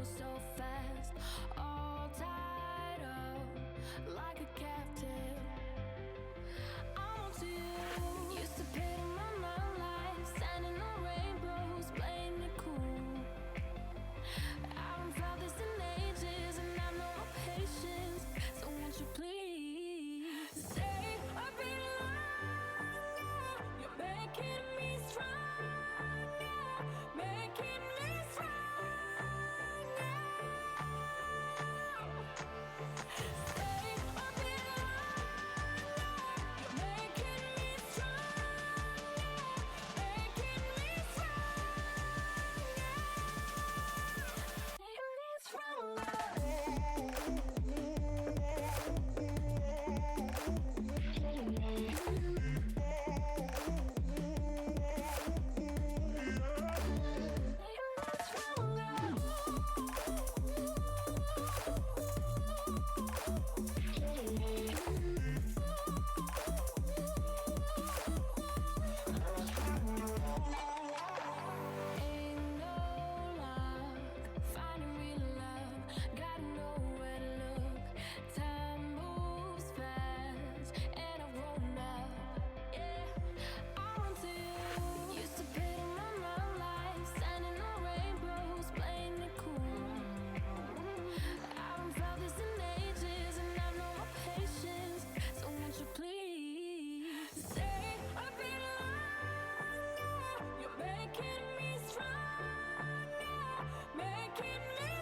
so fast, all tied up like a captive. I want you. Used to pay to my mind life, standing on rainbows, playing it cool. I haven't felt this in ages, and I know no patience. So won't you please stay a bit longer? You're making me stronger, making me stronger. Stay a bit longer. You're making me stronger, making me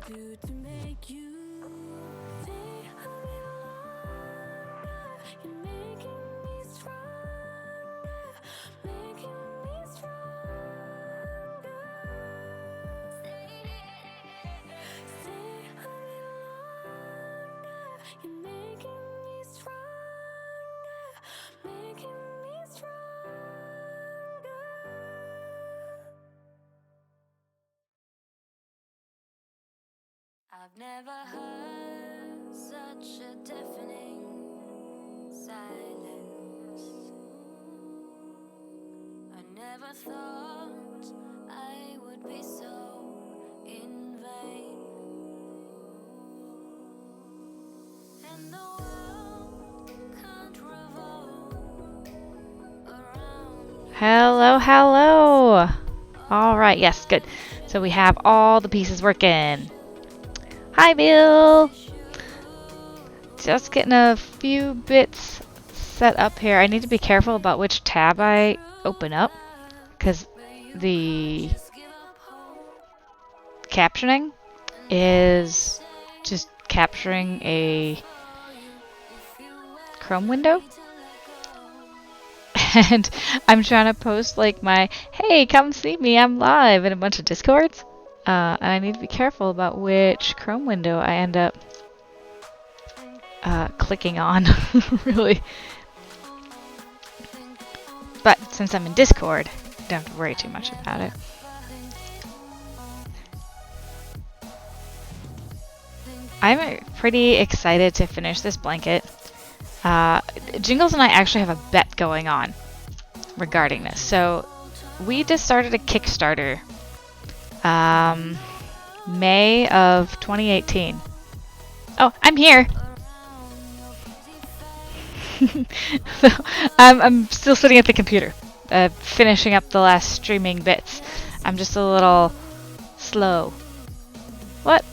do to make you stay a little longer. You're making me stronger, making me stronger. Stay a little longer. You're making me stronger, making me stronger. I've never heard such a deafening silence. I never thought I would be so in vain. And the world can't revolve around. Hello, hello. All right, yes, good. So we have all the pieces working. Hi, Bill. Just getting a few bits set up here. I need to be careful about which tab I open up because the captioning is just capturing a Chrome window. And I'm trying to post like my, hey, come see me, I'm live, in a bunch of Discords. And I need to be careful about which Chrome window I end up clicking on, really. But since I'm in Discord, I don't have to worry too much about it. I'm pretty excited to finish this blanket. Jingles and I actually have a bet going on regarding this. So we just started a Kickstarter May of 2018. Oh, I'm here. So, I'm still sitting at the computer, finishing up the last streaming bits. I'm just a little slow. What?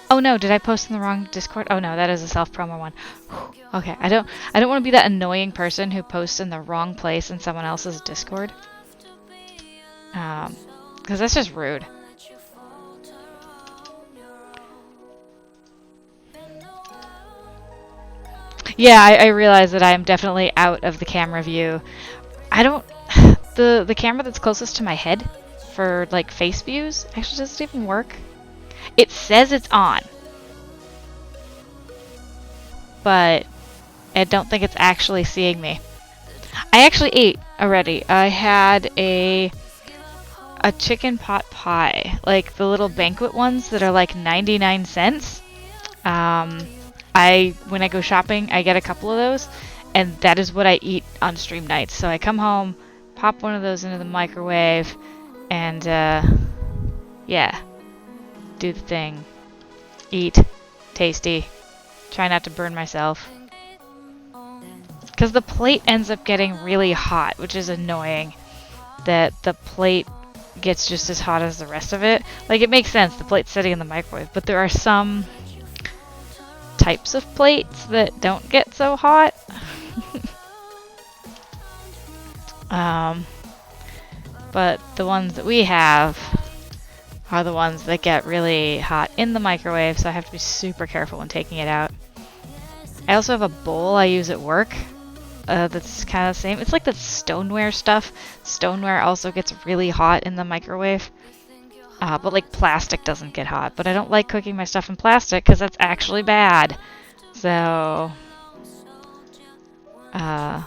Oh no, did I post in the wrong Discord? Oh no, that is a self-promo one. Whew. Okay, I don't want to be that annoying person who posts in the wrong place in someone else's Discord. Because that's just rude. Yeah, I realize that I am definitely out of the camera view. I don't... The camera that's closest to my head for, like, face views actually doesn't even work. It says it's on, but I don't think it's actually seeing me. I actually ate already. I had a chicken pot pie, like the little banquet ones that are like 99 cents. When I go shopping, I get a couple of those, and that is what I eat on stream nights. So I come home, pop one of those into the microwave, and yeah, do the thing. Eat. Tasty. Try not to burn myself. Because the plate ends up getting really hot, which is annoying. That the plate gets just as hot as the rest of it. Like, it makes sense, the plate's sitting in the microwave, but there are some types of plates that don't get so hot. But the ones that we have are the ones that get really hot in the microwave, so I have to be super careful when taking it out. I also have a bowl I use at work that's kind of the same. It's like the stoneware stuff. Stoneware also gets really hot in the microwave. But like plastic doesn't get hot. But I don't like cooking my stuff in plastic because that's actually bad. So I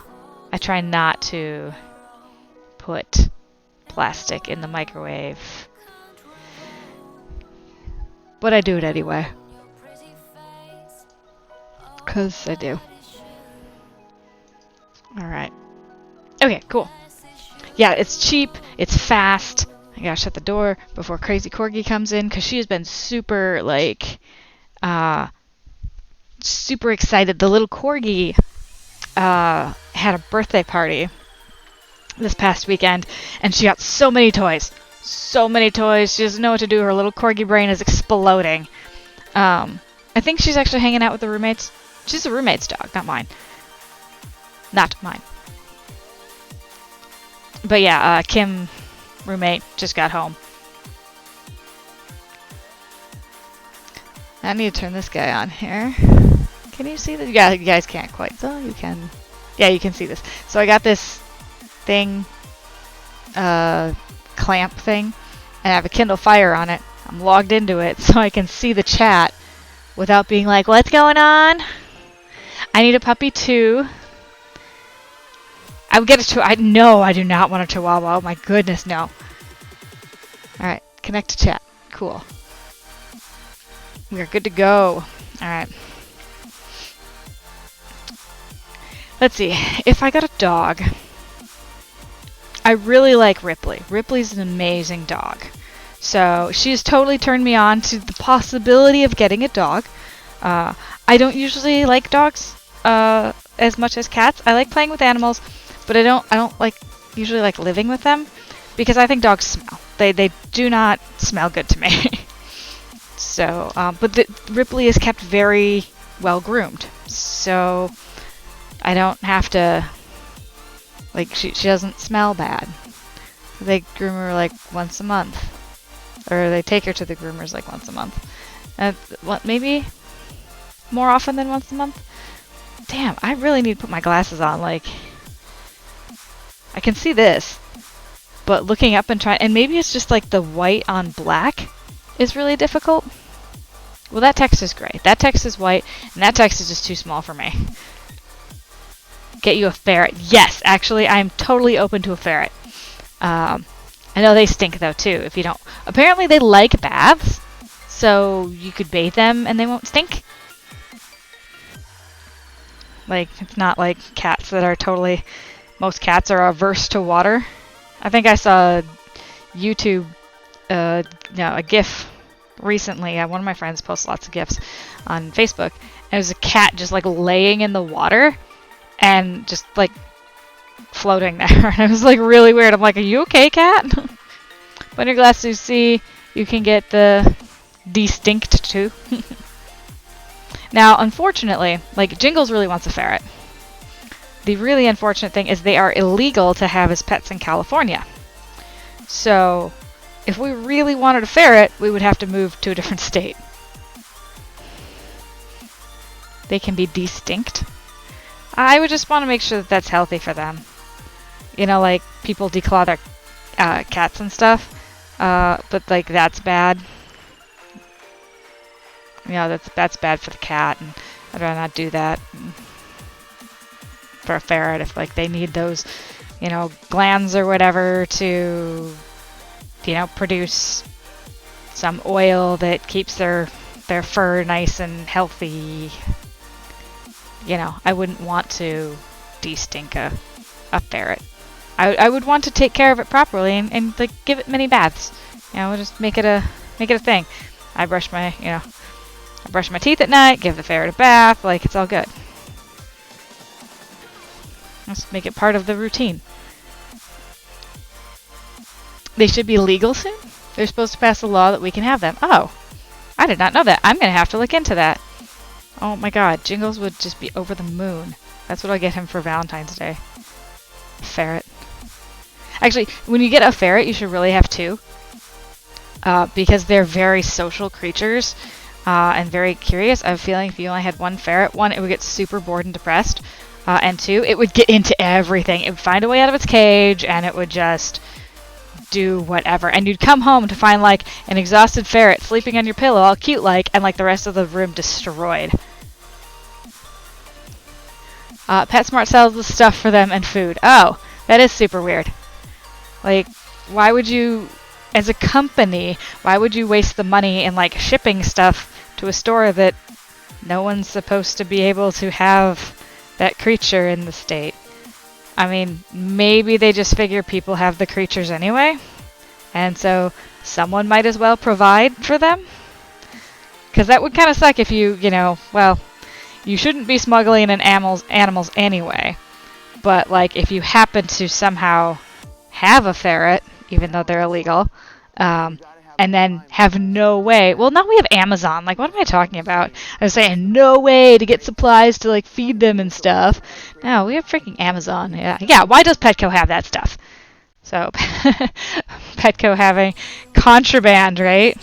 try not to put plastic in the microwave. But I do it anyway. Because I do. Alright. Okay, cool. Yeah, it's cheap. It's fast. I gotta shut the door before Crazy Corgi comes in because she has been super, like, super excited. The little Corgi had a birthday party this past weekend, and she got so many toys. So many toys. She doesn't know what to do. Her little Corgi brain is exploding. I think she's actually hanging out with the roommates. She's a roommate's dog, not mine. Not mine. But yeah, Kim, roommate, just got home. I need to turn this guy on here. Can you see this? Yeah, you guys can't quite. So you can. Yeah, you can see this. So I got this thing, clamp thing, and I have a Kindle Fire on it. I'm logged into it so I can see the chat without being like, what's going on? I need a puppy too. I would get a chihuahua. No, I do not want a chihuahua. Oh my goodness, no. Alright, connect to chat. Cool. We are good to go. Alright. Let's see. If I got a dog, I really like Ripley. Ripley's an amazing dog. So she has totally turned me on to the possibility of getting a dog. I don't usually like dogs as much as cats. I like playing with animals, but I don't like usually like living with them because I think dogs smell. They do not smell good to me. So, but Ripley is kept very well groomed, so I don't have to, like, she doesn't smell bad. They groom her like once a month, or they take her to the groomers like once a month. Maybe more often than once a month. Damn, I really need to put my glasses on. Like, I can see this, but looking up and trying, and maybe it's just like the white on black is really difficult. Well, that text is gray. That text is white, and that text is just too small for me. Get you a ferret. Yes, actually, I'm totally open to a ferret. I know they stink, though, too, if you don't... Apparently, they like baths, so you could bathe them and they won't stink. Like, it's not like cats that are totally... Most cats are averse to water. I think I saw a YouTube... a GIF recently. One of my friends posts lots of GIFs on Facebook. And it was a cat just, like, laying in the water and just, like, floating there. And it was, like, really weird. I'm like, are you okay, cat? When your glasses see, you can get the distinct too. Now, unfortunately, like, Jingles really wants a ferret. The really unfortunate thing is they are illegal to have as pets in California. So, if we really wanted a ferret, we would have to move to a different state. They can be distinct. I would just want to make sure that that's healthy for them. You know, like people declaw their cats and stuff, but like that's bad. You know, that's bad for the cat, and I'd rather not do that for a ferret if like they need those, you know, glands or whatever to, you know, produce some oil that keeps their fur nice and healthy. You know, I wouldn't want to de-stink a ferret. I would want to take care of it properly and like give it many baths. You know, just make it a thing. I brush my teeth at night, give the ferret a bath, like it's all good. Let's make it part of the routine. They should be legal soon? They're supposed to pass a law that we can have them. Oh, I did not know that. I'm going to have to look into that. Oh my god, Jingles would just be over the moon. That's what I'll get him for Valentine's Day. Ferret. Actually, when you get a ferret, you should really have two. Because they're very social creatures and very curious. I have a feeling if you only had one ferret, one, it would get super bored and depressed. And two, it would get into everything. It would find a way out of its cage, and it would just do whatever. And you'd come home to find, like, an exhausted ferret sleeping on your pillow, all cute-like, and, like, the rest of the room destroyed. PetSmart sells the stuff for them and food. Oh, that is super weird. Like, why would you, as a company, why would you waste the money in, like, shipping stuff to a store that no one's supposed to be able to have that creature in the state? I mean, maybe they just figure people have the creatures anyway, and so someone might as well provide for them? Because that would kind of suck if you know, well, you shouldn't be smuggling in animals anyway, but, like, if you happen to somehow have a ferret, even though they're illegal, and then have no way. Well, now we have Amazon. Like, what am I talking about? I was saying no way to get supplies to, like, feed them and stuff. No, we have freaking Amazon. Yeah. Why does Petco have that stuff? So, Petco having contraband, right?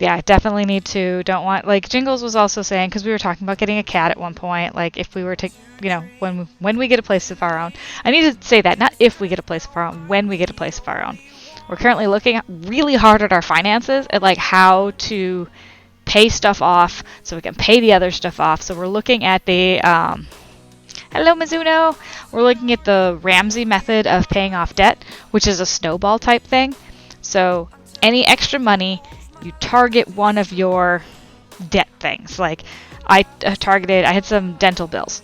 Yeah, definitely need to. Don't want, like, Jingles was also saying, because we were talking about getting a cat at one point, like, if we were to, you know, when we get a place of our own. I need to say that, not if we get a place of our own, when we get a place of our own. We're currently looking really hard at our finances, at, like, how to pay stuff off so we can pay the other stuff off. So we're looking at the, hello Mizuno! We're looking at the Ramsey method of paying off debt, which is a snowball type thing. So any extra money, you target one of your debt things. Like, I had some dental bills,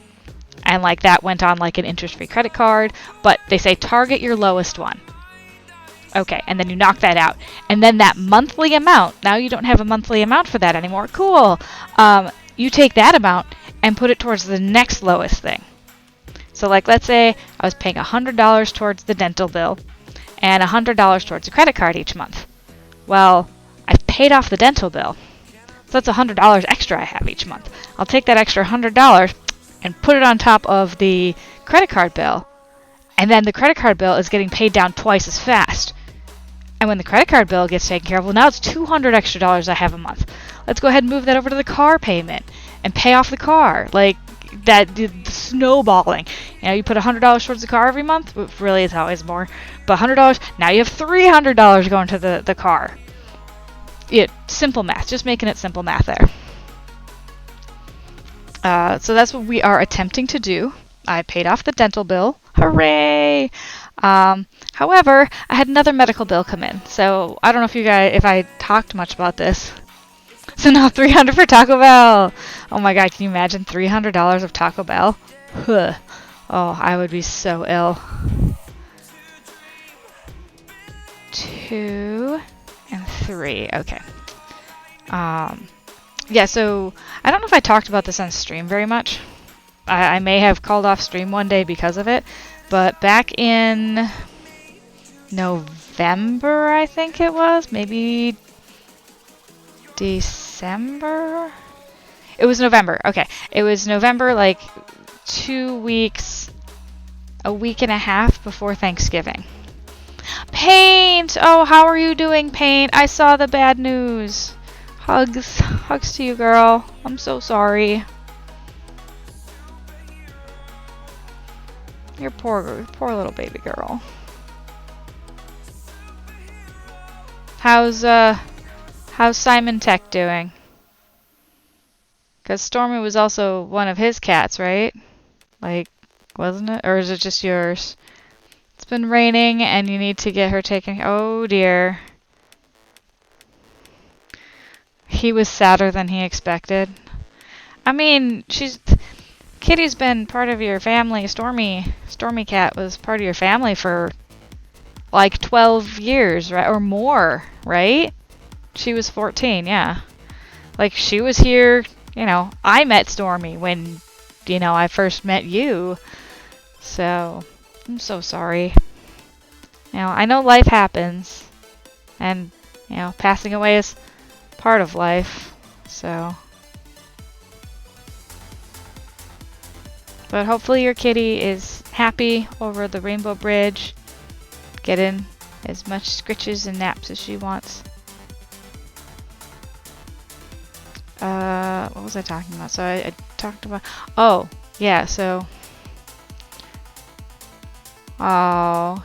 and like that went on like an interest-free credit card, but they say target your lowest one. Okay, and then you knock that out. And then that monthly amount, now you don't have a monthly amount for that anymore. Cool. You take that amount and put it towards the next lowest thing. So like, let's say I was paying $100 towards the dental bill and $100 towards a credit card each month. Well, I've paid off the dental bill, so that's $100 extra I have each month. I'll take that extra $100 and put it on top of the credit card bill, and then the credit card bill is getting paid down twice as fast. And when the credit card bill gets taken care of, well, now it's $200 extra I have a month. Let's go ahead and move that over to the car payment and pay off the car. Like, that, the snowballing. You know, you put $100 towards the car every month, really it's always more, but $100, now you have $300 going to the car. Yeah, simple math. Just making it simple math there. So that's what we are attempting to do. I paid off the dental bill. Hooray! However, I had another medical bill come in. So I don't know if I talked much about this. So now $300 for Taco Bell. Oh my god, can you imagine $300 of Taco Bell? Huh. Oh, I would be so ill. 2 and 3. Okay. Yeah, so I don't know if I talked about this on stream very much. I may have called off stream one day because of it, but back in November, I think it was, maybe December? It was November, okay. It was November, like 2 weeks, a week and a half before Thanksgiving. Paint! Oh, how are you doing, Paint? I saw the bad news. Hugs. Hugs to you, girl. I'm so sorry. Your poor little baby girl. How's Simon Tech doing? Because Stormy was also one of his cats, right? Like, wasn't it? Or is it just yours? It's been raining and you need to get her taken. Oh dear. He was sadder than he expected. I mean, Kitty's been part of your family. Stormy Cat was part of your family for like 12 years, right? Or more, right? She was 14, yeah. Like, she was here, you know, I met Stormy when, you know, I first met you. So, I'm so sorry. You know, I know life happens. And, you know, passing away is part of life. So. But hopefully your kitty is happy over the Rainbow Bridge. Getting as much scritches and naps as she wants. What was I talking about? So I talked about... Oh, yeah, so... Oh...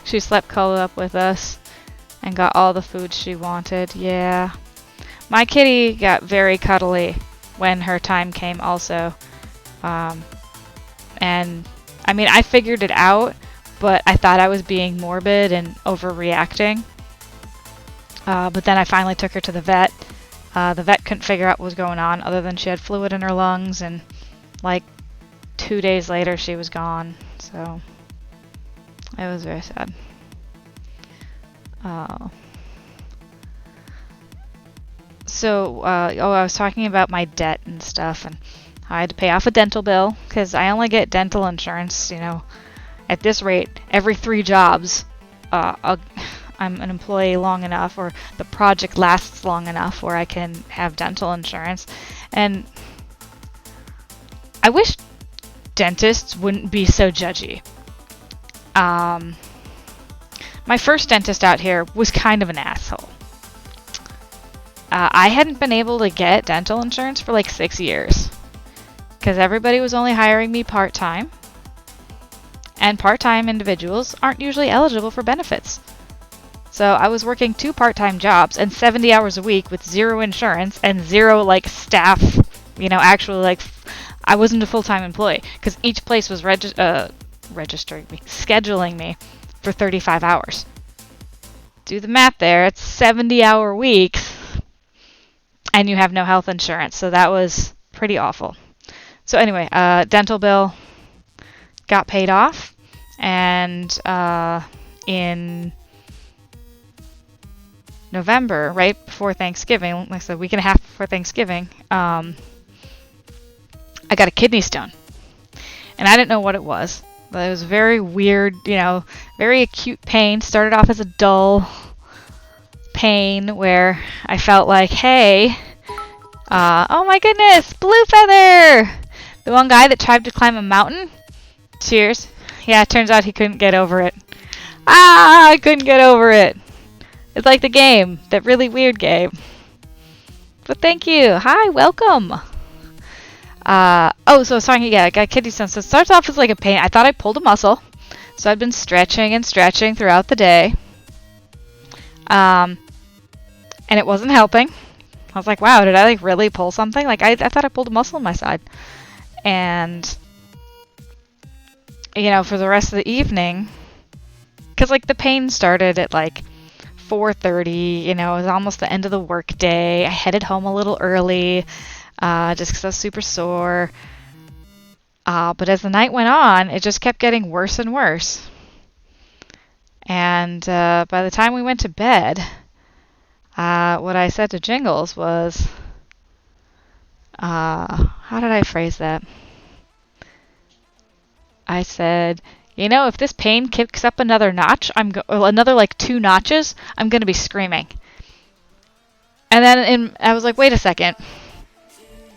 She slept cuddled up with us and got all the food she wanted. Yeah. My kitty got very cuddly when her time came also. And, I mean, I figured it out, but I thought I was being morbid and overreacting. But then I finally took her to the vet. The vet couldn't figure out what was going on other than she had fluid in her lungs, and like 2 days later she was gone. So it was very sad. So I was talking about my debt and stuff, and I had to pay off a dental bill because I only get dental insurance, you know, at this rate, every 3 jobs. I'm an employee long enough, or the project lasts long enough where I can have dental insurance. And I wish dentists wouldn't be so judgy. My first dentist out here was kind of an asshole. I hadn't been able to get dental insurance for like 6 years because everybody was only hiring me part-time. And part-time individuals aren't usually eligible for benefits. So I was working 2 part-time jobs and 70 hours a week with 0 insurance and 0 like staff, you know, actually like I wasn't a full-time employee because each place was registering me, scheduling me for 35 hours. Do the math there, it's 70-hour weeks and you have no health insurance. So that was pretty awful. So anyway, dental bill got paid off, and in November, right before Thanksgiving, like I said, a week and a half before Thanksgiving, I got a kidney stone. And I didn't know what it was, but it was very weird, you know, very acute pain. Started off as a dull pain where I felt like, hey, oh my goodness, Blue Feather! The one guy that tried to climb a mountain. Cheers. Yeah, it turns out he couldn't get over it. I couldn't get over it. It's like the game, that really weird game. But thank you. Hi, welcome. So I was talking, yeah, I got kidney stone. So it starts off as like a pain. I thought I pulled a muscle. So I'd been stretching and stretching throughout the day. And it wasn't helping. I was like, wow, did I like really pull something? Like I thought I pulled a muscle on my side. And you know, for the rest of the evening, because like the pain started at like 4:30, you know, it was almost the end of the work day. I headed home a little early, just because I was super sore. But as the night went on, it just kept getting worse and worse. And by the time we went to bed, what I said to Jingles was, how did I phrase that? I said, you know, if this pain kicks up another notch, another like 2 notches, I'm going to be screaming. And then I was like, wait a second.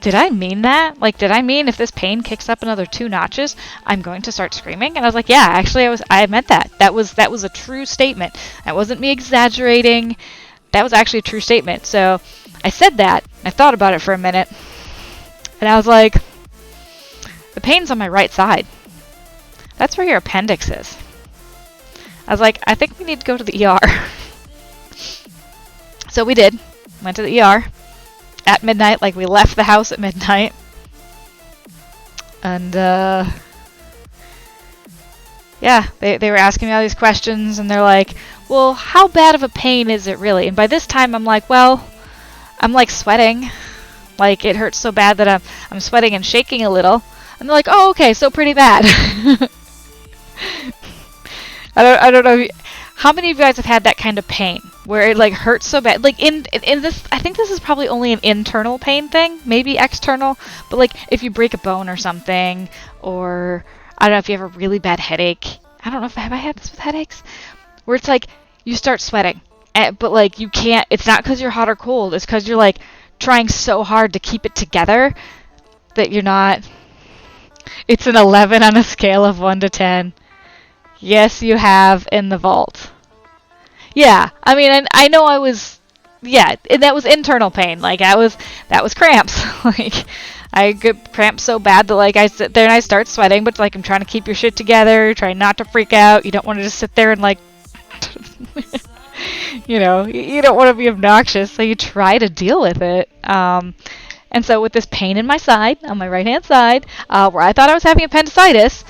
Did I mean that? Like, did I mean if this pain kicks up another 2 notches, I'm going to start screaming? And I was like, yeah, actually, I meant that. That was a true statement. That wasn't me exaggerating. That was actually a true statement. So I said that. I thought about it for a minute. And I was like, the pain's on my right side. That's where your appendix is. I was like, I think we need to go to the ER. So we did. Went to the ER at midnight, like we left the house at midnight. And, yeah, they were asking me all these questions, and they're like, well, how bad of a pain is it really? And by this time, I'm like, well, I'm like sweating. Like, it hurts so bad that I'm sweating and shaking a little. And they're like, oh, okay, so pretty bad. I don't know. How many of you guys have had that kind of pain where it like hurts so bad? Like in this, I think this is probably only an internal pain thing, maybe external. But like if you break a bone or something, or I don't know if you have a really bad headache. I don't know if have I had this with headaches, where it's like you start sweating, but like you can't. It's not because you're hot or cold. It's because you're like trying so hard to keep it together that you're not. It's an 11 on a scale of 1 to 10. Yes, you have in the vault. Yeah, I mean, I know I was, yeah, and that was internal pain. Like, that was cramps. Like, I get cramps so bad that, like, I sit there and I start sweating, but, like, I'm trying to keep your shit together, trying not to freak out. You don't want to just sit there and, like, you know, you don't want to be obnoxious, so you try to deal with it. And so with this pain in my side, on my right-hand side, where I thought I was having appendicitis,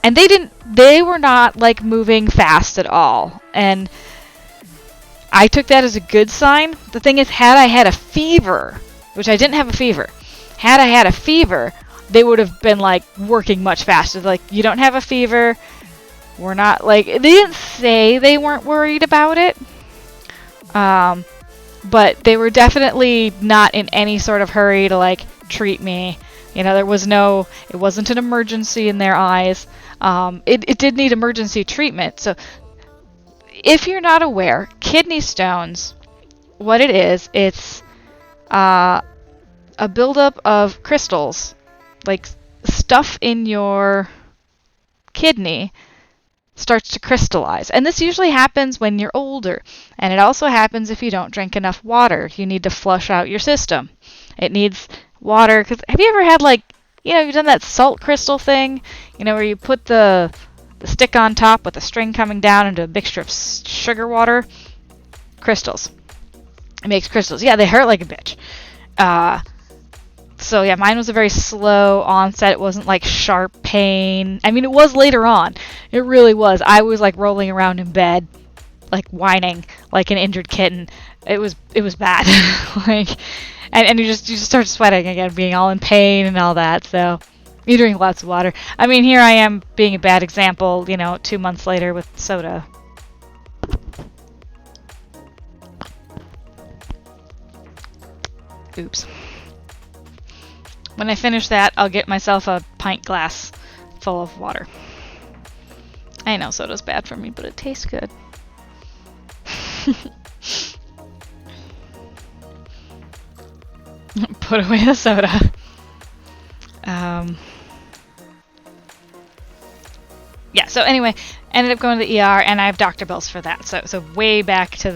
and they were not, like, moving fast at all. And I took that as a good sign. The thing is, had I had a fever, which I didn't have a fever, had I had a fever, they would have been, like, working much faster. Like, you don't have a fever. We're not, like, they didn't say they weren't worried about it. But they were definitely not in any sort of hurry to, like, treat me. You know, it wasn't an emergency in their eyes. It did need emergency treatment. So if you're not aware, kidney stones, what it is, it's a buildup of crystals, like stuff in your kidney starts to crystallize. And this usually happens when you're older. And it also happens if you don't drink enough water. You need to flush out your system. It needs water. Cause have you ever had, like, you know, you've done that salt crystal thing, you know, where you put the stick on top with a string coming down into a mixture of sugar water? Crystals. It makes crystals. Yeah, they hurt like a bitch. So yeah, mine was a very slow onset. It wasn't like sharp pain. I mean, it was later on. It really was. I was like rolling around in bed, like whining like an injured kitten. It was bad. Like, and you just start sweating again, being all in pain and all that. So you drink lots of water. I mean, here I am being a bad example, you know, 2 months later with soda. Oops. When I finish that, I'll get myself a pint glass full of water. I know soda's bad for me, but it tastes good. Put away the soda. Yeah, so anyway, ended up going to the ER, and I have doctor bills for that. So way back to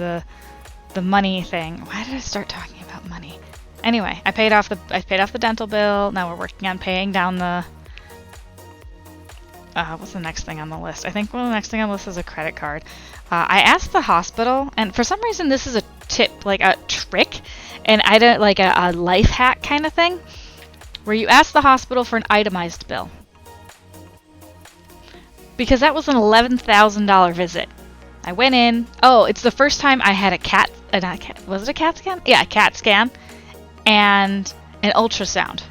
the money thing. Why did I start talking about money? Anyway, I paid off the dental bill. Now we're working on paying down the what's the next thing on the list? I think the next thing on the list is a credit card. I asked the hospital, and for some reason this is a tip, like a trick, and I don't like a life hack kind of thing, where you ask the hospital for an itemized bill. Because that was an $11,000 visit. I went in. Oh, it's the first time I had was it a CAT scan? Yeah, a CAT scan. And an ultrasound.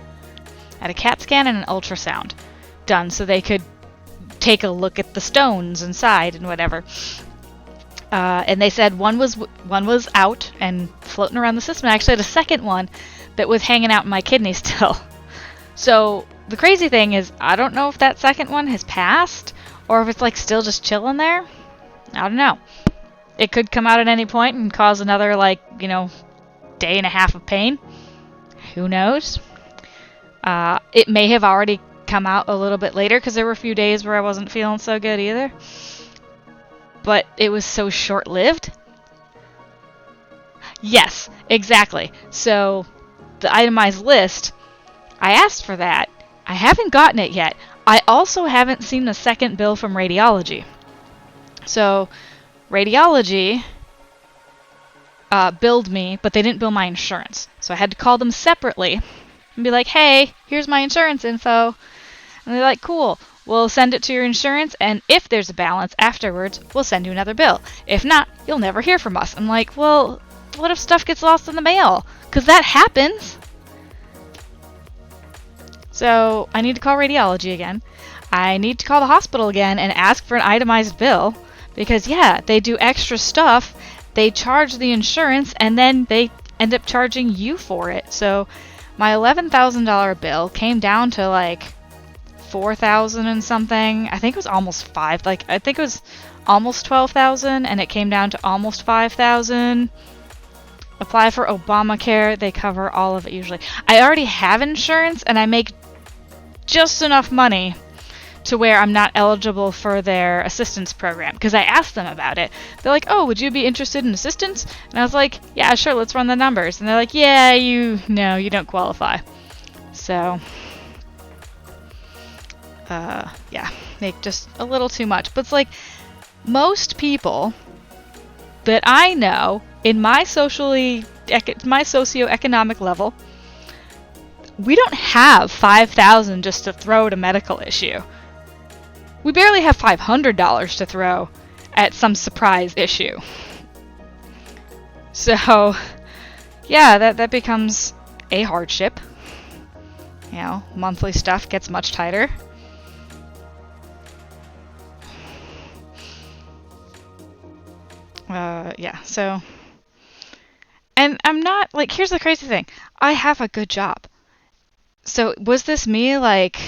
I had a CAT scan and an ultrasound done so they could take a look at the stones inside and whatever. And they said one was out and floating around the system. I actually had a second one that was hanging out in my kidney still. So the crazy thing is, I don't know if that second one has passed or if it's like still just chilling there. I don't know. It could come out at any point and cause another, like, you know, day and a half of pain. Who knows? It may have already come out a little bit later because there were a few days where I wasn't feeling so good either. But it was so short-lived. Yes, exactly. So the itemized list, I asked for that. I haven't gotten it yet. I also haven't seen the second bill from radiology. So radiology billed me, but they didn't bill my insurance. So I had to call them separately and be like, hey, here's my insurance info. And they're like, cool, we'll send it to your insurance, and if there's a balance afterwards, we'll send you another bill. If not, you'll never hear from us. I'm like, well, what if stuff gets lost in the mail? Because that happens. So I need to call radiology again. I need to call the hospital again and ask for an itemized bill. Because, yeah, they do extra stuff. They charge the insurance, and then they end up charging you for it. So my $11,000 bill came down to like 4,000 and something. I think it was almost 5. Like, I think it was almost 12,000, and it came down to almost 5,000. Apply for Obamacare. They cover all of it usually. I already have insurance, and I make just enough money to where I'm not eligible for their assistance program, because I asked them about it. They're like, oh, would you be interested in assistance? And I was like, yeah, sure, let's run the numbers. And they're like, yeah, you don't qualify. So, yeah, make just a little too much. But it's like, most people that I know in my socioeconomic level, we don't have $5,000 just to throw at a medical issue. We barely have $500 to throw at some surprise issue. So, yeah, that becomes a hardship. You know, monthly stuff gets much tighter. Yeah, so... And I'm not, like, here's the crazy thing. I have a good job. So, was this me, like,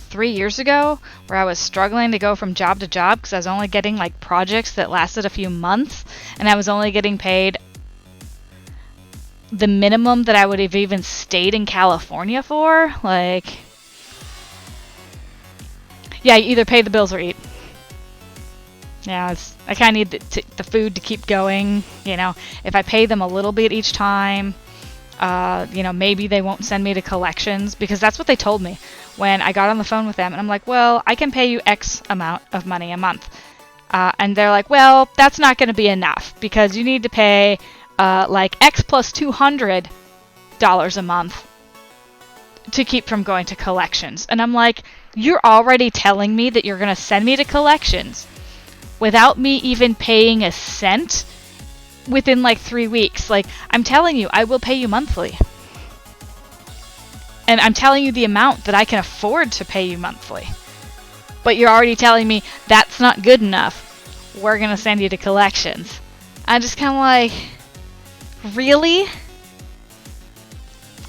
3 years ago, where I was struggling to go from job to job because I was only getting like projects that lasted a few months, and I was only getting paid the minimum that I would have even stayed in California for? Like, yeah, you either pay the bills or eat. Yeah, I kind of need the food to keep going. You know, if I pay them a little bit each time, you know, maybe they won't send me to collections, because that's what they told me when I got on the phone with them. And I'm like, well, I can pay you X amount of money a month. And they're like, well, that's not going to be enough, because you need to pay like X plus $200 a month to keep from going to collections. And I'm like, you're already telling me that you're going to send me to collections without me even paying a cent within like 3 weeks. Like, I'm telling you, I will pay you monthly. And I'm telling you the amount that I can afford to pay you monthly. But you're already telling me that's not good enough. We're going to send you to collections. I'm just kind of like, really?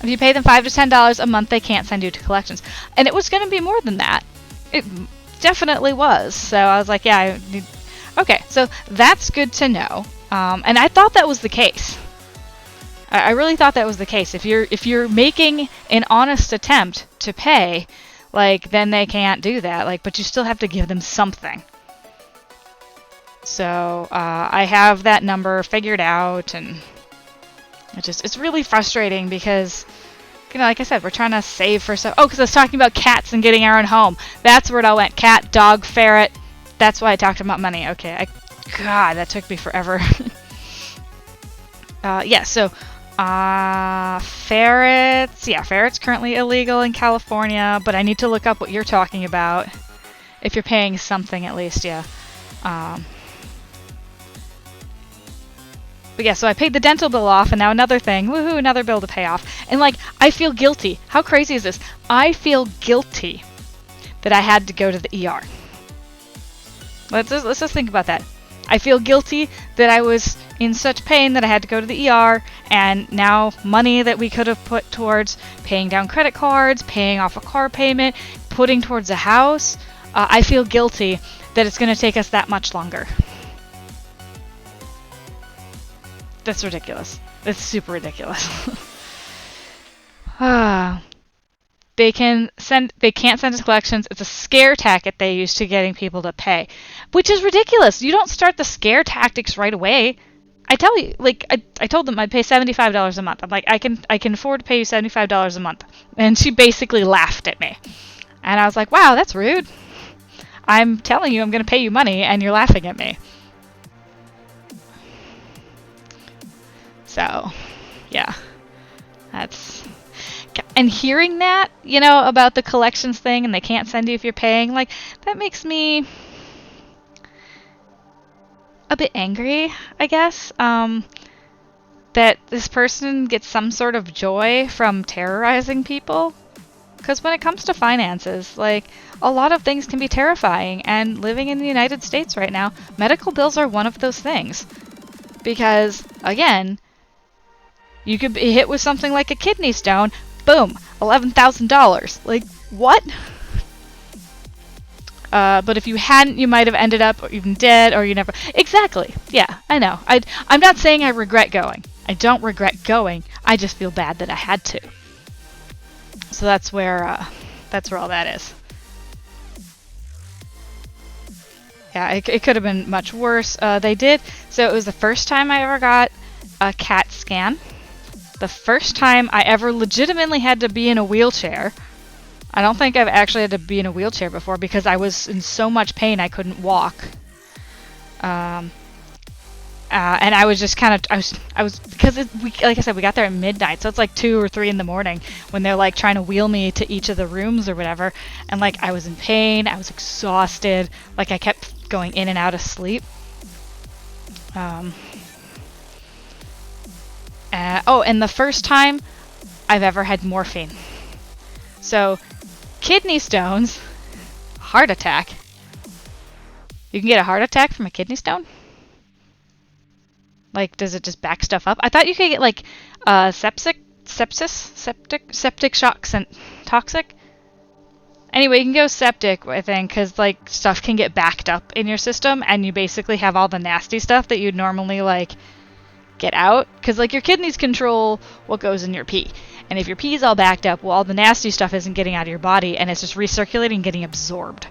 If you pay them $5 to $10 a month, they can't send you to collections. And it was going to be more than that. It definitely was. So I was like, yeah, okay, so that's good to know. And I thought that was the case. I really thought that was the case. If you're making an honest attempt to pay, like, then they can't do that. Like, but you still have to give them something. So I have that number figured out, and it's really frustrating because, you know, like I said, we're trying to save for stuff. Oh, because I was talking about cats and getting our own home. That's where it all went. Cat, dog, ferret. That's why I talked about money. Okay, God, that took me forever. Yeah, so ferrets. Yeah, ferrets currently illegal in California, but I need to look up what you're talking about. If you're paying something, at least, yeah. But yeah, so I paid the dental bill off, and now another thing. Woohoo, another bill to pay off. And like, I feel guilty. How crazy is this? I feel guilty that I had to go to the ER. Let's just think about that. I feel guilty that I was in such pain that I had to go to the ER, and now money that we could have put towards paying down credit cards, paying off a car payment, putting towards a house, I feel guilty that it's going to take us that much longer. That's ridiculous. That's super ridiculous. They can't send to collections. It's a scare tactic they use to getting people to pay, which is ridiculous. You don't start the scare tactics right away. I tell you, like, I told them I'd pay $75 a month. I'm like, I can afford to pay you $75 a month. And she basically laughed at me. And I was like, wow, that's rude. I'm telling you I'm going to pay you money, and you're laughing at me. So, yeah. That's... And hearing that, you know, about the collections thing, and they can't send you if you're paying, like, that makes me a bit angry, I guess. That this person gets some sort of joy from terrorizing people. Because when it comes to finances, like, a lot of things can be terrifying, and living in the United States right now, medical bills are one of those things. Because, again, you could be hit with something like a kidney stone, boom, $11,000. Like, what? But if you hadn't, you might have ended up even dead, or you never... Exactly. Yeah, I know. I'm not saying I regret going. I don't regret going. I just feel bad that I had to. So that's where all that is. Yeah, it could have been much worse. They did. So it was the first time I ever got a CAT scan. The first time I ever legitimately had to be in a wheelchair. I don't think I've actually had to be in a wheelchair before because I was in so much pain I couldn't walk. And I was just kind of, I was because like I said, we got there at midnight, so it's like 2 or 3 in the morning when they're like trying to wheel me to each of the rooms or whatever, and like I was in pain, I was exhausted, like I kept going in and out of sleep. And the first time I've ever had morphine. So, kidney stones, heart attack. You can get a heart attack from a kidney stone? Like, does it just back stuff up? I thought you could get, like, septic shocks and toxic. Anyway, you can go septic, I think, because, like, stuff can get backed up in your system, and you basically have all the nasty stuff that you'd normally, like, get out. Because, like, your kidneys control what goes in your pee. And if your pee's all backed up, well, all the nasty stuff isn't getting out of your body, and it's just recirculating and getting absorbed.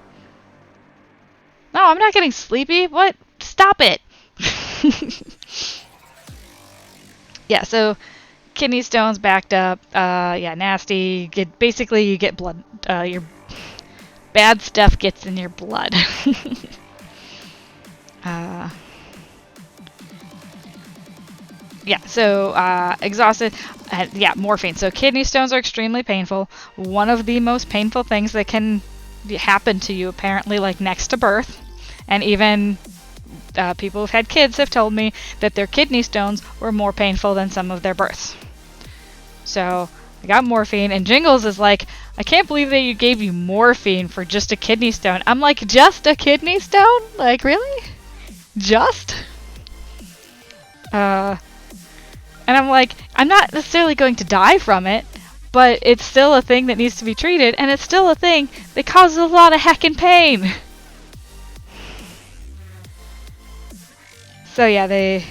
No, I'm not getting sleepy. What? Stop it! Yeah, so kidney stones backed up, yeah, nasty. Basically, you get blood, your bad stuff gets in your blood. Yeah, so exhausted, yeah, morphine. So kidney stones are extremely painful. One of the most painful things that can happen to you, apparently, like next to birth, and even people who've had kids have told me that their kidney stones were more painful than some of their births. So I got morphine, and Jingles is like, I can't believe that you gave you morphine for just a kidney stone. I'm like, just a kidney stone? Like, really? Just? And I'm like, I'm not necessarily going to die from it, but it's still a thing that needs to be treated, and it's still a thing that causes a lot of heckin' pain. So yeah, they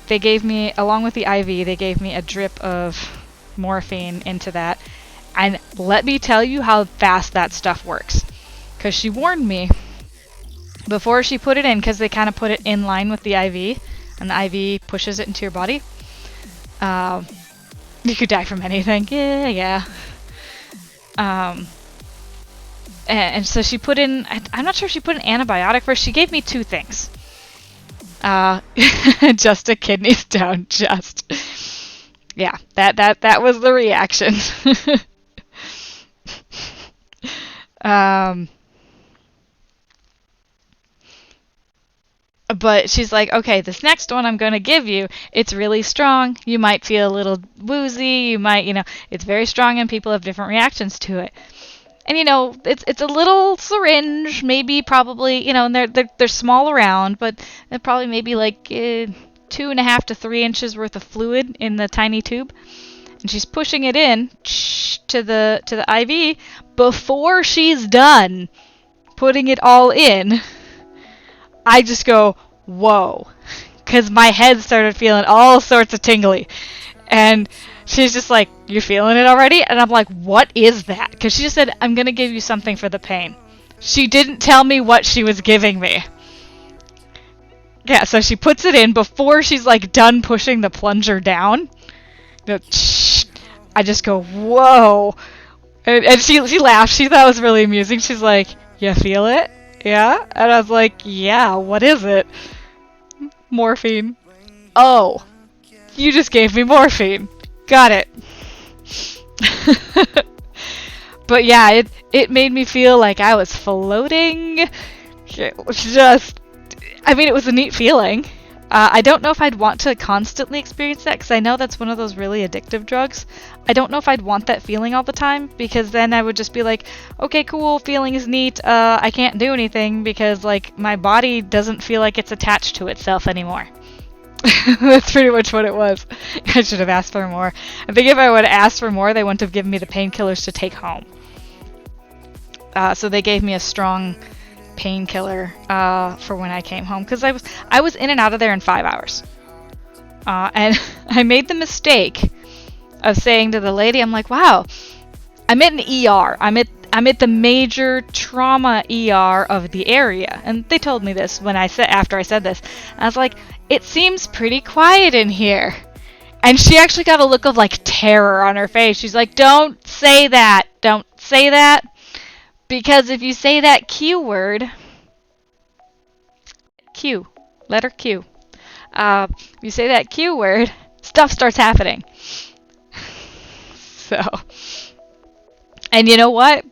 gave me, along with the IV, they gave me a drip of morphine into that. And let me tell you how fast that stuff works. Because she warned me before she put it in, because they kind of put it in line with the IV, and the IV pushes it into your body. You could die from anything. Yeah. And so she put in, I'm not sure if she put an antibiotic first. She gave me 2 things. Just a kidney stone, just. Yeah, that was the reaction. But she's like, okay, this next one I'm going to give you, it's really strong. You might feel a little woozy. You might, it's very strong and people have different reactions to it. And, it's a little syringe, maybe, probably, and they're small around, but they're probably maybe like 2.5 to 3 inches worth of fluid in the tiny tube. And she's pushing it in to the IV. Before she's done putting it all in, I just go, whoa. Because my head started feeling all sorts of tingly. And she's just like, you're feeling it already? And I'm like, what is that? Because she just said, I'm going to give you something for the pain. She didn't tell me what she was giving me. Yeah, so she puts it in before she's like done pushing the plunger down. I just go, whoa. And she laughed. She thought it was really amusing. She's like, you feel it? Yeah? And I was like, yeah, what is it? Morphine. Oh, you just gave me morphine. Got it. But yeah, it made me feel like I was floating. It was just, I mean, it was a neat feeling. I don't know if I'd want to constantly experience that, because I know that's one of those really addictive drugs. I don't know if I'd want that feeling all the time, because then I would just be like, okay, cool, feeling is neat. I can't do anything because like my body doesn't feel like it's attached to itself anymore. That's pretty much what it was. I should have asked for more. I think if I would have asked for more, they wouldn't have given me the painkillers to take home. So they gave me a strong painkiller for when I came home, because I was in and out of there in 5 hours. And I made the mistake of saying to the lady, I'm like, wow, I'm at an ER. I'm at the major trauma ER of the area. And they told me this after I said this. I was like, it seems pretty quiet in here. And she actually got a look of like terror on her face. She's like, don't say that. Don't say that. Because if you say that Q word, Q, letter Q, if you say that Q word, stuff starts happening. So, and you know what?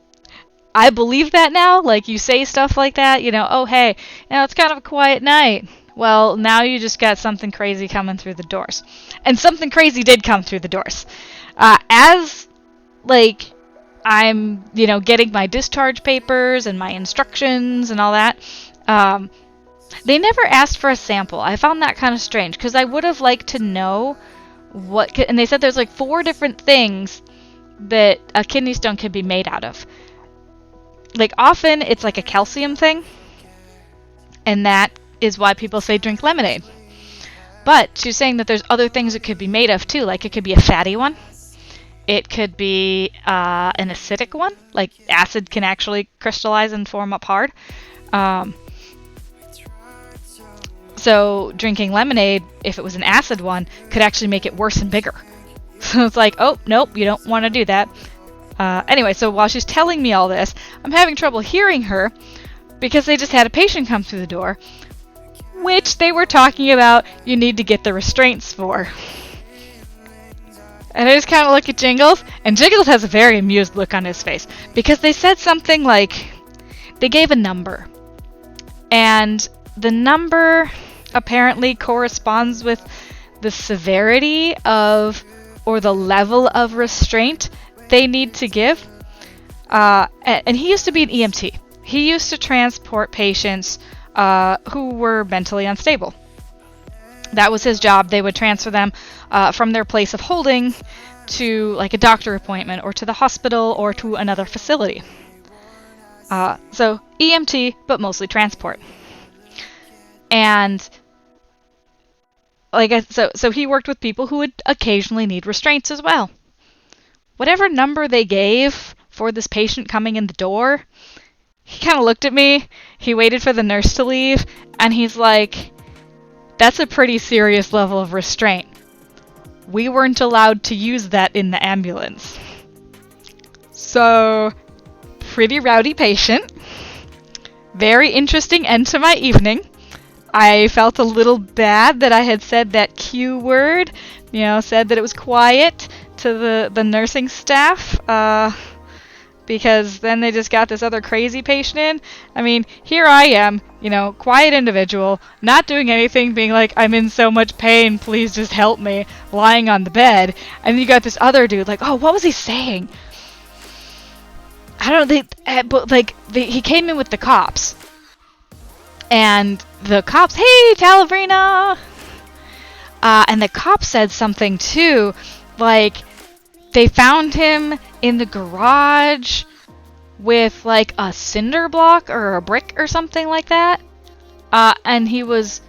I believe that now. Like, you say stuff like that, oh, hey, it's kind of a quiet night. Well, now you just got something crazy coming through the doors. And something crazy did come through the doors. As, like, I'm, getting my discharge papers and my instructions and all that, they never asked for a sample. I found that kind of strange, because I would have liked to know and they said there's like 4 different things that a kidney stone could be made out of. Like, often it's like a calcium thing, and that is why people say drink lemonade. But she's saying that there's other things it could be made of too, like it could be a fatty one. It could be an acidic one, like acid can actually crystallize and form up hard. So drinking lemonade, if it was an acid one, could actually make it worse and bigger. So it's like, oh, nope, you don't want to do that. Anyway, so while she's telling me all this, I'm having trouble hearing her because they just had a patient come through the door, which they were talking about you need to get the restraints for. And I just kind of look at Jingles, and Jingles has a very amused look on his face, because they said something like, they gave a number. And the number apparently corresponds with the severity of, or the level of restraint they need to give. And he used to be an EMT. He used to transport patients who were mentally unstable. That was his job. They would transfer them from their place of holding to like a doctor appointment or to the hospital or to another facility. So EMT, but mostly transport. And so he worked with people who would occasionally need restraints as well. Whatever number they gave for this patient coming in the door, he kind of looked at me, he waited for the nurse to leave, and he's like, that's a pretty serious level of restraint. We weren't allowed to use that in the ambulance. So, pretty rowdy patient. Very interesting end to my evening. I felt a little bad that I had said that Q word, said that it was quiet to the nursing staff, because then they just got this other crazy patient in. I mean, here I am, quiet individual, not doing anything, being like, I'm in so much pain, please just help me, lying on the bed. And then you got this other dude, like, oh, what was he saying? I don't know, but he came in with the cops. And the cops, hey, Talabrina! And the cops said something too, like, they found him in the garage with like a cinder block or a brick or something like that. And he was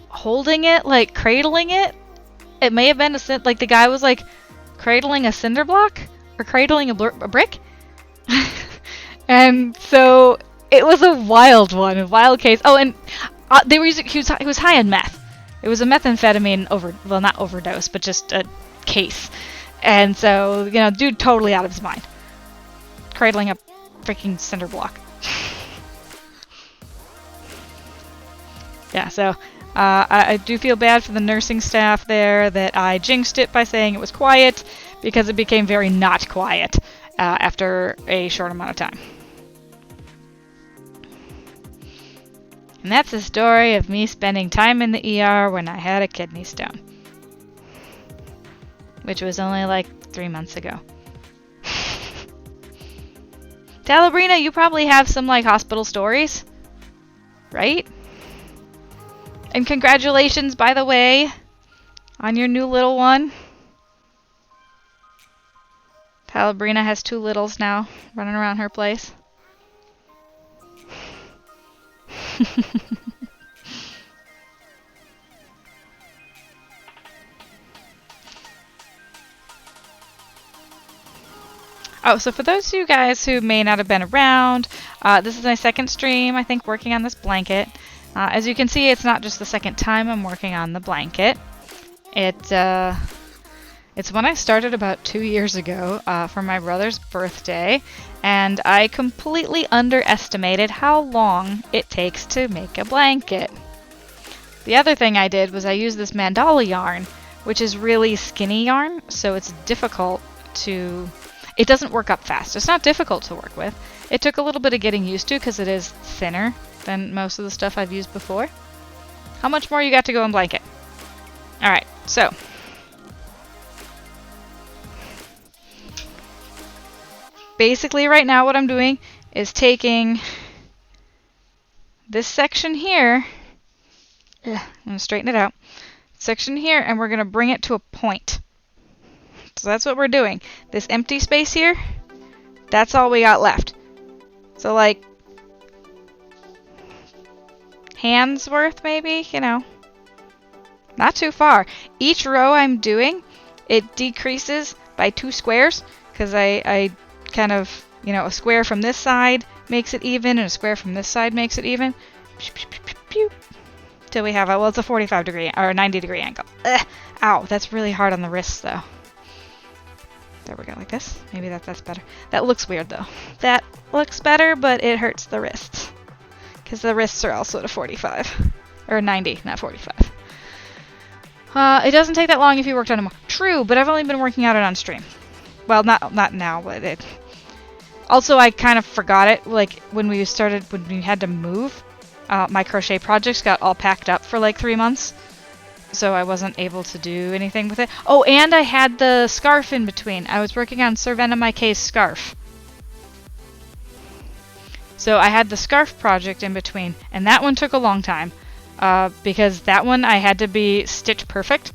holding it, like cradling it. It may have been like the guy was like cradling a cinder block or cradling a brick. And so it was a wild one, a wild case. Oh, and They were using. He was high on meth. It was a methamphetamine well, not overdose, but just a case. And so, you know, dude totally out of his mind. Cradling a freaking cinder block. Yeah, so I do feel bad for the nursing staff there that I jinxed it by saying it was quiet, because it became very not quiet after a short amount of time. And that's the story of me spending time in the ER when I had a kidney stone. Which was only like 3 months ago. Talabrina, you probably have some like hospital stories, right? And congratulations, by the way, on your new little one. Talabrina has 2 littles now running around her place. Oh, so for those of you guys who may not have been around, this is my second stream, I think, working on this blanket. As you can see, it's not just the second time I'm working on the blanket. It's one I started about 2 years ago for my brother's birthday, and I completely underestimated how long it takes to make a blanket. The other thing I did was I used this mandala yarn, which is really skinny yarn, so it's difficult to... It doesn't work up fast. It's not difficult to work with. It took a little bit of getting used to because it is thinner than most of the stuff I've used before. How much more you got to go on blanket? Alright, so... Basically right now what I'm doing is taking this section here, I'm going to straighten it out, section here, and we're going to bring it to a point. So that's what we're doing. This empty space here, that's all we got left. So like, hand's worth maybe, you know, not too far. Each row I'm doing, it decreases by 2 squares, because I kind of, you know, a square from this side makes it even, and a square from this side makes it even. Till we have a, well, it's a 45 degree, or a 90 degree angle. Ugh, ow, that's really hard on the wrists though. There we go, like this. Maybe that's better. That looks weird though. That looks better, but it hurts the wrists. Because the wrists are also at a 45. Or 90, not 45. It doesn't take that long if you worked on it more. True, but I've only been working on it on stream. Well, not now, but it... Also, I kind of forgot it, like, when we had to move. My crochet projects got all packed up for like 3 months. So I wasn't able to do anything with it. Oh, and I had the scarf in between. I was working on Servena Maikay's scarf. So I had the scarf project in between, and that one took a long time. Because that one I had to be stitch perfect.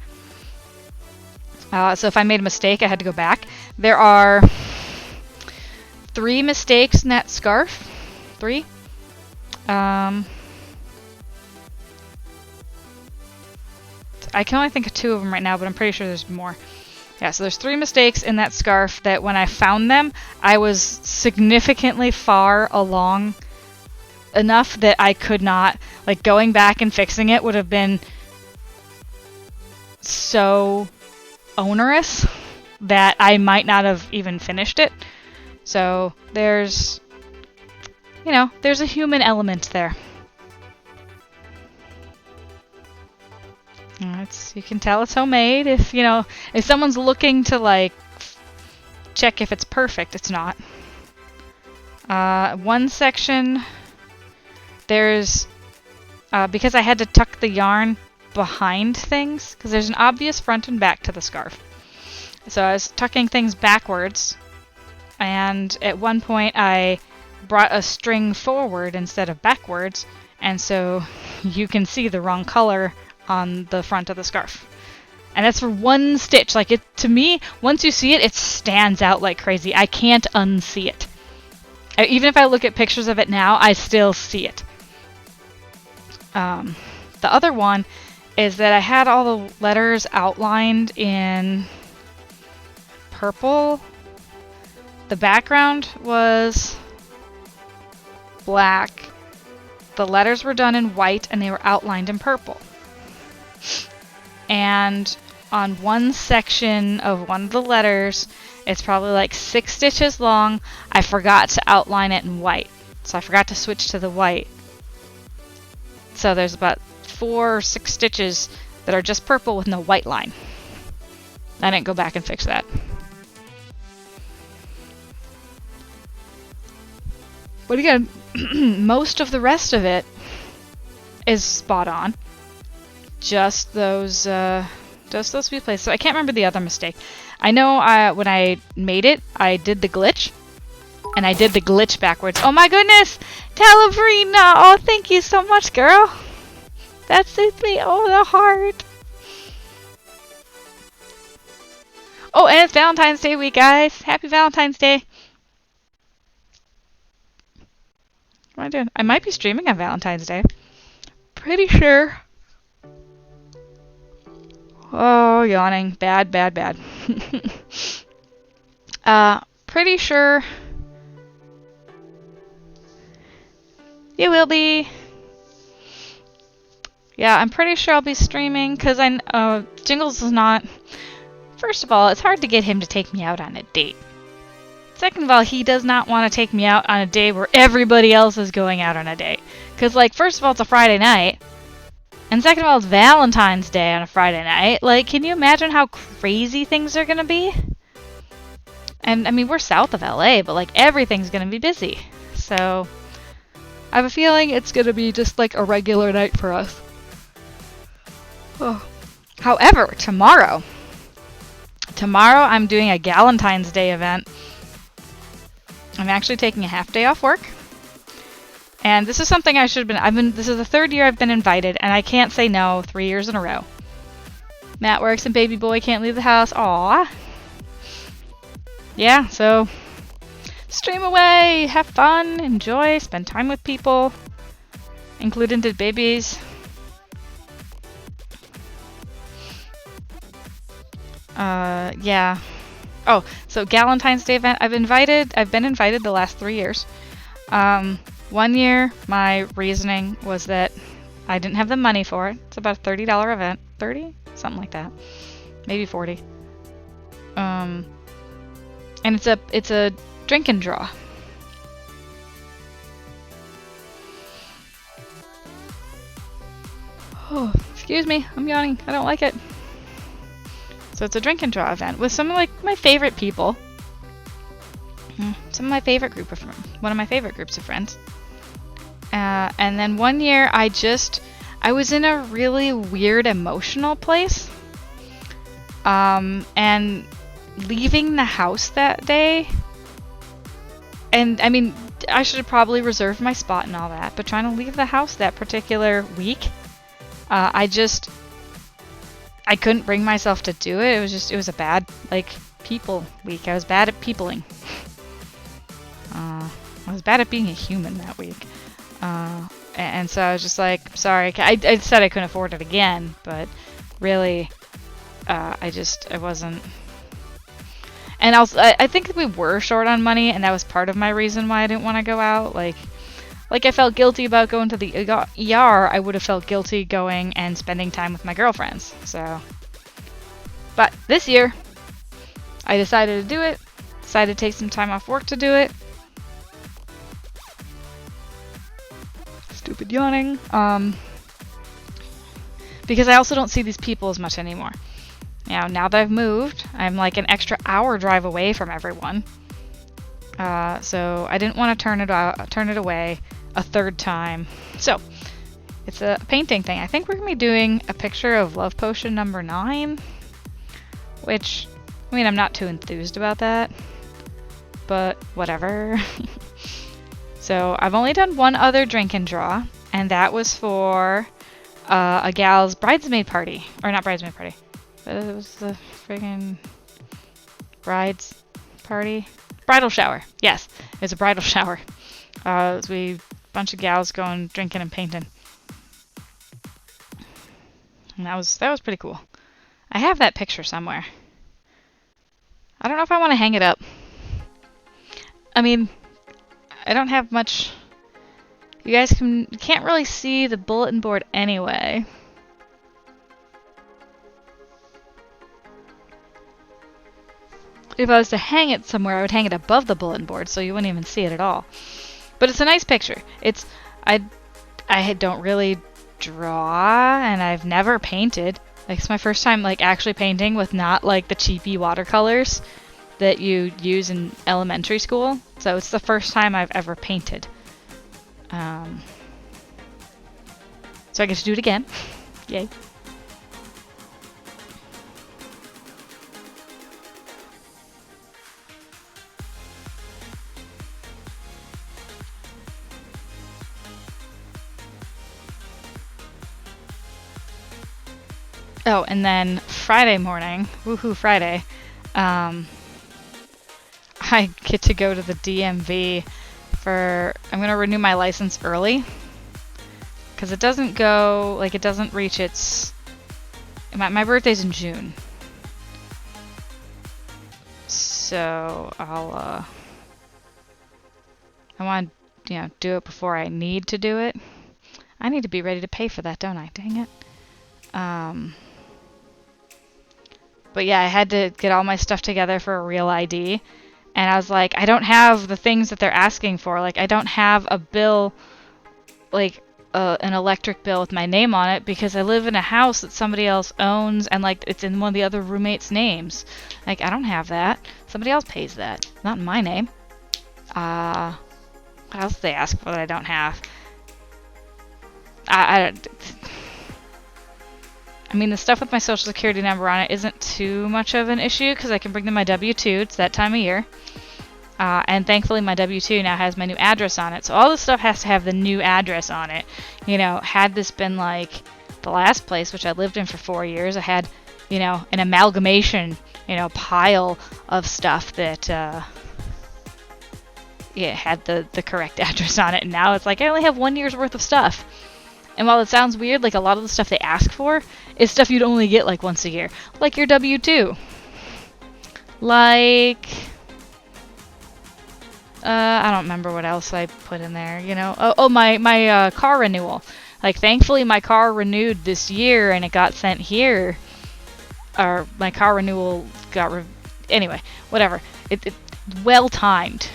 So if I made a mistake, I had to go back. There are 3 mistakes in that scarf. 3. I can only think of 2 of them right now, but I'm pretty sure there's more. Yeah, so there's 3 mistakes in that scarf that when I found them, I was significantly far along enough that I could not, like, going back and fixing it would have been so onerous that I might not have even finished it. So there's, you know, there's a human element there. You can tell it's homemade. If, you know, if someone's looking to, like, check if it's perfect, it's not. One section, there's, because I had to tuck the yarn behind things, because there's an obvious front and back to the scarf. So I was tucking things backwards, and at one point I brought a string forward instead of backwards, and so you can see the wrong color on the front of the scarf. And that's for one stitch. Like, it, to me, once you see it, it stands out like crazy. I can't unsee it. Even if I look at pictures of it now, I still see it. The other one is that I had all the letters outlined in purple. The background was black, the letters were done in white and they were outlined in purple. And on one section of one of the letters, it's probably like 6 stitches long. I forgot to outline it in white. So I forgot to switch to the white. So there's about 4 or 6 stitches that are just purple with no white line. I didn't go back and fix that. But again, most of the rest of it is spot on. Just those few places. So I can't remember the other mistake. I know when I made it, I did the glitch. And I did the glitch backwards. Oh my goodness! Telebrina! Oh, thank you so much, girl! That suits me. Oh, the heart! Oh, and it's Valentine's Day week, guys! Happy Valentine's Day! What am I doing? I might be streaming on Valentine's Day. Pretty sure. Oh, yawning. Bad, bad, bad. Pretty sure you will be. Yeah, I'm pretty sure I'll be streaming because Jingles is not. First of all, it's hard to get him to take me out on a date. Second of all, he does not want to take me out on a day where everybody else is going out on a date. Because, like, first of all, it's a Friday night. And second of all, it's Valentine's Day on a Friday night. Like, can you imagine how crazy things are going to be? And, I mean, we're south of LA, but, like, everything's going to be busy. So, I have a feeling it's going to be just, like, a regular night for us. Oh. However, tomorrow I'm doing a Galentine's Day event. I'm actually taking a half day off work. And this is something I should have been, this is the 3rd year I've been invited, and I can't say no 3 years in a row. Matt works and baby boy can't leave the house. Aww. Yeah, so stream away, have fun, enjoy, spend time with people, including the babies. Yeah. Oh, so Galentine's Day event. I've been invited the last 3 years. 1 year, my reasoning was that I didn't have the money for it. It's about a $30 event. 30? Something like that. Maybe 40. And it's a drink and draw. Oh, excuse me. I'm yawning. I don't like it. So it's a drink and draw event with some of like my favorite people. Some of my favorite one of my favorite groups of friends. And then 1 year I was in a really weird emotional place. And leaving the house that day. And I mean, I should have probably reserved my spot and all that, but trying to leave the house that particular week, I couldn't bring myself to do it. It was a bad, like, people week. I was bad at peopling. I was bad at being a human that week. And so I was just like, sorry. I said I couldn't afford it again, but really, I wasn't. And also, I think we were short on money, and that was part of my reason why I didn't want to go out. Like I felt guilty about going to the ER. I would have felt guilty going and spending time with my girlfriends. So, but this year, I decided to do it. Decided to take some time off work to do it. Stupid yawning. Because I also don't see these people as much anymore. Now that I've moved, I'm like an extra hour drive away from everyone. So I didn't want to turn it away a third time. So it's a painting thing. I think we're gonna be doing a picture of Love Potion number 9, which, I mean, I'm not too enthused about that, but whatever. So I've only done one other drink and draw, and that was for a gal's bridesmaid party, or not bridesmaid party. It was the friggin' bride's party? Bridal shower. Yes, it was a bridal shower. We bunch of gals going drinking and painting. And that was pretty cool. I have that picture somewhere. I don't know if I want to hang it up. I mean, I don't have much You guys can't really see the bulletin board anyway. If I was to hang it somewhere, I would hang it above the bulletin board so you wouldn't even see it at all. But it's a nice picture. I don't really draw, and I've never painted. Like, it's my first time like actually painting with not like the cheapy watercolors that you use in elementary school. So it's the first time I've ever painted. So I get to do it again. Yay. Oh, and then Friday morning, woohoo Friday, I get to go to the DMV I'm going to renew my license early. Because it doesn't go, like it doesn't reach its, my birthday's in June. So I want to, do it before I need to do it. I need to be ready to pay for that, don't I? Dang it. But yeah, I had to get all my stuff together for a real ID. And I was like, I don't have the things that they're asking for. Like, I don't have a bill, like an electric bill with my name on it because I live in a house that somebody else owns and like it's in one of the other roommates' names. Like, I don't have that. Somebody else pays that. Not in my name. What else do they ask for that I don't have? I mean, the stuff with my social security number on it isn't too much of an issue because I can bring them my W-2. It's that time of year. And thankfully my W-2 now has my new address on it. So all this stuff has to have the new address on it. Had this been like the last place, which I lived in for 4 years, I had, an amalgamation, pile of stuff that, had the correct address on it. And now it's like I only have 1 year's worth of stuff. And while it sounds weird, like a lot of the stuff they ask for is stuff you'd only get like once a year. Like your W-2. Like, I don't remember what else I put in there, my car renewal. Like, thankfully my car renewed this year and it got sent here. Or my car renewal got, anyway, whatever. It well timed.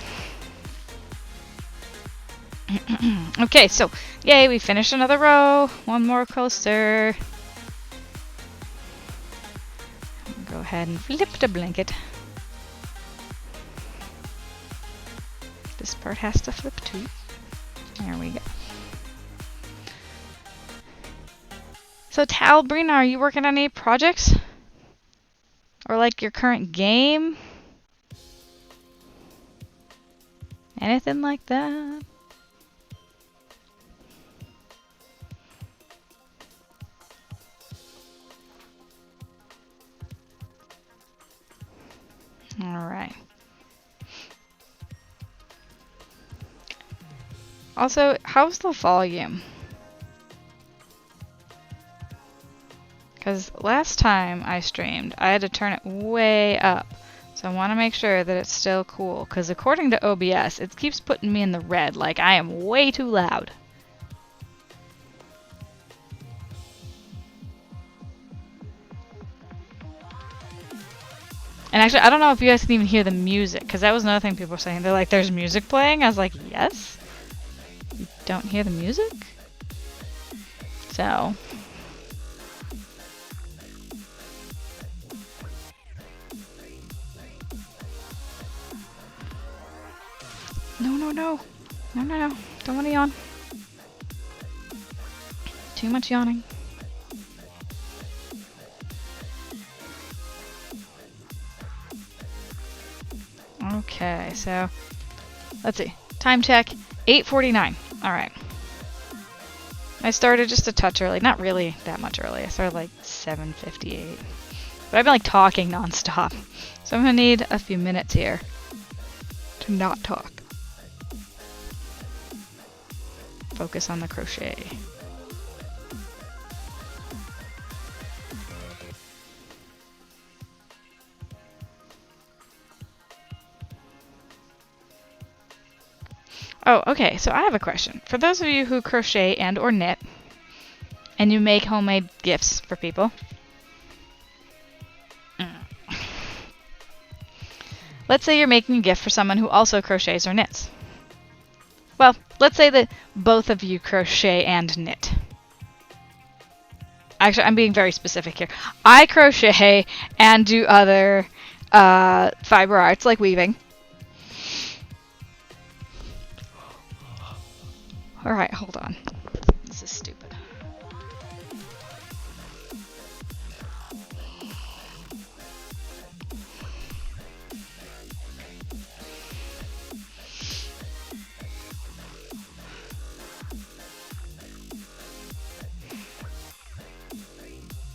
Okay, so, yay, we finished another row. One more coaster. Go ahead and flip the blanket. This part has to flip too. There we go. So, Talbrina, are you working on any projects? Or like your current game? Anything like that? Alright. Also, how's the volume? Because last time I streamed, I had to turn it way up. So I want to make sure that it's still cool. Because according to OBS, it keeps putting me in the red. Like I am way too loud. And actually, I don't know if you guys can even hear the music, because that was another thing people were saying. They're like, there's music playing? I was like, yes? You don't hear the music? So. No. No. Don't want to yawn. Too much yawning. Okay, so let's see. Time check, 8:49. All right. I started just a touch early, not really that much early. I started like 7:58. But I've been like talking nonstop, so I'm gonna need a few minutes here to not talk. Focus on the crochet. Oh, okay, so I have a question. For those of you who crochet and or knit, and you make homemade gifts for people, let's say you're making a gift for someone who also crochets or knits. Well, let's say that both of you crochet and knit. Actually, I'm being very specific here. I crochet and do other fiber arts like weaving. Alright, hold on. This is stupid.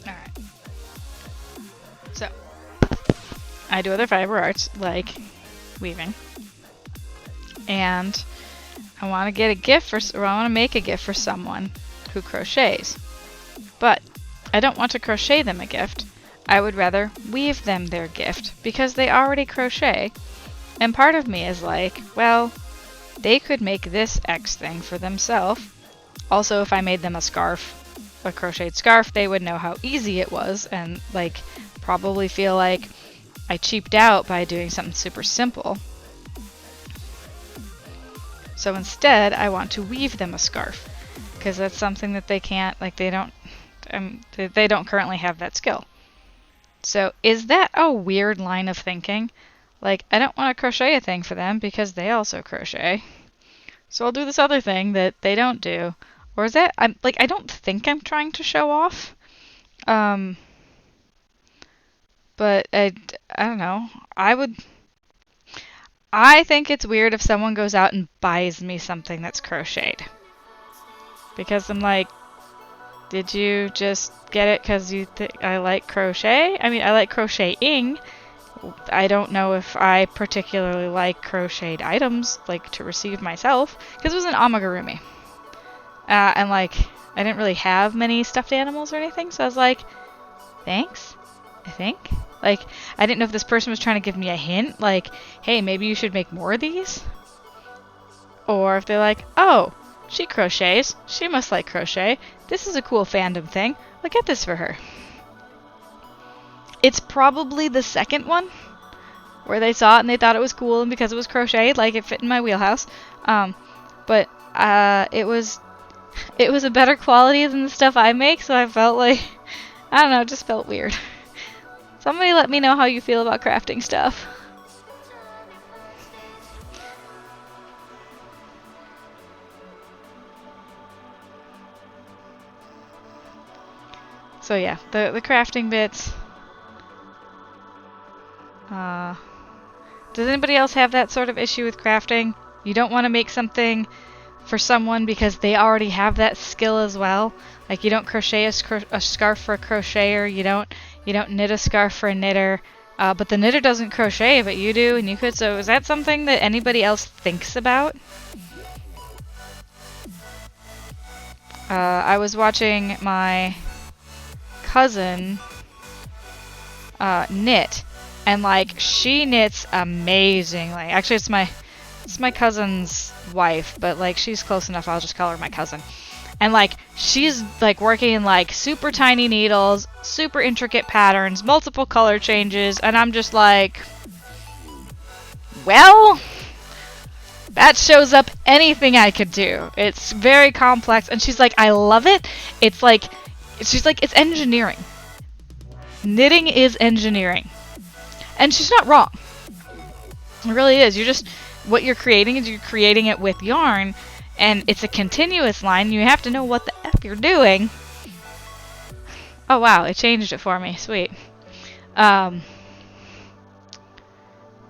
Alright. So, I do other fiber arts like weaving. And I want to get a gift or I want to make a gift for someone who crochets. But I don't want to crochet them a gift. I would rather weave them their gift because they already crochet. And part of me is like, well, they could make this X thing for themselves. Also, if I made them a scarf, a crocheted scarf, they would know how easy it was and like probably feel like I cheaped out by doing something super simple. So instead, I want to weave them a scarf because that's something that they can't, like they don't currently have that skill. So is that a weird line of thinking? Like, I don't want to crochet a thing for them because they also crochet. So I'll do this other thing that they don't do. Or is that, I don't think I'm trying to show off. But I don't know. I think it's weird if someone goes out and buys me something that's crocheted. Because I'm like, did you just get it because you think I like crochet? I mean, I like crocheting. I don't know if I particularly like crocheted items, like to receive myself. Because it was an amigurumi. And like, I didn't really have many stuffed animals or anything. So I was like, thanks, I think. Like, I didn't know if this person was trying to give me a hint, like, hey, maybe you should make more of these? Or if they're like, oh, she crochets, she must like crochet, this is a cool fandom thing, I'll get this for her. It's probably the second one, where they saw it and they thought it was cool and because it was crocheted, like it fit in my wheelhouse. But it was a better quality than the stuff I make, so I felt like, I don't know, it just felt weird. Somebody let me know how you feel about crafting stuff. So yeah, the crafting bits. Does anybody else have that sort of issue with crafting? You don't want to make something for someone because they already have that skill as well. Like you don't crochet a scarf for a crocheter. You don't knit a scarf for a knitter. But the knitter doesn't crochet, but you do, and you could. So is that something that anybody else thinks about? I was watching my cousin knit, and like she knits amazingly. Actually, it's my cousin's wife, but like she's close enough. I'll just call her my cousin. And like she's like working in like super tiny needles, super intricate patterns, multiple color changes, and I'm just like, well, that shows up anything I could do. It's very complex, and she's like, I love it. It's like, she's like, it's engineering. Knitting is engineering. And she's not wrong. It really is. What you're creating is you're creating it with yarn, and it's a continuous line. You have to know what the F you're doing. Oh wow, it changed it for me. Sweet. You have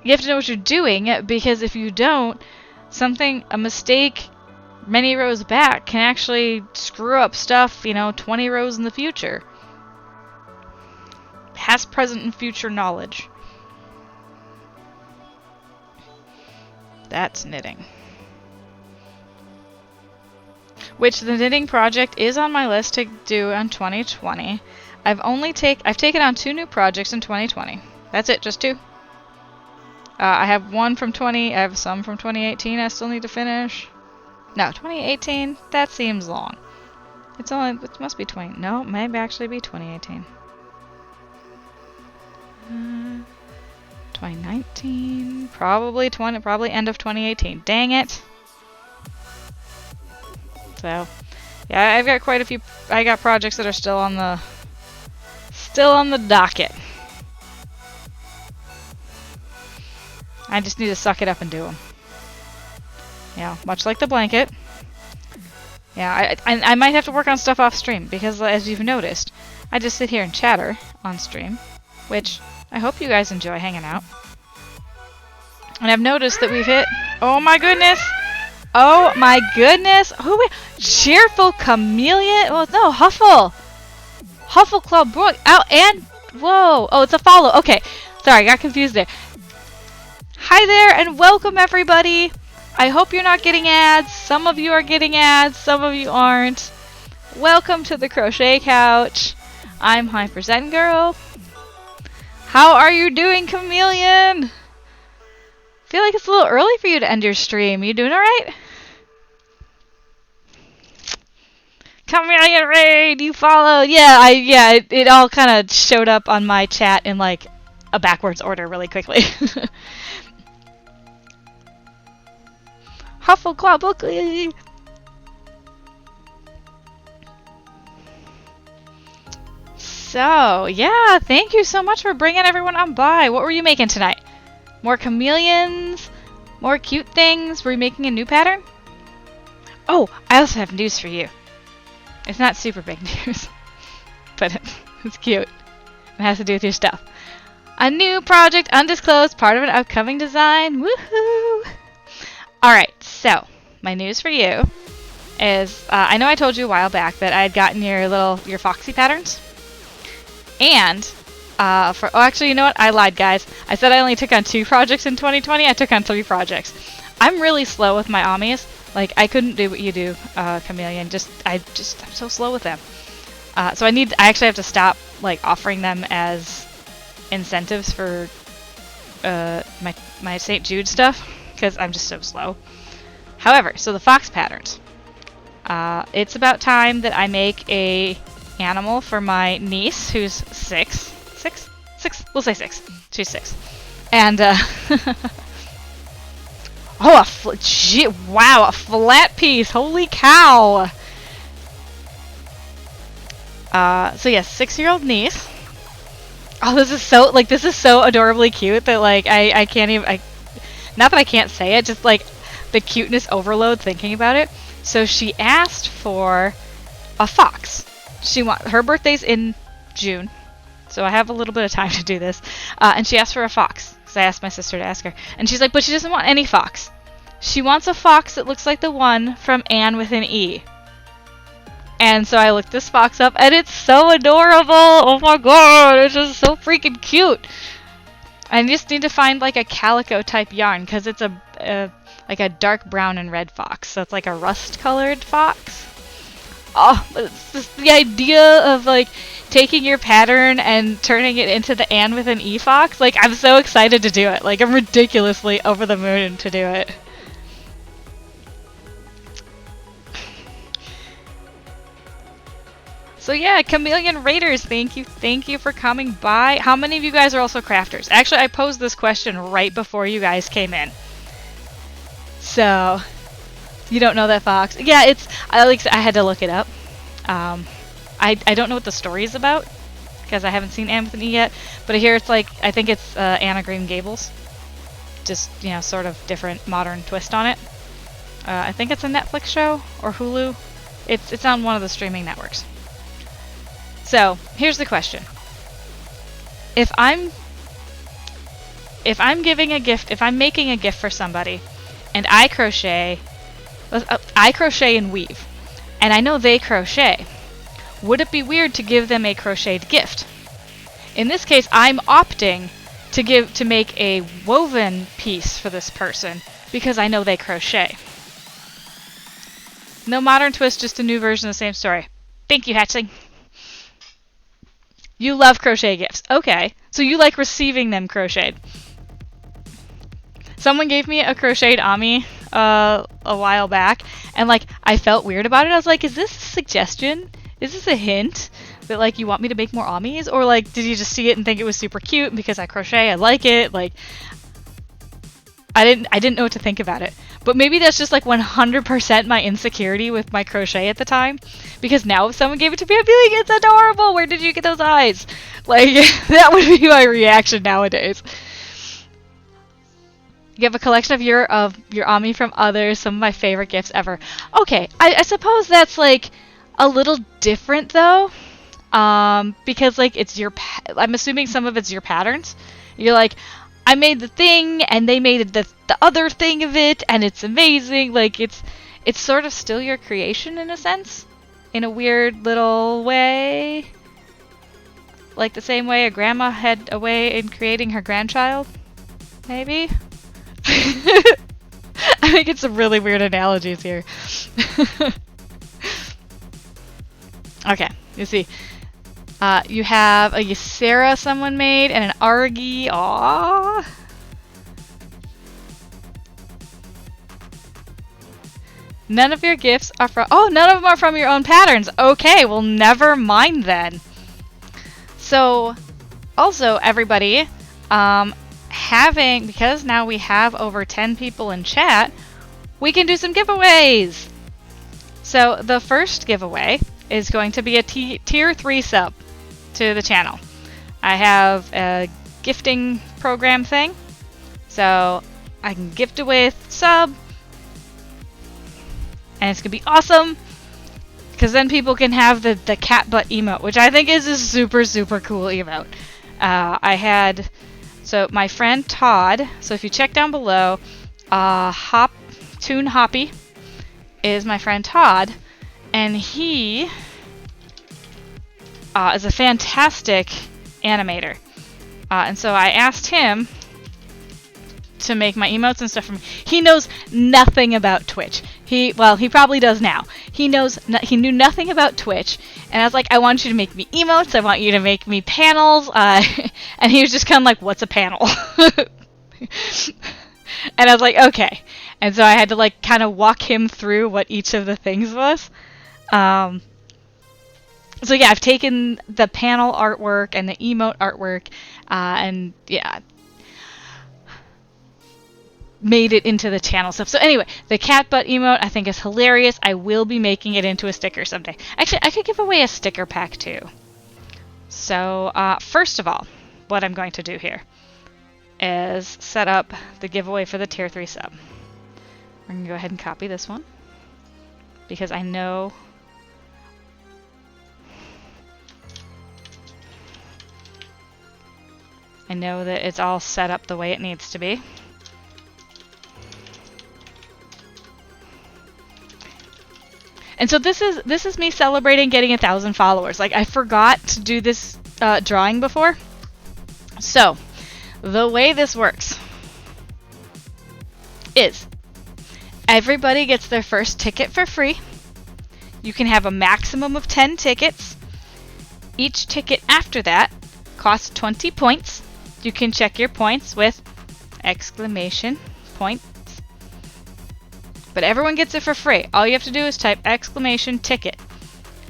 to know what you're doing, because if you don't, a mistake many rows back can actually screw up stuff, 20 rows in the future. Past, present, and future knowledge. That's knitting. Which the knitting project is on my list to do in 2020. I've taken on 2 new projects in 2020. That's it, just 2. I have one from I have some from 2018 I still need to finish. No, 2018? That seems long. It must be 20. No, it may actually be 2018. 2019, probably end of 2018. Dang it. So, yeah, I've got quite a few. I got projects that are still on the docket. I just need to suck it up and do them. Yeah, much like the blanket. Yeah, I might have to work on stuff off stream because, as you've noticed, I just sit here and chatter on stream, which I hope you guys enjoy hanging out. And I've noticed that we've hit. Oh my goodness! Oh my goodness! Cheerful Chameleon? Well, no, Huffle Club Brook. Oh, and whoa! Oh, it's a follow. Okay, sorry, I got confused there. Hi there, and welcome everybody. I hope you're not getting ads. Some of you are getting ads, some of you aren't. Welcome to the Crochet Couch. I'm Hyper Zen Girl. How are you doing, Chameleon? Feel like it's a little early for you to end your stream. You doing alright? Chameleon Raid, you followed. Yeah, it all kind of showed up on my chat in like a backwards order really quickly. Huffleclaw. So, yeah, thank you so much for bringing everyone on by. What were you making tonight? More chameleons? More cute things? Were you making a new pattern? Oh, I also have news for you. It's not super big news, but it's cute. It has to do with your stuff. A new project, undisclosed, part of an upcoming design. Woohoo! Alright, so, my news for you is, I know I told you a while back that I had gotten your Foxy patterns. And, actually, you know what? I lied, guys. I said I only took on 2 projects in 2020. I took on 3 projects. I'm really slow with my Amis. Like, I couldn't do what you do, Chameleon. I'm so slow with them. So I actually have to stop, like, offering them as incentives for, my St. Jude stuff. Because I'm just so slow. However, so the fox patterns. It's about time that I make a animal for my niece, who's 6. 6? We'll say 6. She's 6. And, oh, wow, a flat piece. Holy cow. So yes, 6-year-old niece. Oh, this is so adorably cute that, like, I can't even, not that I can't say it, just, like, the cuteness overload thinking about it. So she asked for a fox. Her birthday's in June, so I have a little bit of time to do this. And she asked for a fox, because I asked my sister to ask her. And she's like, but she doesn't want any fox. She wants a fox that looks like the one from Anne with an E. And so I looked this fox up, and it's so adorable! Oh my god, it's just so freaking cute! I just need to find like a calico type yarn because it's like a dark brown and red fox. So it's like a rust colored fox. Oh, but it's just the idea of like taking your pattern and turning it into the Anne with an E fox. Like, I'm so excited to do it. Like, I'm ridiculously over the moon to do it. So yeah, Chameleon Raiders, thank you for coming by. How many of you guys are also crafters? Actually, I posed this question right before you guys came in. So, you don't know that fox? Yeah, I had to look it up. I don't know what the story is about, because I haven't seen Anne with an E yet, but I hear it's like, I think it's Anna Green Gables. Just, you know, sort of different modern twist on it. I think it's a Netflix show, or Hulu. It's on one of the streaming networks. So, here's the question. If I'm giving a gift, if I'm making a gift for somebody, and I crochet and weave, and I know they crochet, would it be weird to give them a crocheted gift? In this case, I'm opting to make a woven piece for this person, because I know they crochet. No modern twist, just a new version of the same story. Thank you, Hatchling. You love crochet gifts. Okay. So you like receiving them crocheted. Someone gave me a crocheted Ami a while back, and like I felt weird about it. I was like, is this a suggestion? Is this a hint that like you want me to make more Amis? Or like did you just see it and think it was super cute and because I crochet I like it? Like I didn't know what to think about it. But maybe that's just like 100% my insecurity with my crochet at the time. Because now if someone gave it to me, I'd be like, it's adorable! Where did you get those eyes? Like, that would be my reaction nowadays. You have a collection of your Ami from others, some of my favorite gifts ever. Okay, I suppose that's like a little different though. Because like it's I'm assuming some of it's your patterns. You're like, I made the thing, and they made the other thing of it, and it's amazing. Like, it's sort of still your creation in a sense. In a weird little way. Like the same way a grandma had a way in creating her grandchild. Maybe? I think it's some really weird analogies here. Okay, you see. You have a Ysera someone made and an Argy. Aww. None of your gifts are from... Oh, none of them are from your own patterns. Okay, well, never mind then. So, also, everybody, because now we have over 10 people in chat, we can do some giveaways. So, the first giveaway is going to be a tier 3 sub to the channel. I have a gifting program thing, so I can gift away a sub, and it's gonna be awesome because then people can have the cat butt emote, which I think is a super cool emote. So my friend Todd, so if you check down below, Toon Hoppy is my friend Todd, and he is a fantastic animator. And so I asked him to make my emotes and stuff for me. He knows nothing about Twitch. He probably does now. He knew nothing about Twitch, and I was like, I want you to make me emotes. I want you to make me panels. And he was just kind of like, what's a panel? And I was like, okay. And so I had to like kind of walk him through what each of the things was. So yeah, I've taken the panel artwork and the emote artwork, and yeah, made it into the channel stuff. So anyway, the cat butt emote I think is hilarious. I will be making it into a sticker someday. Actually, I could give away a sticker pack too. So first of all, what I'm going to do here is set up the giveaway for the tier 3 sub. We're going to go ahead and copy this one because I know that it's all set up the way it needs to be. And so this is me celebrating getting 1,000 followers. Like, I forgot to do this drawing before. So, the way this works is everybody gets their first ticket for free. You can have a maximum of 10 tickets. Each ticket after that costs 20 points. You can check your points with exclamation points. But everyone gets it for free. All you have to do is type exclamation ticket,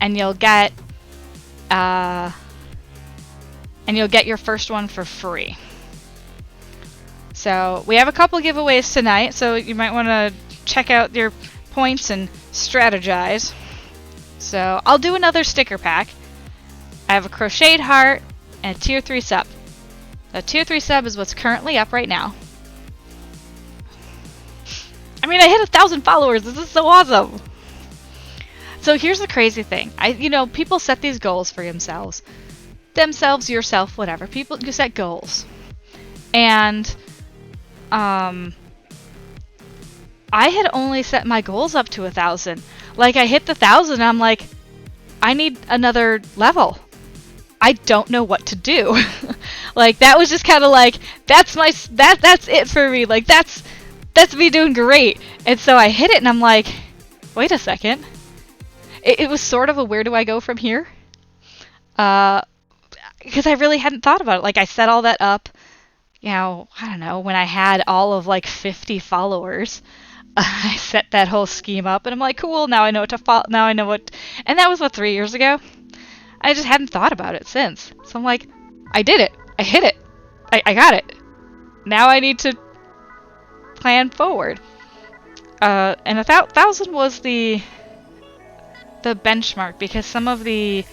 and you'll get your first one for free. So we have a couple giveaways tonight, so you might want to check out your points and strategize. So I'll do another sticker pack. I have a crocheted heart and a tier 3 sub. The tier 3 sub is what's currently up right now. I mean, I hit 1,000 followers. This is so awesome. So here's the crazy thing. People set these goals for themselves, yourself, whatever. You set goals, and I had only set my goals up to 1,000. Like, I hit the 1,000, and I'm like, I need another level. I don't know what to do. Like, that was just kind of like, that's it for me. Like, that's me doing great. And so I hit it, and I'm like, wait a second. It was sort of a where do I go from here? Because I really hadn't thought about it. Like, I set all that up, I don't know, when I had all of like 50 followers, I set that whole scheme up and I'm like, cool, now I know what to follow, now I know what, and that was what, 3 years ago? I just hadn't thought about it since. So I'm like, I did it. I hit it. I got it. Now I need to plan forward. And 1,000 was the benchmark because some of the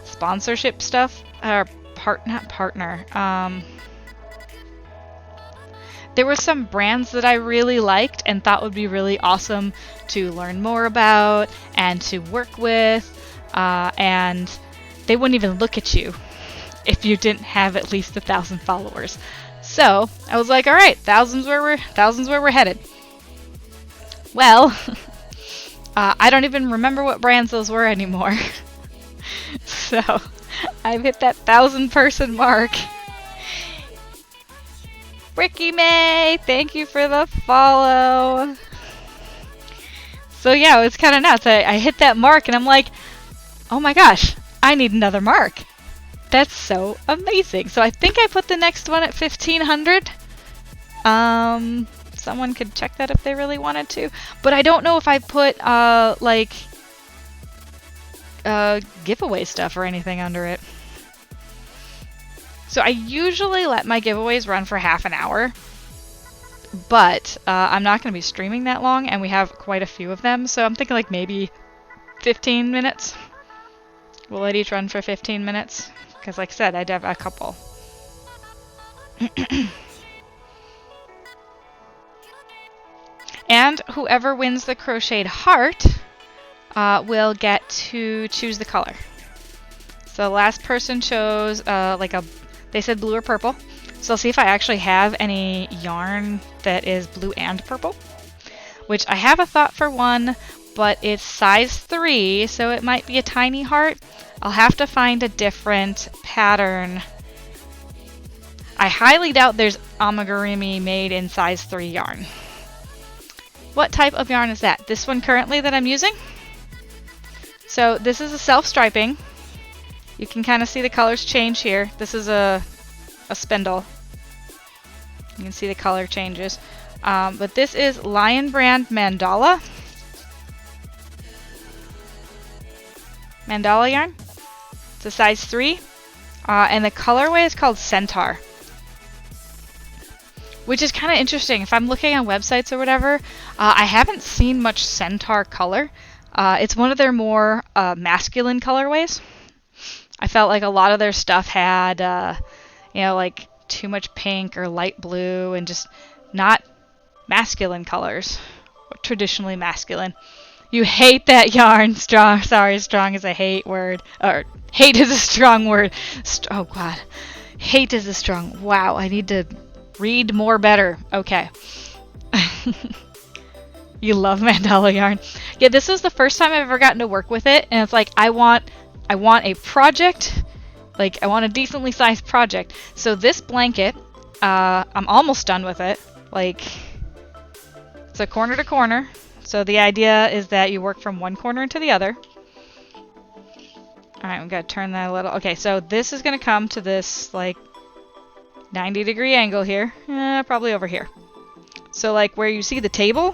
sponsorship stuff, or not partner, there were some brands that I really liked and thought would be really awesome to learn more about and to work with, and they wouldn't even look at you if you didn't have at least 1,000 followers. So I was like, all right, thousands where we're headed. Well, I don't even remember what brands those were anymore. So I've hit that 1,000-person mark. Ricky May, thank you for the follow. So yeah, it was kind of nuts. I hit that mark and I'm like, oh my gosh, I need another mark. That's so amazing. So I think I put the next one at 1,500. Someone could check that if they really wanted to. But I don't know if I put giveaway stuff or anything under it. So I usually let my giveaways run for half an hour, but I'm not going to be streaming that long, and we have quite a few of them, so I'm thinking like maybe 15 minutes. We'll let each run for 15 minutes, because like I said, I'd have a couple. And whoever wins the crocheted heart will get to choose the color. So the last person chose they said blue or purple. So I'll see if I actually have any yarn that is blue and purple, which I have a thought for one, but it's size 3, so it might be a tiny heart. I'll have to find a different pattern. I highly doubt there's amigurumi made in size 3 yarn. What type of yarn is that? This one currently that I'm using? So this is a self-striping. You can kind of see the colors change here. This is a spindle. You can see the color changes. But this is Lion Brand Mandala. Mandala yarn. It's a size 3. And the colorway is called Centaur. Which is kind of interesting. If I'm looking on websites or whatever, I haven't seen much Centaur color. It's one of their more masculine colorways. I felt like a lot of their stuff had, like too much pink or light blue and just not masculine colors. Traditionally masculine. You hate that yarn. Strong. Sorry, strong is a hate word. Or hate is a strong word. Oh, God. Hate is a strong. Wow, I need to read more better. Okay. You love mandala yarn. Yeah, this was the first time I've ever gotten to work with it, and it's like I want a project, like I want a decently sized project. So this blanket, I'm almost done with it. Like, it's a corner to corner. So the idea is that you work from one corner to the other. Alright, I'm gonna turn that a little. Okay, so this is gonna come to this like 90-degree angle here. Probably over here. So like where you see the table,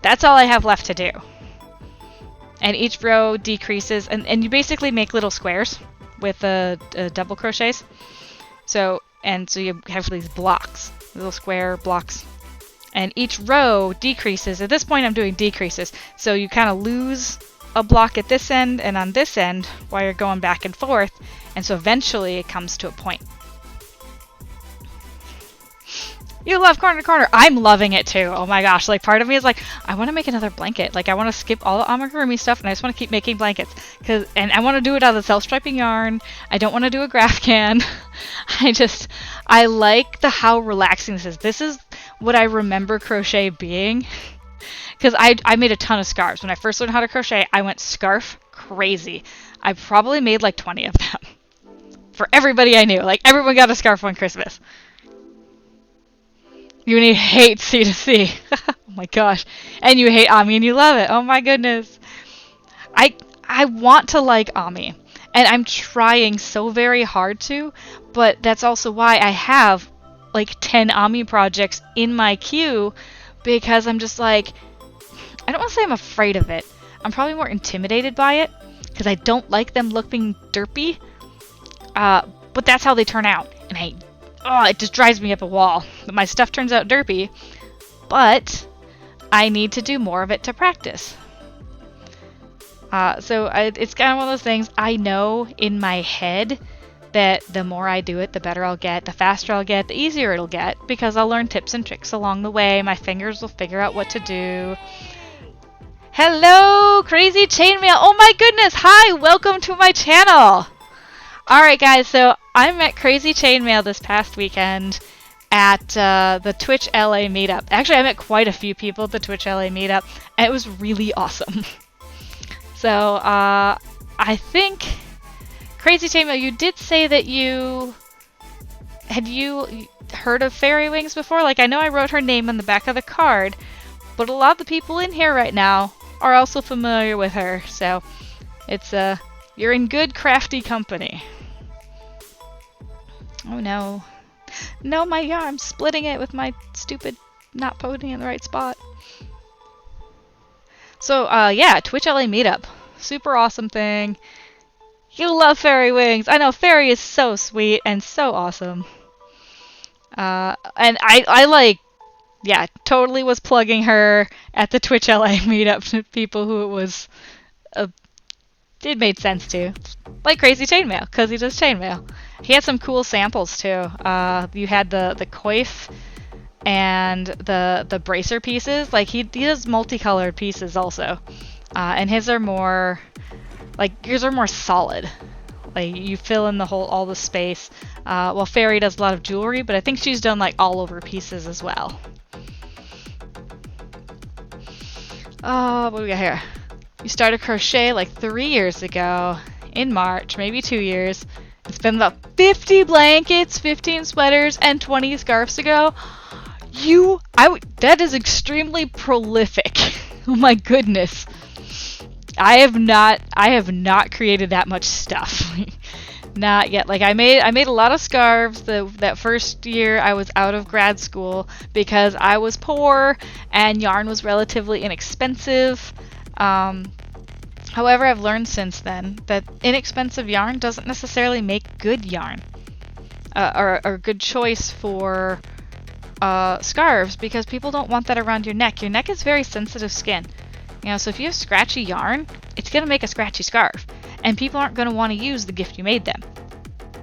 that's all I have left to do. And each row decreases, and you basically make little squares with double crochets. So you have these blocks, little square blocks. And each row decreases. At this point I'm doing decreases. So you kind of lose a block at this end and on this end while you're going back and forth. And so eventually it comes to a point. You love corner to corner. I'm loving it too. Oh my gosh. Like part of me is like, I want to make another blanket. Like I want to skip all the amigurumi stuff and I just want to keep making blankets. And I want to do it out of the self-striping yarn. I don't want to do a graph can. I like how relaxing this is. This is what I remember crochet being. Because I made a ton of scarves. When I first learned how to crochet, I went scarf crazy. I probably made like 20 of them. For everybody I knew. Like everyone got a scarf on Christmas. You need hate C2C. Oh my gosh. And you hate Ami and you love it. Oh my goodness. I want to like Ami. And I'm trying so very hard to, but that's also why I have like 10 Ami projects in my queue, because I'm just like, I don't want to say I'm afraid of it. I'm probably more intimidated by it because I don't like them looking derpy. But that's how they turn out. And it just drives me up a wall that my stuff turns out derpy. But I need to do more of it to practice. It's kind of one of those things. I know in my head that the more I do it, the better I'll get, the faster I'll get, the easier it'll get, because I'll learn tips and tricks along the way. My fingers will figure out what to do. Hello, Crazy Chainmail. Oh my goodness. Hi, welcome to my channel. Alright guys, so I met Crazy Chainmail this past weekend at the Twitch LA meetup. Actually, I met quite a few people at the Twitch LA meetup, and it was really awesome. So, I think, Crazy Chainmail, you did say that had you heard of Fairy Wings before? Like, I know I wrote her name on the back of the card, but a lot of the people in here right now are also familiar with her, so it's, you're in good crafty company. Oh no. No, my yarn, I'm splitting it with my stupid not putting it in the right spot. So, yeah, Twitch LA meetup. Super awesome thing. You love Fairy Wings. I know, Fairy is so sweet and so awesome. And I like, yeah, totally was plugging her at the Twitch LA meetup to people who it was, it made sense to. Like Crazy Chainmail, because he does chainmail. He had some cool samples too. You had the coif and the bracer pieces. Like he does multicolored pieces also. And his are more, like yours are more solid. Like you fill in all the space. Well, Fairy does a lot of jewelry, but I think she's done like all over pieces as well. What do we got here? You started crochet like 3 years ago in March, maybe 2 years. It's been about 50 blankets, 15 sweaters, and 20 scarves ago. That is extremely prolific. Oh my goodness. I have not created that much stuff. Not yet. Like I made a lot of scarves that first year I was out of grad school because I was poor and yarn was relatively inexpensive. However, I've learned since then that inexpensive yarn doesn't necessarily make good yarn or a good choice for scarves, because people don't want that around your neck. Your neck is very sensitive skin. You know, so if you have scratchy yarn, it's going to make a scratchy scarf, and people aren't going to want to use the gift you made them.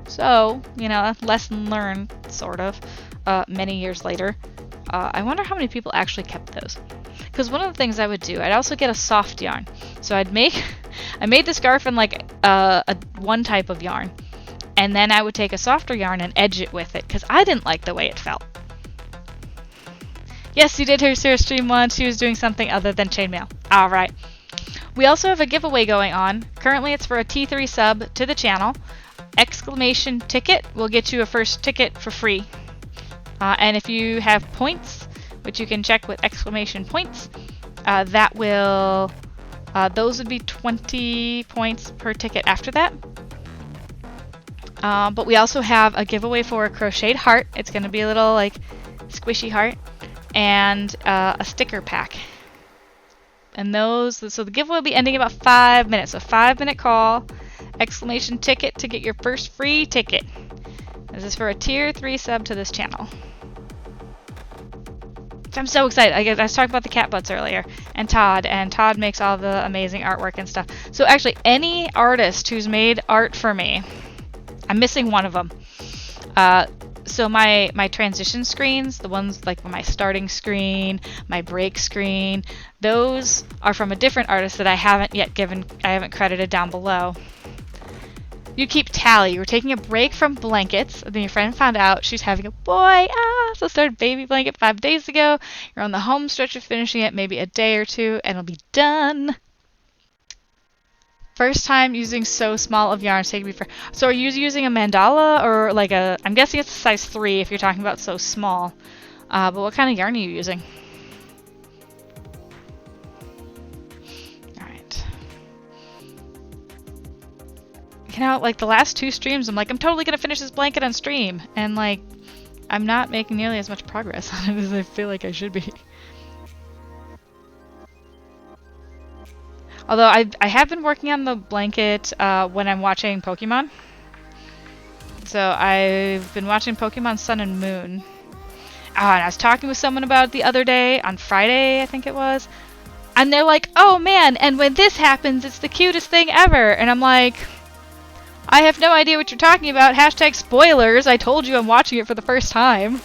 So, you know, lesson learned, sort of, many years later. I wonder how many people actually kept those. Because one of the things I would do, I'd also get a soft yarn. So I made the scarf in like one type of yarn, and then I would take a softer yarn and edge it with it, because I didn't like the way it felt. Yes, you did hear Sarah stream once. She was doing something other than chainmail. Alright. We also have a giveaway going on. Currently it's for a T3 sub to the channel. Exclamation ticket will get you a first ticket for free. And if you have points, which you can check with exclamation points, those would be 20 points per ticket after that. But we also have a giveaway for a crocheted heart. It's going to be a little like squishy heart, and a sticker pack. And so the giveaway will be ending in about 5 minutes. So 5-minute call, exclamation ticket to get your first free ticket. This is for a tier 3 sub to this channel. I'm so excited. I was talking about the cat butts earlier, and Todd makes all the amazing artwork and stuff. So actually, any artist who's made art for me, I'm missing one of them. So my transition screens, the ones like my starting screen, my break screen, those are from a different artist that I haven't credited down below. You keep tally. You were taking a break from blankets, and then your friend found out she's having a boy. So started baby blanket 5 days ago. You're on the home stretch of finishing it, maybe a day or two, and it'll be done. First time using so small of yarn. So are you using a mandala or like I'm guessing it's a size 3 if you're talking about so small. But what kind of yarn are you using? Alright. know, like the last 2 streams, I'm like, I'm totally gonna finish this blanket on stream, and like, I'm not making nearly as much progress on it as I feel like I should be. Although I have been working on the blanket when I'm watching Pokemon. So I've been watching Pokemon Sun and Moon. And I was talking with someone about it the other day, on Friday I think it was. And they're like, oh man, and when this happens, it's the cutest thing ever. And I'm like, I have no idea what you're talking about. Hashtag spoilers. I told you I'm watching it for the first time.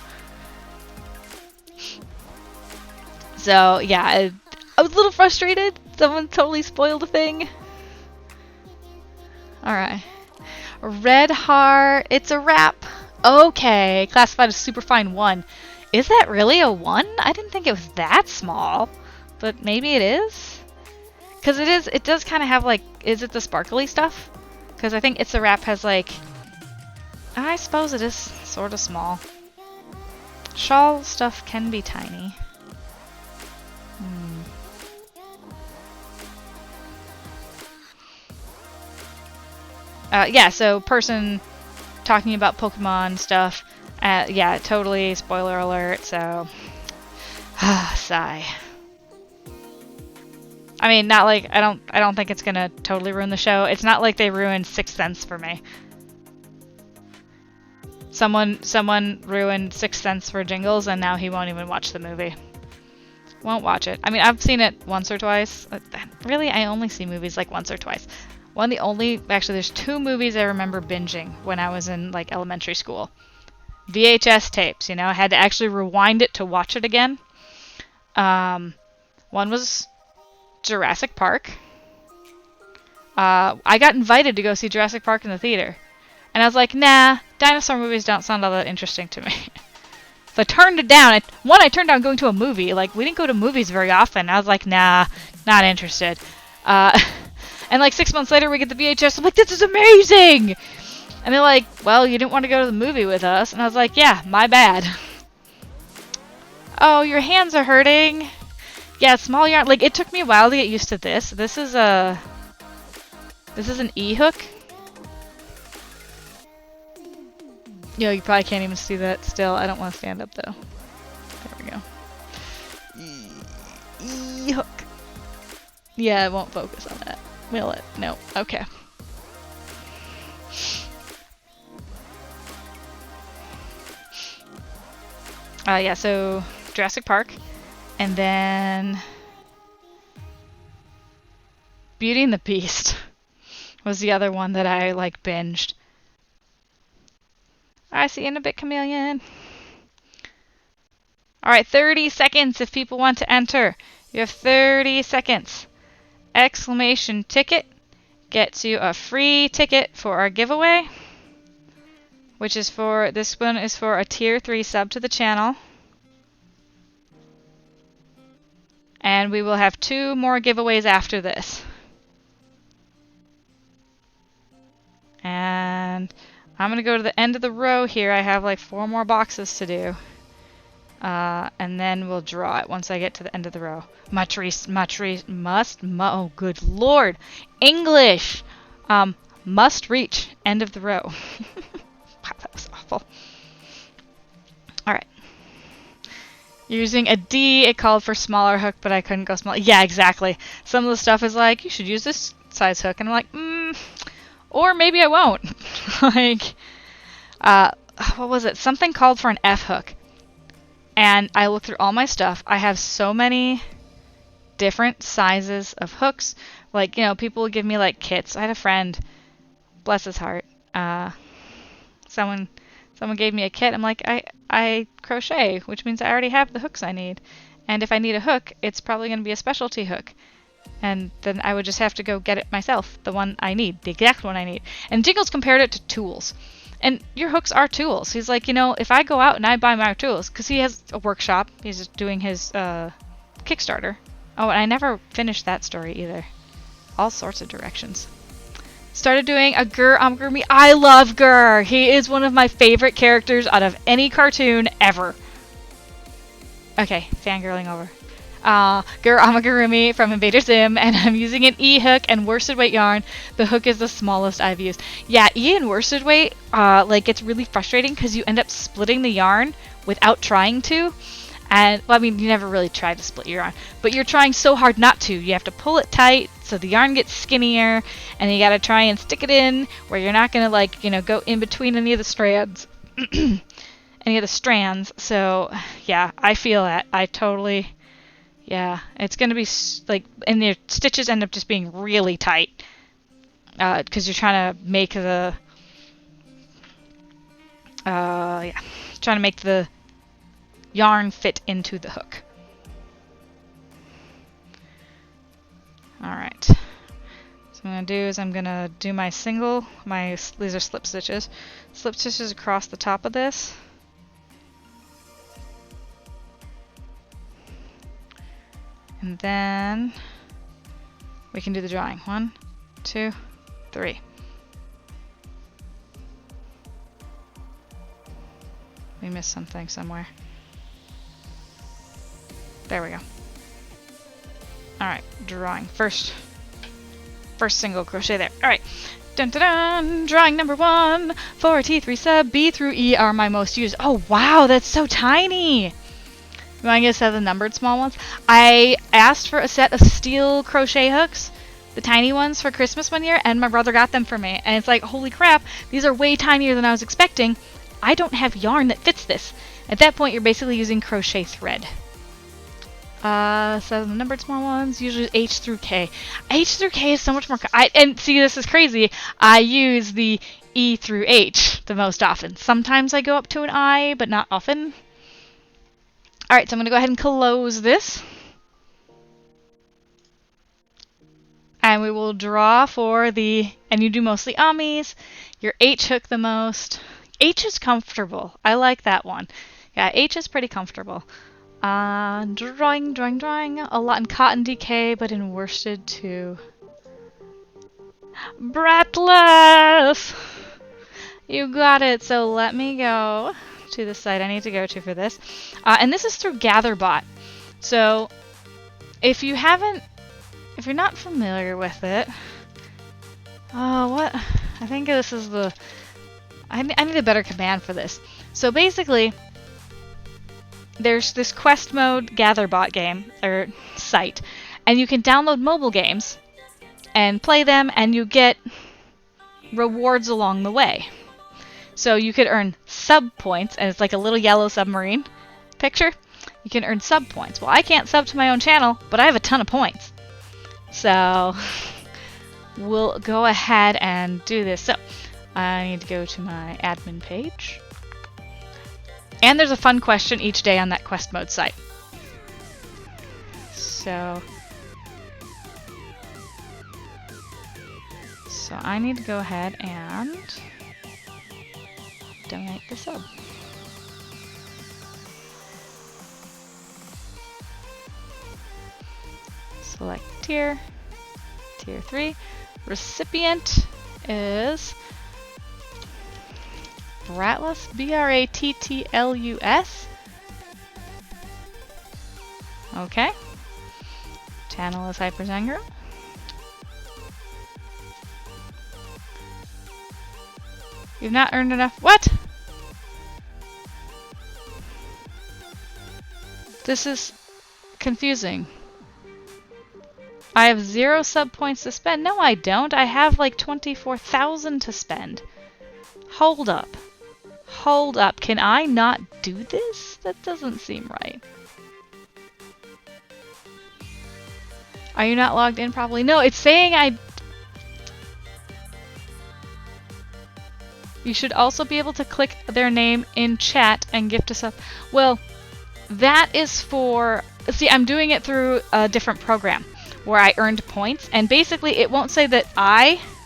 So yeah, I was a little frustrated. Someone totally spoiled a thing. Alright. Red heart. It's a wrap. Okay. Classified as superfine 1. Is that really a 1? I didn't think it was that small. But maybe it is? Because it does kind of have like, is it the sparkly stuff? Because I think It's a Wrap has like, I suppose it is sort of small. Shawl stuff can be tiny. Yeah, so person talking about Pokemon stuff. Yeah, totally spoiler alert, so sigh. I mean, not like I don't think it's gonna totally ruin the show. It's not like they ruined Sixth Sense for me. Someone ruined Sixth Sense for Jingles, and now he won't even watch the movie. Won't watch it. I mean, I've seen it once or twice. Really, I only see movies like once or twice. Actually, there's 2 movies I remember binging when I was in like elementary school. VHS tapes, you know, I had to actually rewind it to watch it again. One was Jurassic Park. I got invited to go see Jurassic Park in the theater. And I was like, nah, dinosaur movies don't sound all that interesting to me. So I turned it down. I turned down going to a movie. Like, we didn't go to movies very often. I was like, nah, not interested. And like 6 months later, we get the VHS. I'm like, this is amazing! And they're like, well, you didn't want to go to the movie with us. And I was like, yeah, my bad. Oh, your hands are hurting. Yeah, small yarn. Like, it took me a while to get used to this. This is an E-hook. Yo, you probably can't even see that still. I don't want to stand up, though. There we go. E-hook. Yeah, it won't focus on that. Will it? No. Okay. Yeah, so Jurassic Park. And then Beauty and the Beast was the other one that I like binged. I see you in a bit, Chameleon. Alright, 30 seconds if people want to enter. You have 30 seconds. Exclamation ticket gets you a free ticket for our giveaway. Which is for, this one is for a tier 3 sub to the channel. And we will have 2 more giveaways after this. And I'm going to go to the end of the row here. I have like 4 more boxes to do. And then we'll draw it once I get to the end of the row. Oh, good lord. English! Must reach end of the row. Wow, that was awful. Alright. Using a D, it called for smaller hook, but I couldn't go small. Yeah, exactly. Some of the stuff is like, you should use this size hook. And I'm like, or maybe I won't. Like, what was it? Something called for an F hook. And I looked through all my stuff. I have so many different sizes of hooks. Like, you know, people would give me like kits. I had a friend, bless his heart, someone gave me a kit. I'm like, I crochet, which means I already have the hooks I need. And if I need a hook, it's probably going to be a specialty hook. And then I would just have to go get it myself, the one I need, the exact one I need. And Jingles compared it to tools. And your hooks are tools. He's like, you know, if I go out and I buy my tools, because he has a workshop, he's just doing his Kickstarter. Oh, and I never finished that story either. All sorts of directions. Started doing a Gur Amgurumi. I love Gur! He is one of my favorite characters out of any cartoon ever. Okay, fangirling over. Amigurumi from Invader Zim, and I'm using an E hook and worsted weight yarn. The hook is the smallest I've used. Yeah, E and worsted weight, like, it's really frustrating because you end up splitting the yarn without trying to. And, well, I mean, you never really try to split your yarn, but you're trying so hard not to. You have to pull it tight so the yarn gets skinnier, and you gotta try and stick it in where you're not gonna, like, you know, go in between any of the strands. Any of the strands. So, yeah, I feel that. I totally... Yeah, it's going to be, like, and your stitches end up just being really tight. Because you're trying to make the... yeah. Trying to make the yarn fit into the hook. Alright. So what I'm going to do is I'm going to do my these are slip stitches. Slip stitches across the top of this. And then we can do the drawing. 1, 2, 3. We missed something somewhere. There we go. Alright, drawing. First single crochet there. Alright. Dun dun dun! Drawing number 1 for T3 sub. B through E are my most used. Oh wow, that's so tiny! You want to get a set of the numbered small ones? I asked for a set of steel crochet hooks, the tiny ones, for Christmas one year, and my brother got them for me. And it's like, holy crap, these are way tinier than I was expecting. I don't have yarn that fits this. At that point, you're basically using crochet thread. So the numbered small ones, usually H through K. H through K is so much more... and see, this is crazy. I use the E through H the most often. Sometimes I go up to an I, but not often. Alright, so I'm going to go ahead and close this. And we will draw for the... And you do mostly amis. Your H hook the most. H is comfortable. I like that one. Yeah, H is pretty comfortable. Drawing. A lot in cotton DK, but in worsted too. Breathless! You got it. So let me go to the site I need to go to for this. And this is through GatherBot. So if you're not familiar with it, what? I think this is the... I need a better command for this. So basically, there's this quest mode GatherBot game, or site, and you can download mobile games and play them, and you get rewards along the way. So you could earn sub points, and it's like a little yellow submarine picture. You can earn sub points. Well, I can't sub to my own channel, but I have a ton of points. So we'll go ahead and do this. So I need to go to my admin page. And there's a fun question each day on that quest mode site. So I need to go ahead and donate the sub. Select tier, tier 3. Recipient is Brattlus, Brattlus. Okay. Channel is Hyperzengro. You've not earned enough. What? This is confusing. I have 0 sub points to spend. No, I don't. I have like 24,000 to spend. Hold up. Hold up. Can I not do this? That doesn't seem right. Are you not logged in properly? No, it's saying You should also be able to click their name in chat and gift a sub. Well, that is for... See, I'm doing it through a different program where I earned points, and basically it won't say that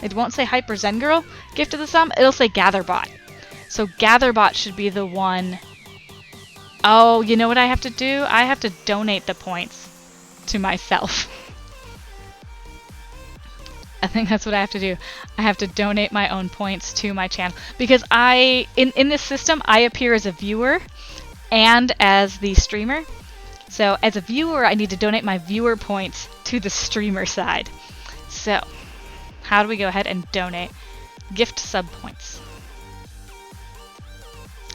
it won't say Hyper Zen Girl gifted the sum, it'll say GatherBot. So GatherBot should be the one... Oh, you know what I have to do? I have to donate the points to myself. I think that's what I have to do. I have to donate my own points to my channel. Because in this system, I appear as a viewer and as the streamer. So as a viewer, I need to donate my viewer points to the streamer side. So how do we go ahead and donate gift sub points?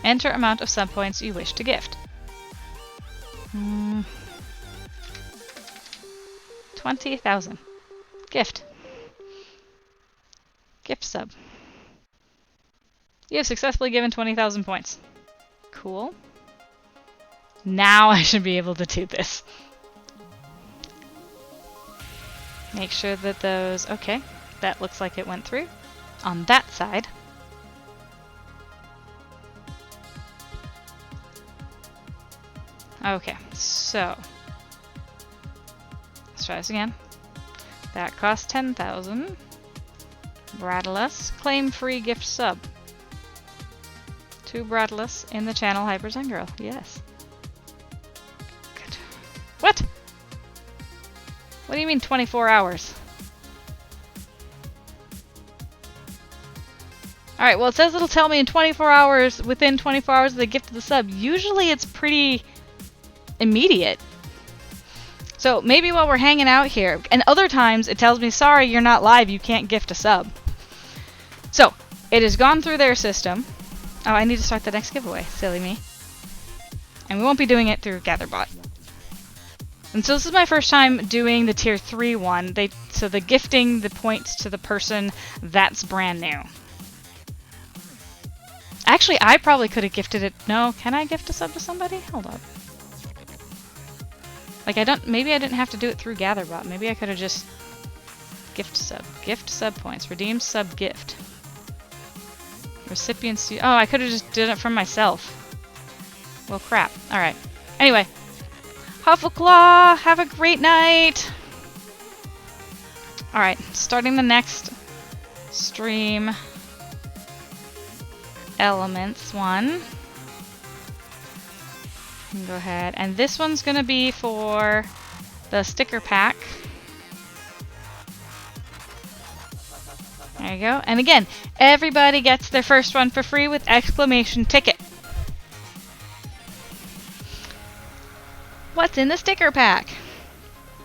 Enter amount of sub points you wish to gift. 20,000. Gift. Gift sub. You have successfully given 20,000 points. Cool. Now I should be able to do this. Make sure that those... Okay, that looks like it went through. On that side. Okay, so... Let's try this again. That cost 10,000. Bradless. Claim free gift sub. To Bradless in the channel Hyper Zen Girl. Yes. Good. What? What do you mean 24 hours? Alright, well it says it'll tell me in 24 hours, within 24 hours of the gift of the sub. Usually it's pretty immediate. So maybe while we're hanging out here, and other times it tells me, sorry, you're not live, you can't gift a sub. So, it has gone through their system. Oh, I need to start the next giveaway. Silly me. And we won't be doing it through GatherBot. And so this is my first time doing the tier 3 one. So the gifting the points to the person, that's brand new. Actually, I probably could have gifted it. No, can I gift a sub to somebody? Hold up. Like maybe I didn't have to do it through GatherBot. Maybe I could have just gift sub points, redeem sub gift. Recipients, oh, I could have just did it from myself. Well, crap. Alright. Anyway. Huffleclaw, have a great night! Alright, starting the next stream. Elements one. Go ahead. And this one's gonna be for the sticker pack. There you go. And again, everybody gets their first one for free with exclamation ticket. What's in the sticker pack?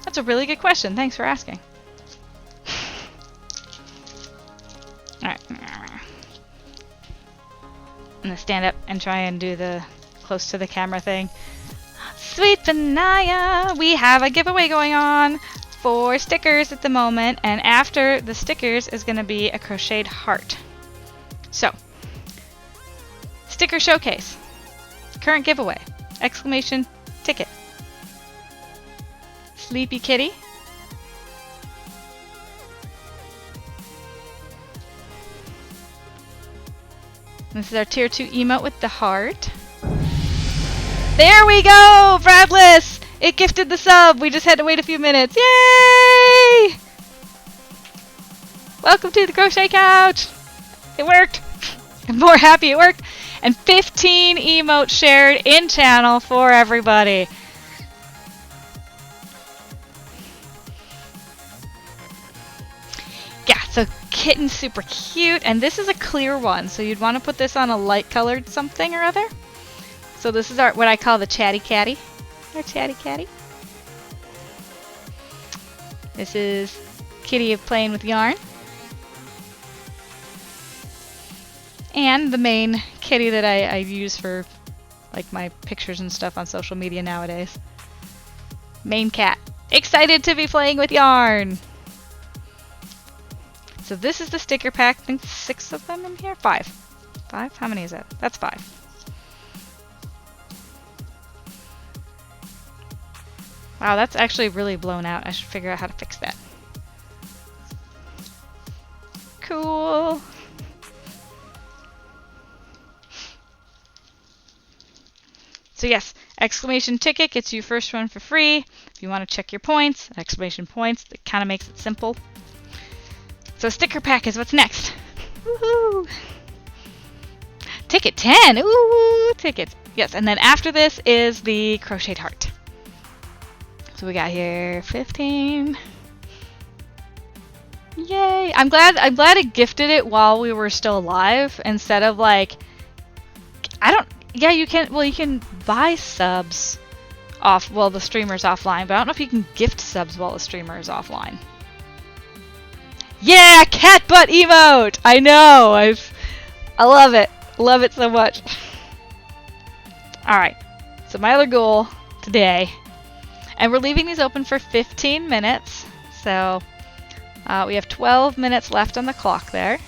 That's a really good question. Thanks for asking. Alright. I'm gonna stand up and try and do the close to the camera thing. Sweet Vanaya! We have a giveaway going on for stickers at the moment, and after the stickers is going to be a crocheted heart. So, sticker showcase. Current giveaway. Exclamation ticket. Sleepy Kitty. This is our tier 2 emote with the heart. There we go! Bradless! It gifted the sub! We just had to wait a few minutes. Yay! Welcome to the crochet couch! It worked! I'm more happy it worked! And 15 emotes shared in channel for everybody. Yeah, so kitten's super cute, and this is a clear one, so you'd want to put this on a light colored something or other. So this is our what I call the chatty catty. Our chatty catty. This is Kitty playing with yarn. And the main kitty that I use for like my pictures and stuff on social media nowadays. Main cat. Excited to be playing with yarn! So this is the sticker pack. I think 6 of them in here? 5. 5? How many is that? That's 5. Wow, that's actually really blown out. I should figure out how to fix that. Cool. So yes, exclamation ticket gets you first one for free. If you want to check your points, exclamation points, it kind of makes it simple. So sticker pack is what's next. Woohoo! Ticket 10! Ooh, tickets. Yes, and then after this is the crocheted heart. So we got here 15. Yay! I'm glad it gifted it while we were still alive instead of like you can buy subs while the streamer's offline, but I don't know if you can gift subs while the streamer is offline. Yeah, cat butt emote! I know! I love it. Love it so much. Alright, so my other goal today, and we're leaving these open for 15 minutes, so we have 12 minutes left on the clock there.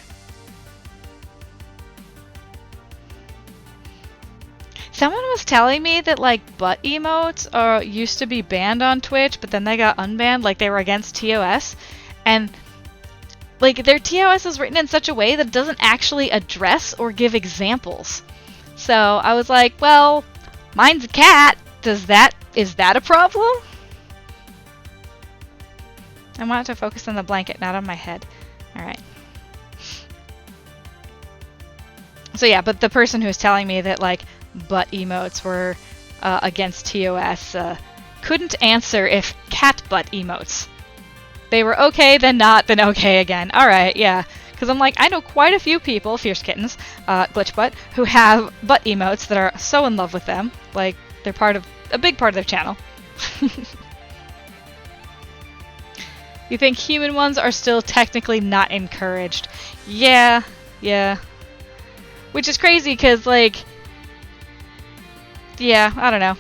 Someone was telling me that like butt emotes used to be banned on Twitch, but then they got unbanned, like they were against TOS, and like their TOS is written in such a way that it doesn't actually address or give examples. So I was like, well, mine's a cat. Is that a problem? I want it to focus on the blanket, not on my head. Alright. So yeah, but the person who was telling me that like butt emotes were against TOS couldn't answer if cat butt emotes. They were okay, then not, then okay again. Alright, yeah. Because I'm like, I know quite a few people, Fierce Kittens, Glitch Butt, who have butt emotes that are so in love with them. Like, they're a big part of their channel. You think human ones are still technically not encouraged? Yeah. Which is crazy, because, like, yeah, I don't know.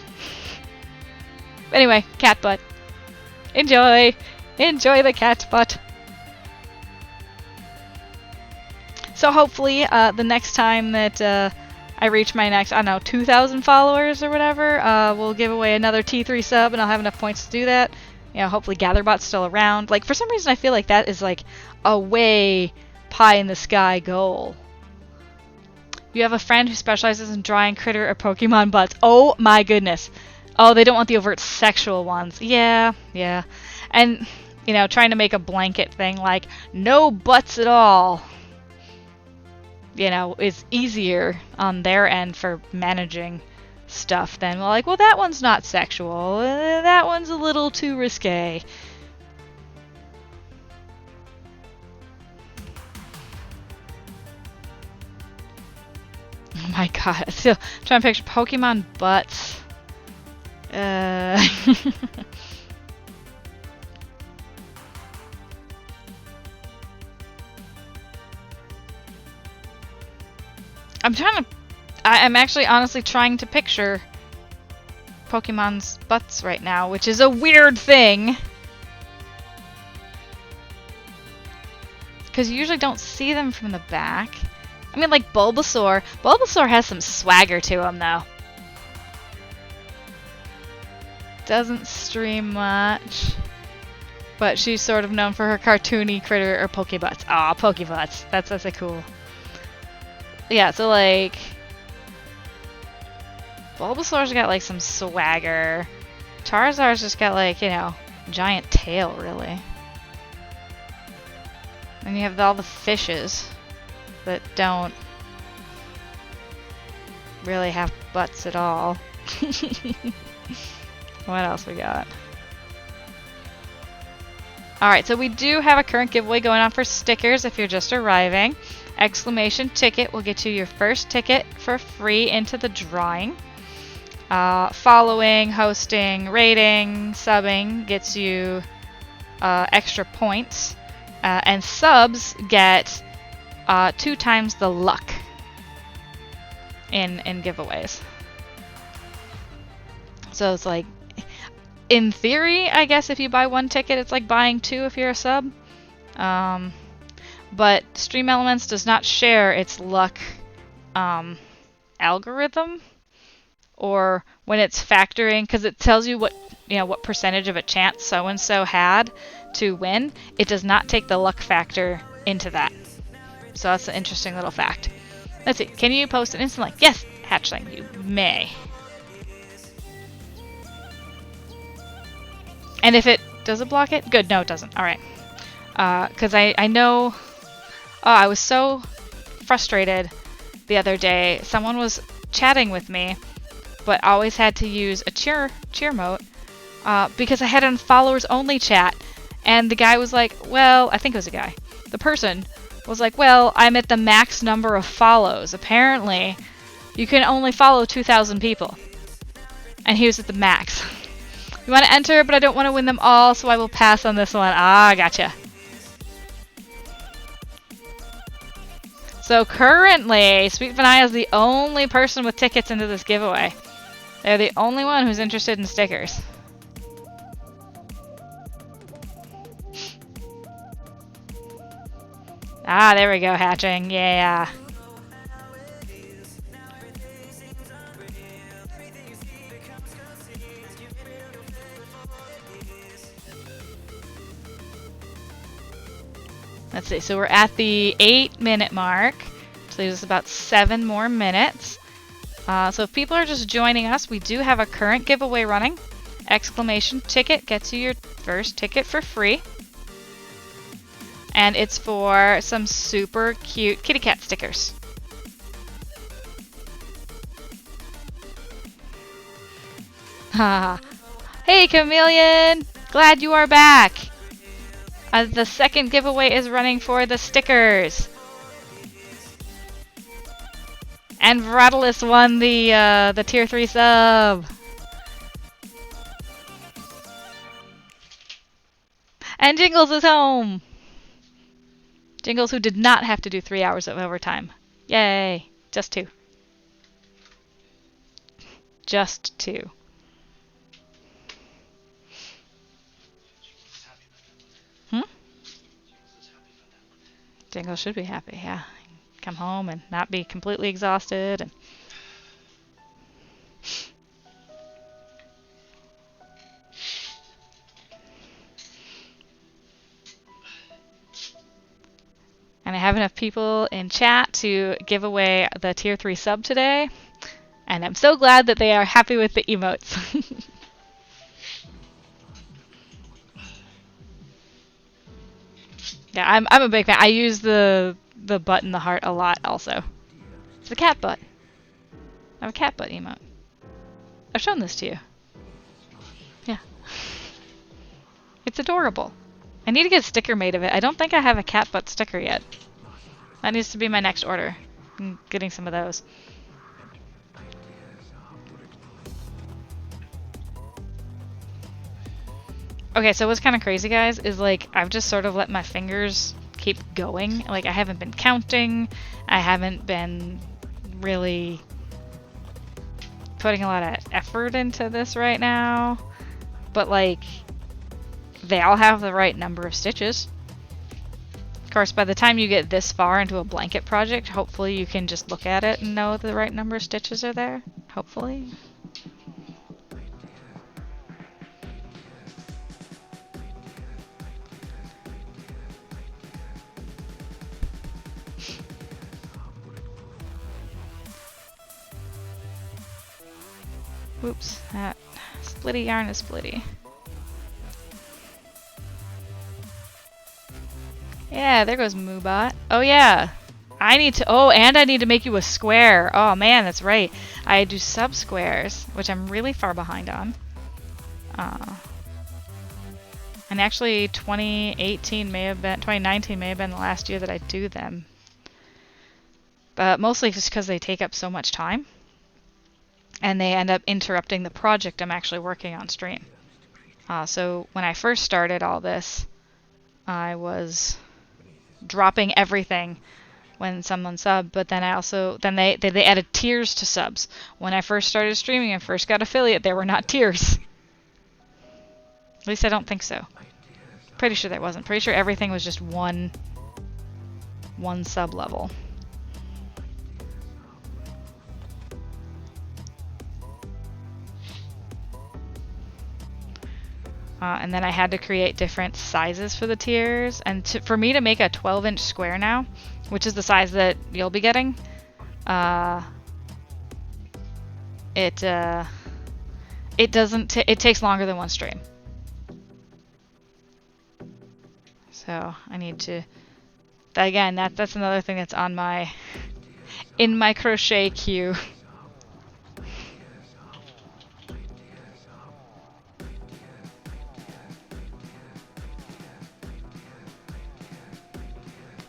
Anyway, cat butt. Enjoy! Enjoy the cat butt! So hopefully, the next time that I reach my next, I don't know, 2,000 followers or whatever, we'll give away another T3 sub, and I'll have enough points to do that. You know, hopefully Gatherbot's still around. Like, for some reason I feel like that is, like, a way pie-in-the-sky goal. You have a friend who specializes in drawing critter or Pokemon butts. Oh my goodness. Oh, they don't want the overt sexual ones. Yeah. And, you know, trying to make a blanket thing like, no butts at all, you know, is easier on their end for managing stuff than, like, well, that one's not sexual. That one's a little too risque. Oh my god, still trying to picture Pokemon butts. I'm actually honestly trying to picture Pokemon's butts right now, which is a weird thing. Because you usually don't see them from the back. I mean, like Bulbasaur. Bulbasaur has some swagger to him, though. Doesn't stream much. But she's sort of known for her cartoony critter or Pokebutts. Aw, Pokebutts. That's a cool. Yeah, so like Bulbasaur's got like some swagger. Charizard's just got like, you know, giant tail, really. And you have all the fishes that don't really have butts at all. What else we got? Alright, so we do have a current giveaway going on for stickers if you're just arriving. Exclamation ticket will get you your first ticket for free into the drawing. Following, hosting, rating, subbing gets you extra points. And subs get 2 times the luck in giveaways. So it's like, in theory, I guess if you buy 1 ticket, it's like buying 2 if you're a sub. But Stream Elements does not share its luck algorithm, or when it's factoring, because it tells you what percentage of a chance so and so had to win. It does not take the luck factor into that. So that's an interesting little fact. Let's see. Can you post an instant like? Yes, Hatchling, you may. And if it does it block it? Good. No, it doesn't. All right. Because I know. Oh, I was so frustrated the other day. Someone was chatting with me, but always had to use a cheer mode because I had it on followers only chat, and the guy was like, "Well, I think it was a guy." The person was like, "Well, I'm at the max number of follows. Apparently, you can only follow 2,000 people," and he was at the max. You want to enter, but I don't want to win them all, so I will pass on this one. Ah, gotcha. So currently, Sweet Vanilla is the only person with tickets into this giveaway. They're the only one who's interested in stickers. Ah, there we go, hatching. Yeah. Let's see, so we're at the 8-minute mark. So there's about 7 more minutes. So if people are just joining us, we do have a current giveaway running. Exclamation ticket gets you your first ticket for free. And it's for some super cute kitty cat stickers. Hey Chameleon! Glad you are back! The second giveaway is running for the stickers. And Vratilus won the tier 3 sub. And Jingles is home. Jingles, who did not have to do 3 hours of overtime. Yay. Just 2. Just 2. Jingles should be happy, yeah. Come home and not be completely exhausted. And I have enough people in chat to give away the tier 3 sub today. And I'm so glad that they are happy with the emotes. Yeah, I'm a big fan. I use the butt and the heart a lot also. It's a cat butt. I have a cat butt emote. I've shown this to you. Yeah. It's adorable. I need to get a sticker made of it. I don't think I have a cat butt sticker yet. That needs to be my next order. I'm getting some of those. Okay, so what's kind of crazy, guys, is like I've just sort of let my fingers keep going. Like I haven't been counting. I haven't been really putting a lot of effort into this right now. But like they all have the right number of stitches. Of course, by the time you get this far into a blanket project, hopefully you can just look at it and know the right number of stitches are there. Hopefully. Oops, that splitty yarn is splitty. Yeah, there goes Moobot. Oh yeah, I need to, oh, and I need to make you a square. Oh man, that's right. I do sub squares, which I'm really far behind on. And actually 2019 may have been the last year that I do them. But mostly just because they take up so much time. And they end up interrupting the project I'm actually working on stream. So when I first started all this, I was dropping everything when someone subbed, but then they added tiers to subs. When I first started streaming and first got affiliate, there were not tiers. At least I don't think so. Pretty sure there wasn't. Pretty sure everything was just one sub level. And then I had to create different sizes for the tiers. And for me to make a 12-inch square now, which is the size that you'll be getting, it takes longer than one stream. So I need to. Again, that's another thing that's on in my crochet queue.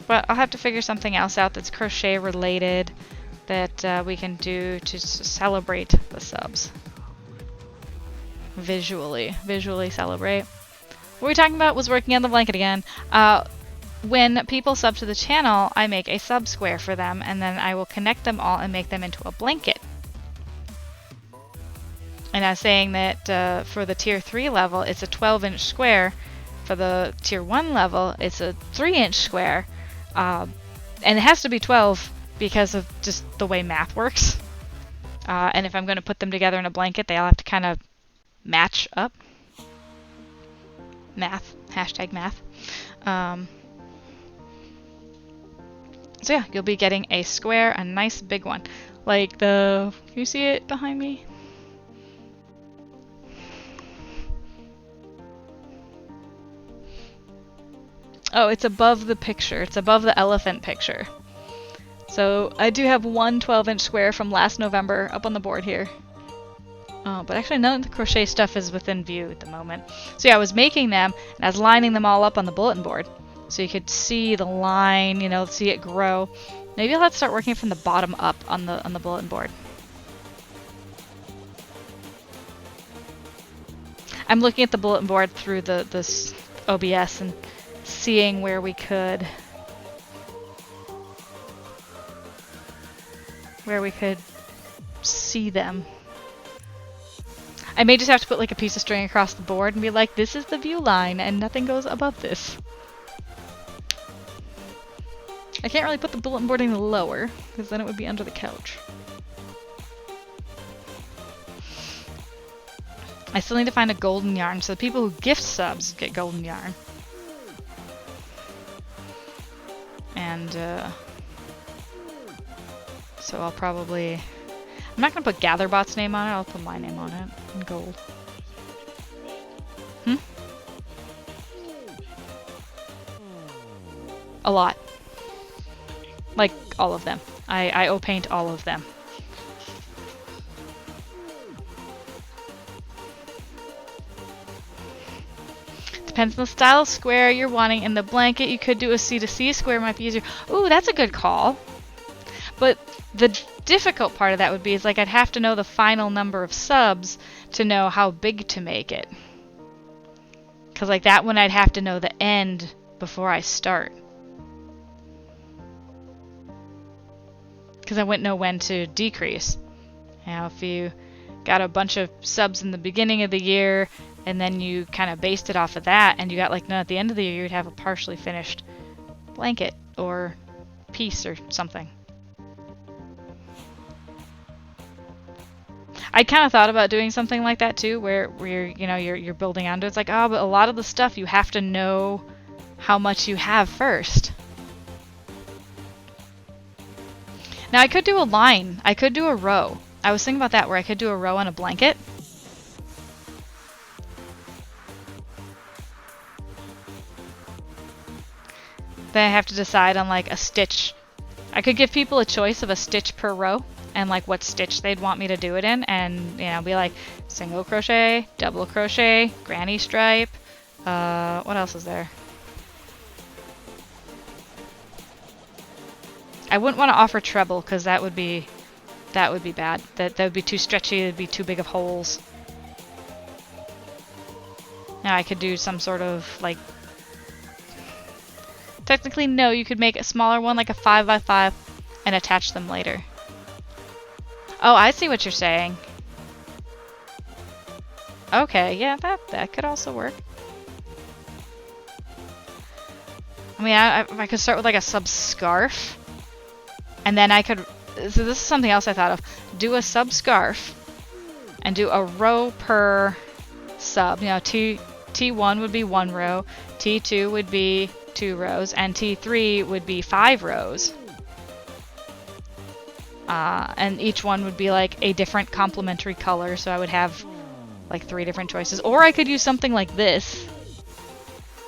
But I'll have to figure something else out that's crochet related that we can do to celebrate the subs. visually celebrate. What we're talking about was working on the blanket again. When people sub to the channel, I make a sub square for them, and then I will connect them all and make them into a blanket. And I was saying that for the tier 3 level, it's a 12-inch square. For the tier 1 level, it's a 3-inch square. And it has to be 12 because of just the way math works. And if I'm going to put them together in a blanket, they all have to kind of match up. Math. Hashtag math. So yeah, you'll be getting a square, a nice big one. Like can you see it behind me? Oh, it's above the picture. It's above the elephant picture. So I do have one 12-inch square from last November up on the board here. But actually none of the crochet stuff is within view at the moment. So yeah, I was making them, and I was lining them all up on the bulletin board. So you could see the line, you know, see it grow. Maybe I'll have to start working from the bottom up on the bulletin board. I'm looking at the bulletin board through this OBS and seeing where we could see them. I may just have to put like a piece of string across the board and be like, this is the view line and nothing goes above this. I can't really put the bulletin board any lower because then it would be under the couch. I still need to find a golden yarn, so the people who gift subs get golden yarn. And so I'll probably... I'm not going to put GatherBot's name on it, I'll put my name on it in gold. A lot. Like, all of them. I O-paint all of them. Depends on the style of square you're wanting. In the blanket, you could do a C to C square, might be easier. Ooh, that's a good call. But the difficult part of that would be is like I'd have to know the final number of subs to know how big to make it. Because like that one I'd have to know the end before I start. Because I wouldn't know when to decrease. Now if you got a bunch of subs in the beginning of the year and then you kind of based it off of that and you got like none at the end of the year, you'd have a partially finished blanket or piece or something. I kind of thought about doing something like that too, where you're building onto it. It's like, oh, but a lot of the stuff you have to know how much you have first. Now I could do a line. I could do a row. I was thinking about that, where I could do a row on a blanket. Then I have to decide on like a stitch. I could give people a choice of a stitch per row and like what stitch they'd want me to do it in, and be like single crochet, double crochet, granny stripe. What else is there? I wouldn't want to offer treble because that would be bad. That would be too stretchy. It'd be too big of holes. Now I could do some sort of like. Technically, no. You could make a smaller one, like a 5x5, and attach them later. Oh, I see what you're saying. Okay, yeah, that could also work. I mean, I could start with like a sub scarf, and then I could. So this is something else I thought of. Do a sub scarf, and do a row per sub. T1 would be 1 row, T2 would be 2 rows, and T3 would be 5 rows. And each one would be like a different complementary color, so I would have like 3 different choices. Or I could use something like this,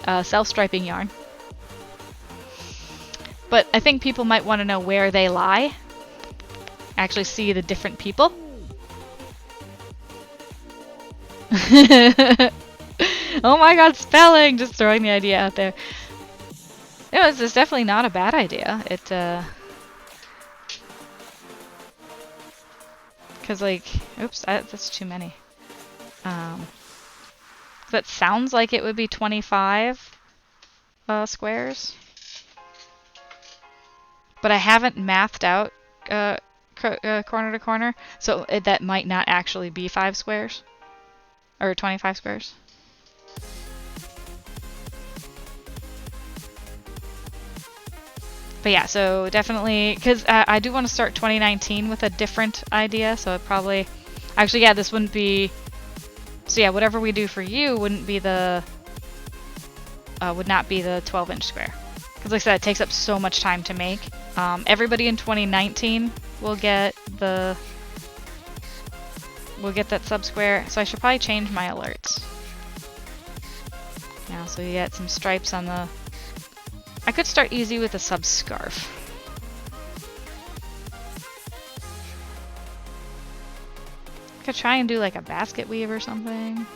self-striping yarn. But I think people might want to know where they lie. Actually see the different people. Oh my god, spelling! Just throwing the idea out there. It's definitely not a bad idea. Because like, oops, that's too many. That sounds like it would be 25 squares. But I haven't mathed out corner to corner, so that might not actually be 5 squares. Or 25 squares. But yeah, so definitely, because I do want to start 2019 with a different idea, so it probably... Actually, yeah, this wouldn't be... So yeah, whatever we do for you wouldn't be the... would not be the 12-inch square. Because like I said, it takes up so much time to make. Everybody in 2019 will get the... We'll get that sub-square, so I should probably change my alerts. Now, so you get some stripes on the... I could start easy with a sub-scarf. I could try and do like a basket weave or something.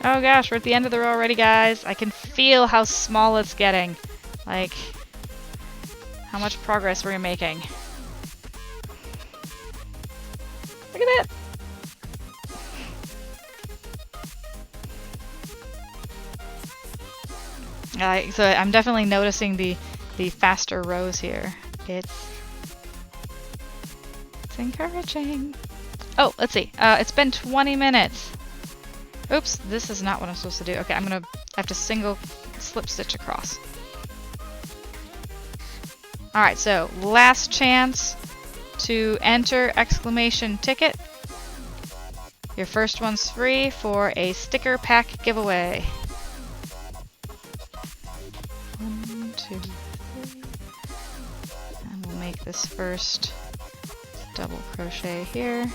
Oh gosh, we're at the end of the row already, guys. I can feel how small it's getting. Like, how much progress we're making. Look at that! So I'm definitely noticing the faster rows here. It's encouraging. Oh, let's see. It's been 20 minutes. Oops, this is not what I'm supposed to do. Okay, I'm gonna have to single slip stitch across. Alright, so last chance to enter exclamation ticket. Your first one's free for a sticker pack giveaway. 1, 2, 3. And we'll make this first double crochet here.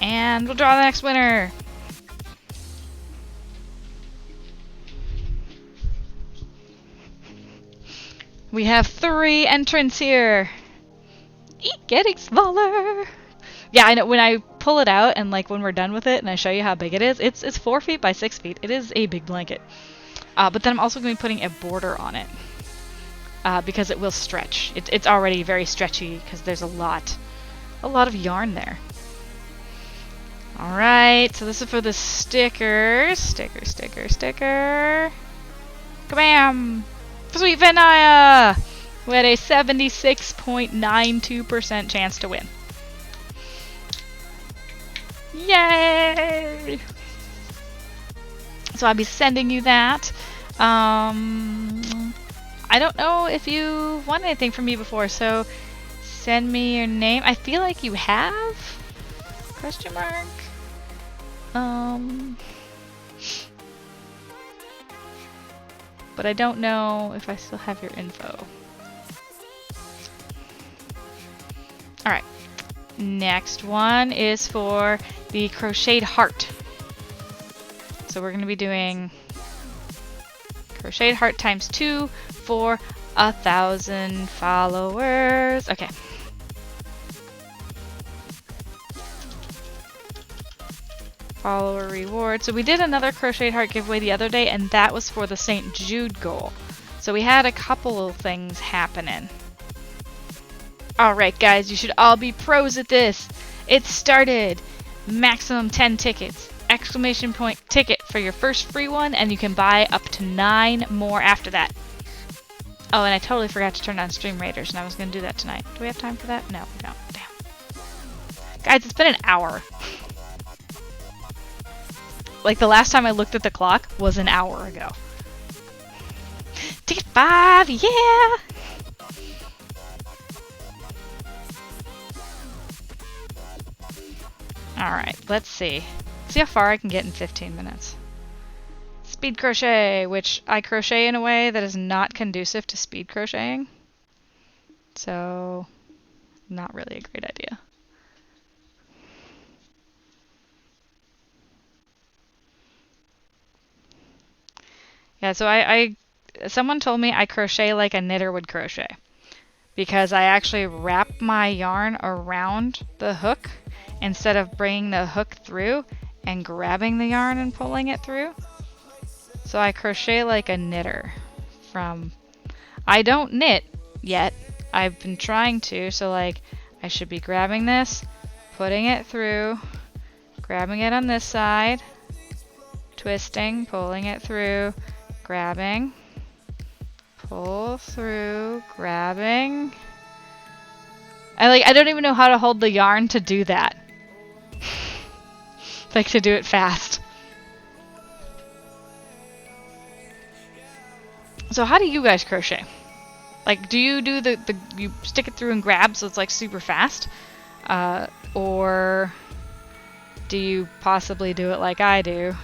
And we'll draw the next winner! We have 3 entrants here! Eek, getting smaller! Yeah, I know, when I pull it out and like when we're done with it and I show you how big it is, it's 4 feet by 6 feet. It is a big blanket. But then I'm also going to be putting a border on it. Because it will stretch. It's already very stretchy because there's a lot of yarn there. Alright, so this is for the stickers. Sticker, sticker, sticker. Kabam! Sweet Vanilla! We had a 76.92% chance to win. Yay! So I'll be sending you that. I don't know if you won anything from me before, so send me your name. I feel like you have? Question mark? But I don't know if I still have your info. Alright. Next one is for the crocheted heart. So we're going to be doing crocheted heart times 2 for 1,000 followers. Okay. Follower reward. So we did another crocheted heart giveaway the other day, and that was for the St. Jude goal. So we had a couple of things happening. Alright guys, you should all be pros at this. It started. Maximum 10 tickets. Exclamation point ticket for your first free one, and you can buy up to 9 more after that. Oh, and I totally forgot to turn on Stream Raiders, and I was going to do that tonight. Do we have time for that? No, we don't. Damn. Guys, it's been an hour. Like, the last time I looked at the clock was an hour ago. Ticket 5, yeah! Alright, let's see. See how far I can get in 15 minutes. Speed crochet, which I crochet in a way that is not conducive to speed crocheting. So, not really a great idea. Yeah, so someone told me I crochet like a knitter would crochet. Because I actually wrap my yarn around the hook instead of bringing the hook through and grabbing the yarn and pulling it through. So I crochet like a knitter from... I don't knit yet. I've been trying to, so like I should be grabbing this, putting it through, grabbing it on this side, twisting, pulling it through, grabbing, pull through, grabbing. I don't even know how to hold the yarn to do that. Like to do it fast. So how do you guys crochet? Like, do you do the you stick it through and grab so it's like super fast? Or do you possibly do it like I do?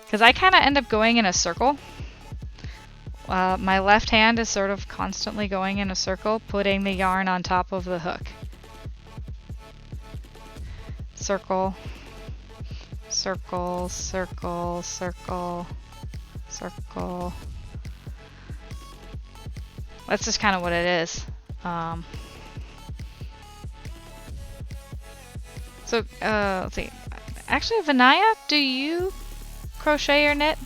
Because I kind of end up going in a circle. My left hand is sort of constantly going in a circle, putting the yarn on top of the hook. Circle, circle, circle, circle, circle. That's just kind of what it is. Let's see. Actually, Vinaya, do you crochet or knit?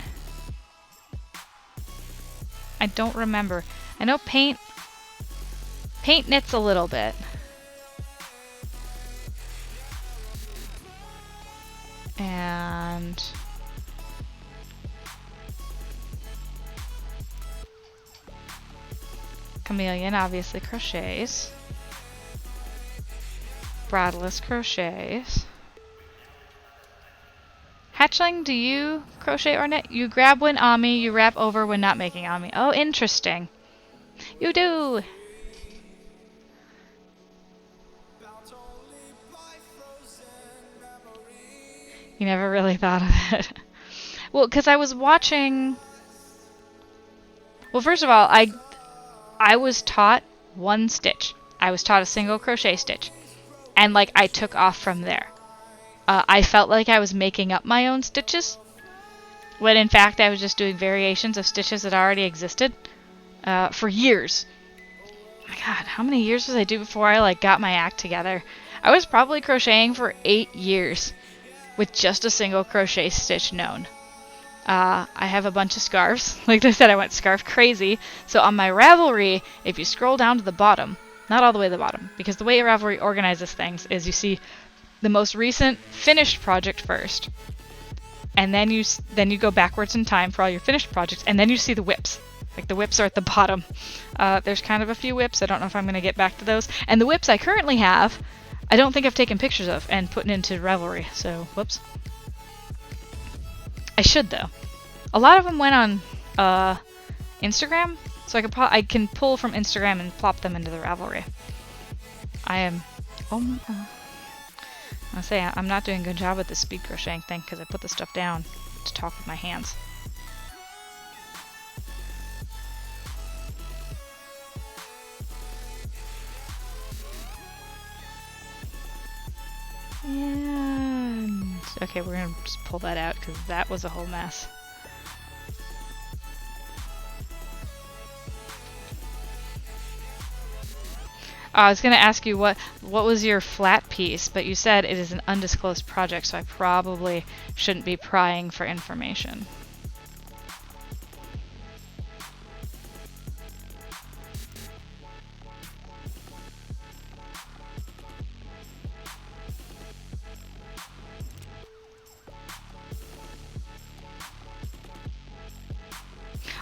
I don't remember. I know Paint knits a little bit. And Chameleon obviously crochets. Bradless crochets. Hatchling, do you crochet or knit? You grab when ami, you wrap over when not making ami. Oh, interesting. You do! You never really thought of it. Well, because I was watching... Well, first of all, I was taught one stitch. I was taught a single crochet stitch. And, like, I took off from there. I felt like I was making up my own stitches, when in fact I was just doing variations of stitches that already existed for years. Oh my god, how many years did I do before I like got my act together? I was probably crocheting for 8 years with just a single crochet stitch known. I have a bunch of scarves. Like I said, I went scarf crazy. So on my Ravelry, if you scroll down to the bottom, not all the way to the bottom, because the way Ravelry organizes things is you see the most recent finished project first, and then you go backwards in time for all your finished projects, and then you see the whips. Like the whips are at the bottom. There's kind of a few whips. I don't know if I'm going to get back to those. And the whips I currently have, I don't think I've taken pictures of and put into Ravelry. So whoops. I should though. A lot of them went on Instagram, so I can pull from Instagram and plop them into the Ravelry. I am. I say I'm not doing a good job with the speed crocheting thing because I put the stuff down to talk with my hands. And okay, we're gonna just pull that out because that was a whole mess. I was going to ask you what was your flat piece, but you said it is an undisclosed project, so I probably shouldn't be prying for information.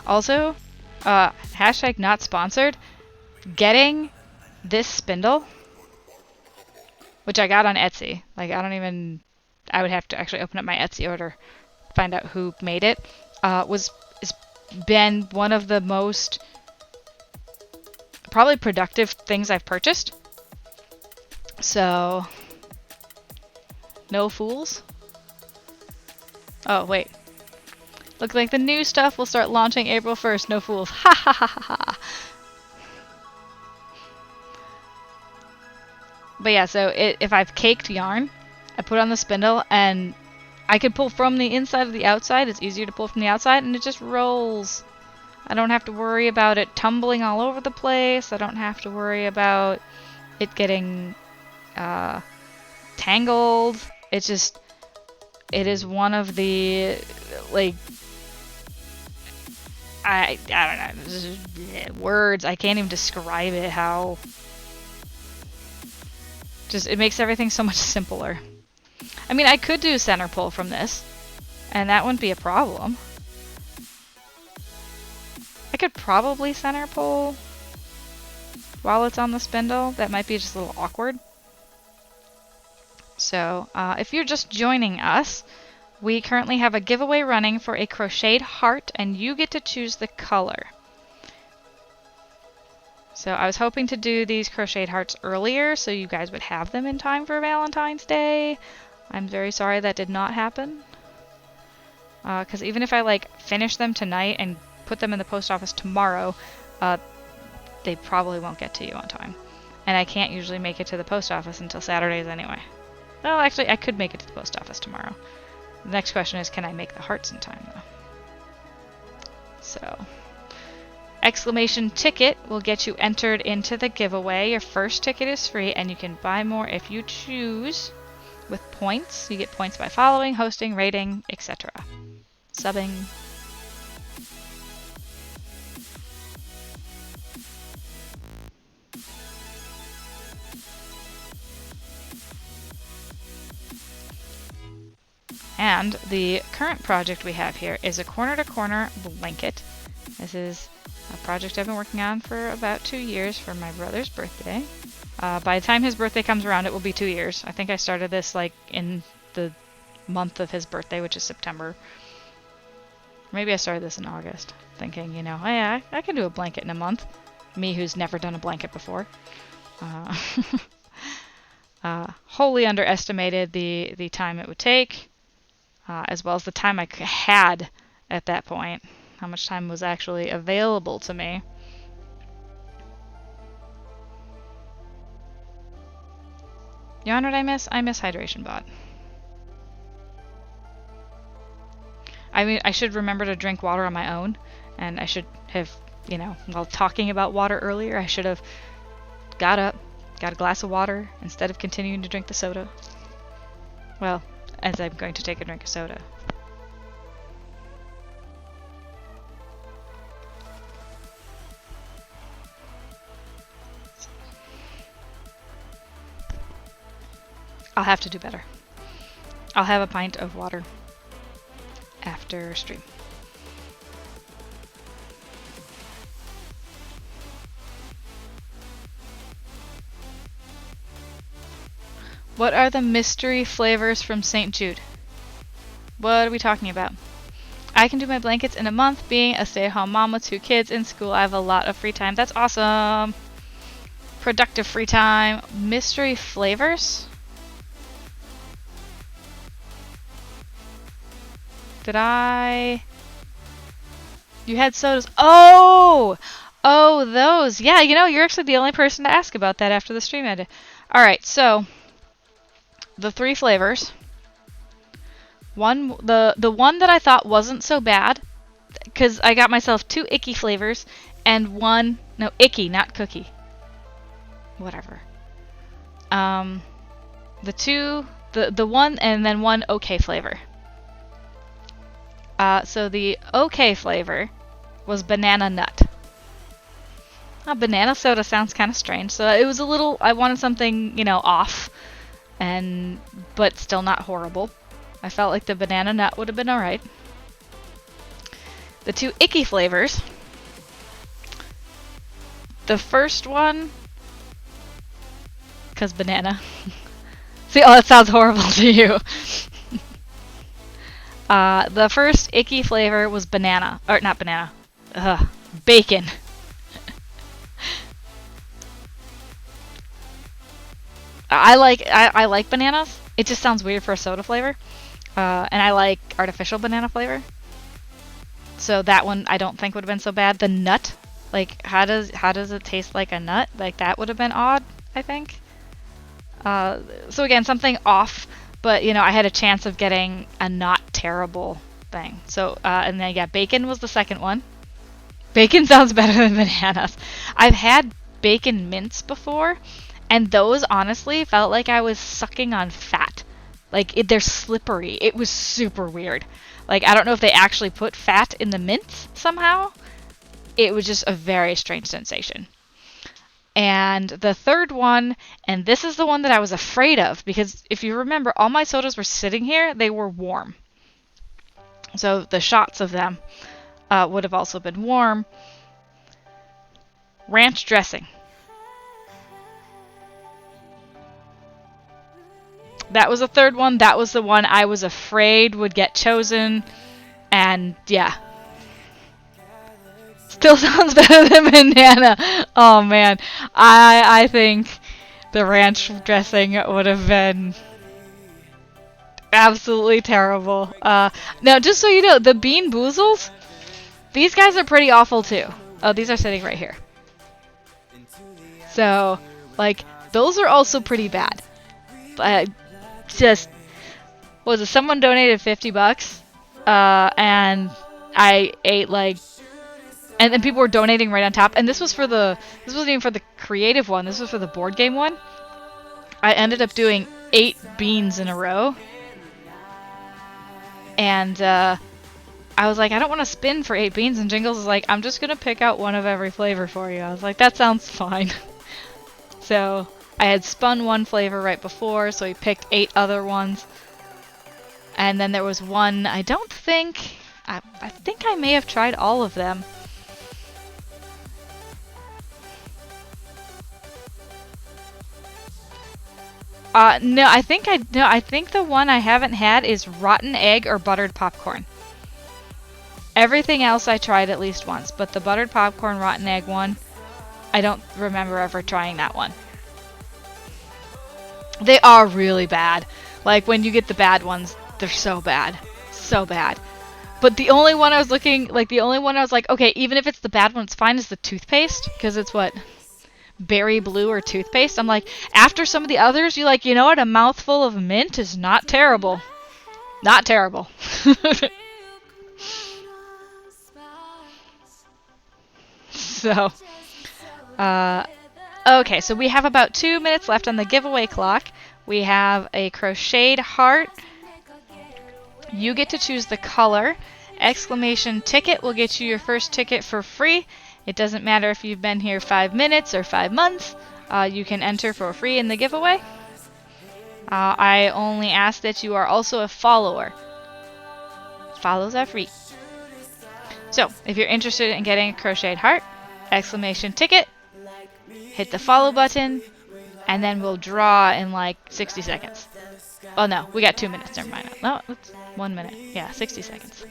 Also, hashtag not sponsored, getting this spindle, which I got on Etsy, like I would have to actually open up my Etsy order, find out who made it, has been one of the most probably productive things I've purchased. So, no fools. Oh, wait. Looks like the new stuff will start launching April 1st. No fools. Ha ha ha ha ha. But yeah, so if I've caked yarn, I put it on the spindle, and I could pull from the inside or the outside. It's easier to pull from the outside, and it just rolls. I don't have to worry about it tumbling all over the place. I don't have to worry about it getting tangled. It's just, It is one of the, like, I don't know, words, I can't even describe it, how, just, it makes everything so much simpler. I mean, I could do center pull from this, and that wouldn't be a problem. I could probably center pull while it's on the spindle. That might be just a little awkward. So, if you're just joining us, we currently have a giveaway running for a crocheted heart, and you get to choose the color. So I was hoping to do these crocheted hearts earlier so you guys would have them in time for Valentine's Day. I'm very sorry that did not happen. Because even if I like finish them tonight and put them in the post office tomorrow, they probably won't get to you on time. And I can't usually make it to the post office until Saturdays anyway. Well, actually, I could make it to the post office tomorrow. The next question is, can I make the hearts in time, though? So, exclamation ticket will get you entered into the giveaway. Your first ticket is free, and you can buy more if you choose with points. You get points by following, hosting, rating, etc. Subbing. And the current project we have here is a corner-to-corner blanket. This is a project I've been working on for about 2 years for my brother's birthday. By the time his birthday comes around, it will be 2 years. I think I started this like in the month of his birthday, which is September. Maybe I started this in August, thinking, you know, oh yeah, I can do a blanket in a month. Me who's never done a blanket before. Wholly underestimated the time it would take. As well as the time I had at that point. How much time was actually available to me. You know what I miss? I miss Hydration Bot. I mean, I should remember to drink water on my own. And I should have, you know, while talking about water earlier, I should have got up, got a glass of water, instead of continuing to drink the soda. Well, as I'm going to take a drink of soda. I'll have to do better. I'll have a pint of water after stream. What are the mystery flavors from St. Jude? What are we talking about? I can do my blankets in a month. Being a stay-at-home mom with 2 kids in school, I have a lot of free time. That's awesome. Productive free time. Mystery flavors? Did I... You had sodas. Oh! Oh, those. Yeah, you know, you're actually the only person to ask about that after the stream ended. Alright, so... The 3 flavors. The one that I thought wasn't so bad, because I got myself 2 icky flavors, and 1... No, icky, not cookie. Whatever. The 2... The 1 and then 1 okay flavor. So the okay flavor was banana nut. Banana soda sounds kind of strange, so it was a little... I wanted something, you know, off. But still not horrible. I felt like the banana nut would have been alright. The 2 icky flavors. The first one... Because banana. See, oh, that sounds horrible to you. The first icky flavor was banana. Or, not banana. Bacon. I like bananas. It just sounds weird for a soda flavor. And I like artificial banana flavor. So that one I don't think would have been so bad. The nut, like how does it taste like a nut? Like that would have been odd, I think. So again, something off, but you know, I had a chance of getting a not terrible thing. So and then yeah, bacon was the second one. Bacon sounds better than bananas. I've had bacon mints before. And those honestly felt like I was sucking on fat. Like, they're slippery. It was super weird. Like, I don't know if they actually put fat in the mints somehow. It was just a very strange sensation. And the third one, and this is the one that I was afraid of, because if you remember, all my sodas were sitting here, they were warm. So the shots of them would have also been warm. Ranch dressing. That was the third one. That was the one I was afraid would get chosen. And yeah. Still sounds better than banana. Oh man. I think the ranch dressing would have been absolutely terrible. Now, just so you know, the bean boozles, these guys are pretty awful too. Oh, these are sitting right here. So, like, those are also pretty bad. But just, what was it? Someone donated $50, and I ate like, and then people were donating right on top. And this wasn't even for the creative one. This was for the board game one. I ended up doing 8 beans in a row. And I was like, I don't want to spin for 8 beans. And Jingles was like, I'm just going to pick out one of every flavor for you. I was like, that sounds fine. So I had spun one flavor right before, so he picked 8 other ones. And then there was one, I think I may have tried all of them. No, I think the one I haven't had is rotten egg or buttered popcorn. Everything else I tried at least once, but the buttered popcorn rotten egg one, I don't remember ever trying that one. They are really bad. Like, when you get the bad ones, they're so bad. So bad. But the only one I was like, okay, even if it's the bad one, it's fine, is the toothpaste. Because it's what? Berry blue or toothpaste. I'm like, after some of the others, you're like, you know what? A mouthful of mint is not terrible. Not terrible. So, okay, so we have about 2 minutes left on the giveaway clock. We have a crocheted heart. You get to choose the color. Exclamation ticket will get you your first ticket for free. It doesn't matter if you've been here 5 minutes or 5 months. You can enter for free in the giveaway. I only ask that you are also a follower. Follows are free. So, if you're interested in getting a crocheted heart, exclamation ticket, hit the follow button, and then we'll draw in like 60 seconds. Oh no, we got 2 minutes, never mind. No, it's 1 minute. Yeah, 60 seconds.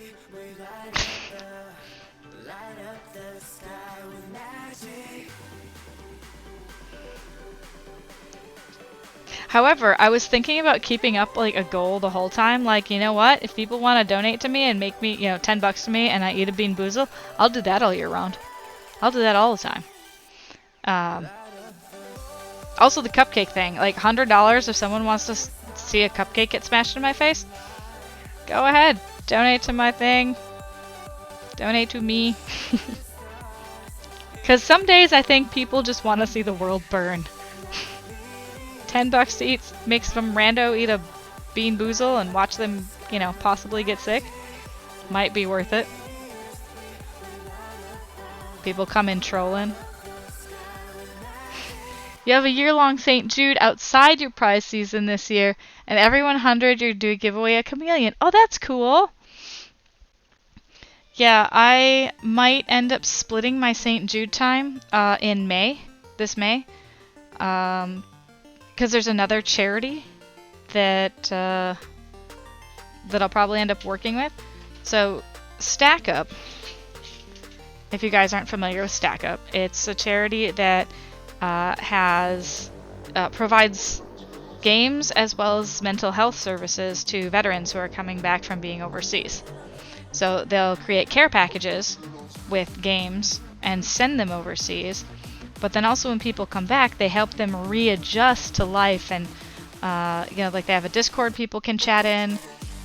However, I was thinking about keeping up like a goal the whole time. Like, you know what? If people want to donate to me and make me, $10 to me and I eat a bean boozle, I'll do that all year round. I'll do that all the time. Also the cupcake thing, like $100 if someone wants to see a cupcake get smashed in my face, go ahead, donate to my thing, donate to me. Because some days I think people just want to see the world burn. $10 to eat, make some rando eat a bean boozle and watch them, possibly get sick, might be worth it. People come in trolling. You have a year-long St. Jude outside your prize season this year, and every 100 you do give away a chameleon. Oh, that's cool! Yeah, I might end up splitting my St. Jude time in May, this May. Because there's another charity that I'll probably end up working with. So, Stack Up, if you guys aren't familiar with Stack Up, it's a charity that provides games as well as mental health services to veterans who are coming back from being overseas. So they'll create care packages with games and send them overseas. But then also when people come back, they help them readjust to life, and like they have a Discord people can chat in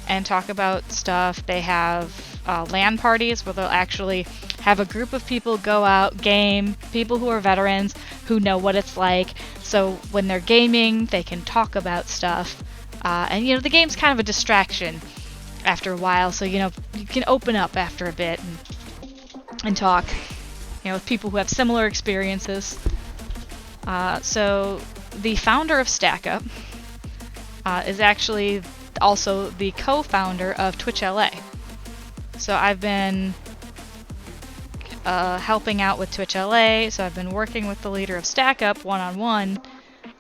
and talk about stuff. They have LAN parties where they'll actually have a group of people go out, game, people who are veterans who know what it's like. So when they're gaming, they can talk about stuff. And the game's kind of a distraction after a while, so you can open up after a bit and talk, with people who have similar experiences. So the founder of StackUp is actually also the co-founder of Twitch LA. So I've been helping out with Twitch LA, so I've been working with the leader of StackUp one-on-one,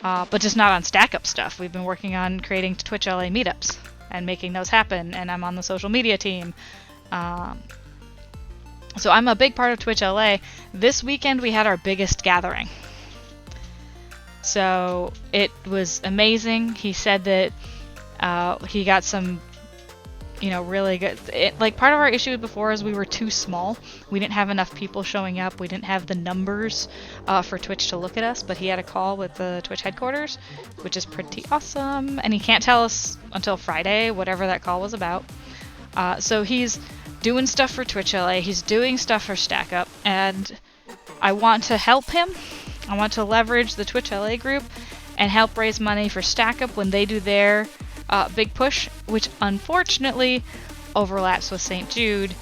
but just not on StackUp stuff. We've been working on creating Twitch LA meetups and making those happen, and I'm on the social media team. So I'm a big part of Twitch LA. This weekend we had our biggest gathering. So it was amazing. He said that he got some, really good... part of our issue before is we were too small. We didn't have enough people showing up. We didn't have the numbers for Twitch to look at us, but he had a call with the Twitch headquarters, which is pretty awesome. And he can't tell us until Friday, whatever that call was about. So he's doing stuff for Twitch LA. He's doing stuff for StackUp, and I want to help him. I want to leverage the Twitch LA group and help raise money for StackUp when they do their big push, which unfortunately overlaps with St. Jude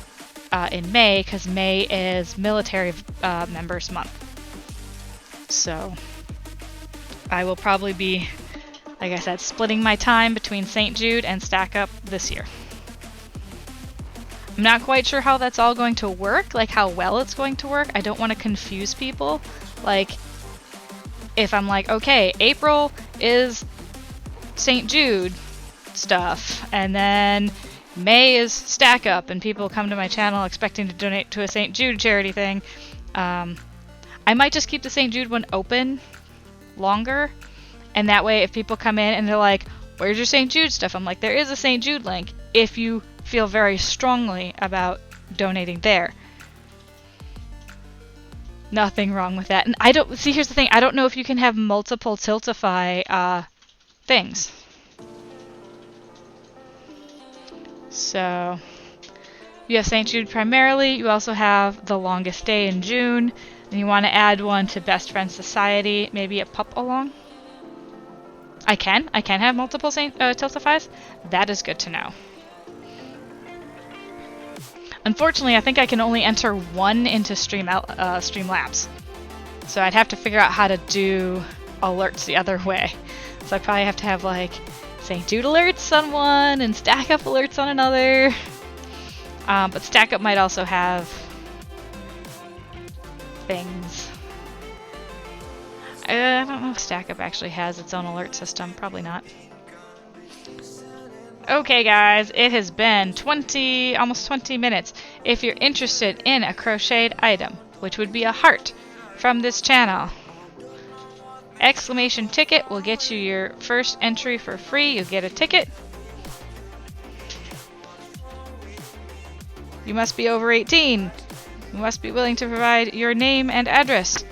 in May, because May is Military Members Month. So I will probably be, like I said, splitting my time between St. Jude and StackUp this year. I'm not quite sure how that's all going to work, like how well it's going to work. I don't want to confuse people. Like, if I'm like, okay, April is St. Jude stuff, and then May is StackUp, and people come to my channel expecting to donate to a St. Jude charity thing, I might just keep the St. Jude one open longer, and that way if people come in and they're like, where's your St. Jude stuff? I'm like, there is a St. Jude link if you feel very strongly about donating there. Nothing wrong with that. And I don't see, here's the thing, I don't know if you can have multiple Tiltify things. So you have St. Jude primarily. You also have the longest day in June, and you want to add one to Best Friends Society, maybe a pup along. I can have multiple Tiltifys. That is good to know. Unfortunately, I think I can only enter one into Streamlabs. So I'd have to figure out how to do alerts the other way. So I probably have to have like St. Jude alerts on one and StackUp alerts on another. But StackUp might also have things. I don't know if StackUp actually has its own alert system. Probably not. Okay guys, it has been almost 20 minutes. If you're interested in a crocheted item, which would be a heart from this channel, exclamation ticket will get you your first entry for free. You'll get a ticket. You must be over 18. You must be willing to provide your name and address.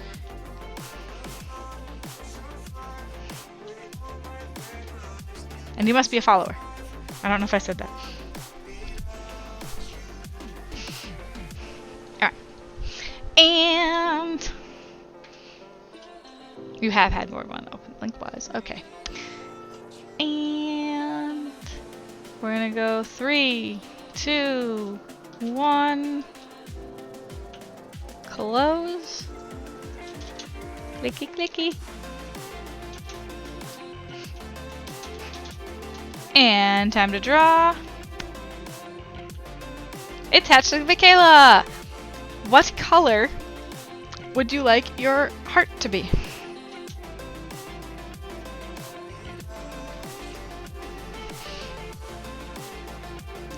And you must be a follower. I don't know if I said that. Alright. And you have had more than one open link-wise. Okay. And we're gonna go 3, 2, 1. Close. Clicky clicky. And time to draw. It's Hatchling Michaela! What color would you like your heart to be?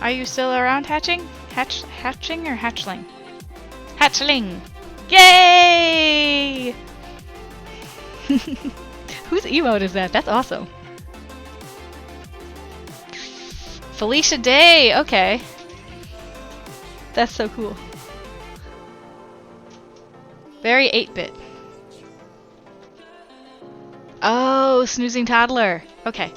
Are you still around, Hatching? Hatching or Hatchling? Hatchling! Yay! Whose emote is that? That's awesome. Felicia Day! Okay. That's so cool. Very 8-bit. Oh, snoozing toddler. Okay.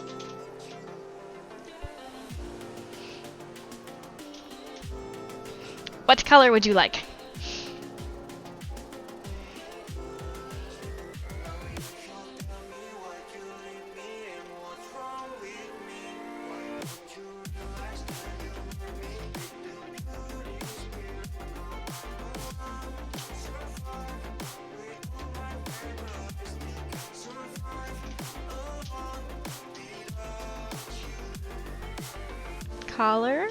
What color would you like? collar.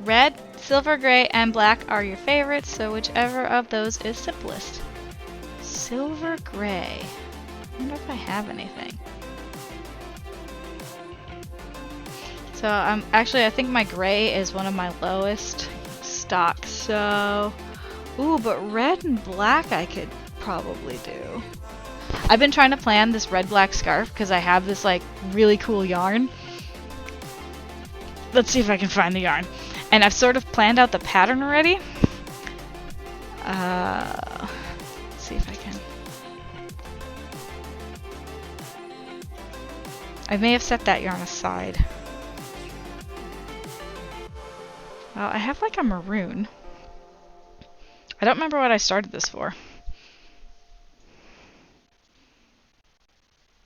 Red, silver gray, and black are your favorites, so whichever of those is simplest. Silver gray. I wonder if I have anything. So actually I think my gray is one of my lowest stocks, so ooh, but red and black I could probably do. I've been trying to plan this red-black scarf because I have this like really cool yarn. Let's see if I can find the yarn. And I've sort of planned out the pattern already. Let's see if I can. I may have set that yarn aside. Well, I have like a maroon. I don't remember what I started this for.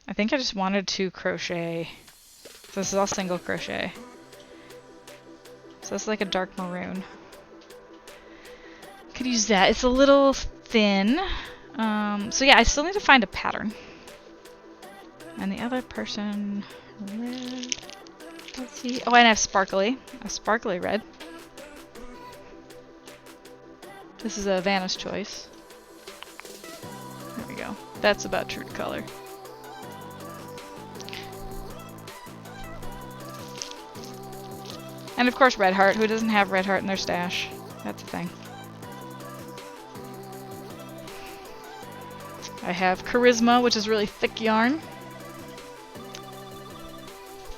I think I just wanted to crochet. So this is all single crochet. So it's like a dark maroon. Could use that. It's a little thin. So yeah, I still need to find a pattern. And the other person, red. Let's see. Oh, and I have sparkly. A sparkly red. This is a Vanna's choice. There we go. That's about true to color. And of course Red Heart. Who doesn't have Red Heart in their stash? That's a thing. I have Charisma, which is really thick yarn.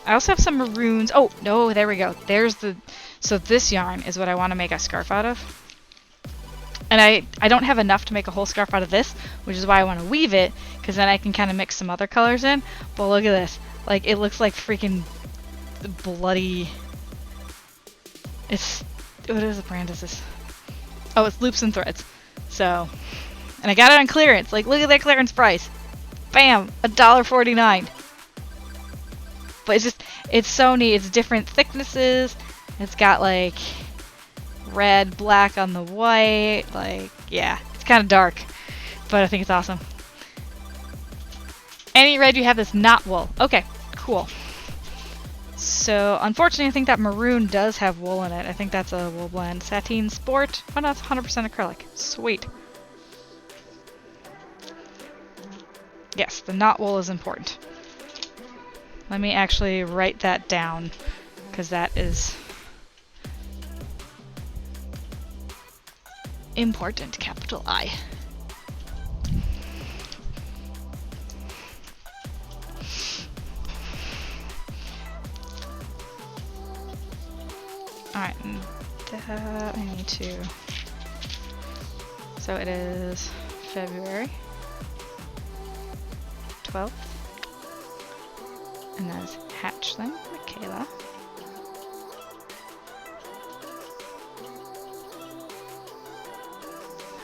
I also have some maroons. Oh, no, there we go. There's the... So this yarn is what I want to make a scarf out of. And I don't have enough to make a whole scarf out of this, which is why I want to weave it, because then I can kind of mix some other colors in. But look at this. Like, it looks like freaking bloody... It's... What is the brand is this? Oh, it's Loops and Threads. So... And I got it on clearance. Like, look at that clearance price. Bam! $1.49. But it's just... It's so neat. It's different thicknesses. It's got, like... red, black on the white. Like, yeah. It's kind of dark. But I think it's awesome. Any red you have this knot wool. Okay, cool. So, unfortunately, I think that maroon does have wool in it. I think that's a wool blend. Sateen Sport. Oh, no, it's 100% acrylic. Sweet. Yes, the knot wool is important. Let me actually write that down, because that is important, capital I. Alright, I need to... So it is February 12th. And that is Hatchling, Michaela.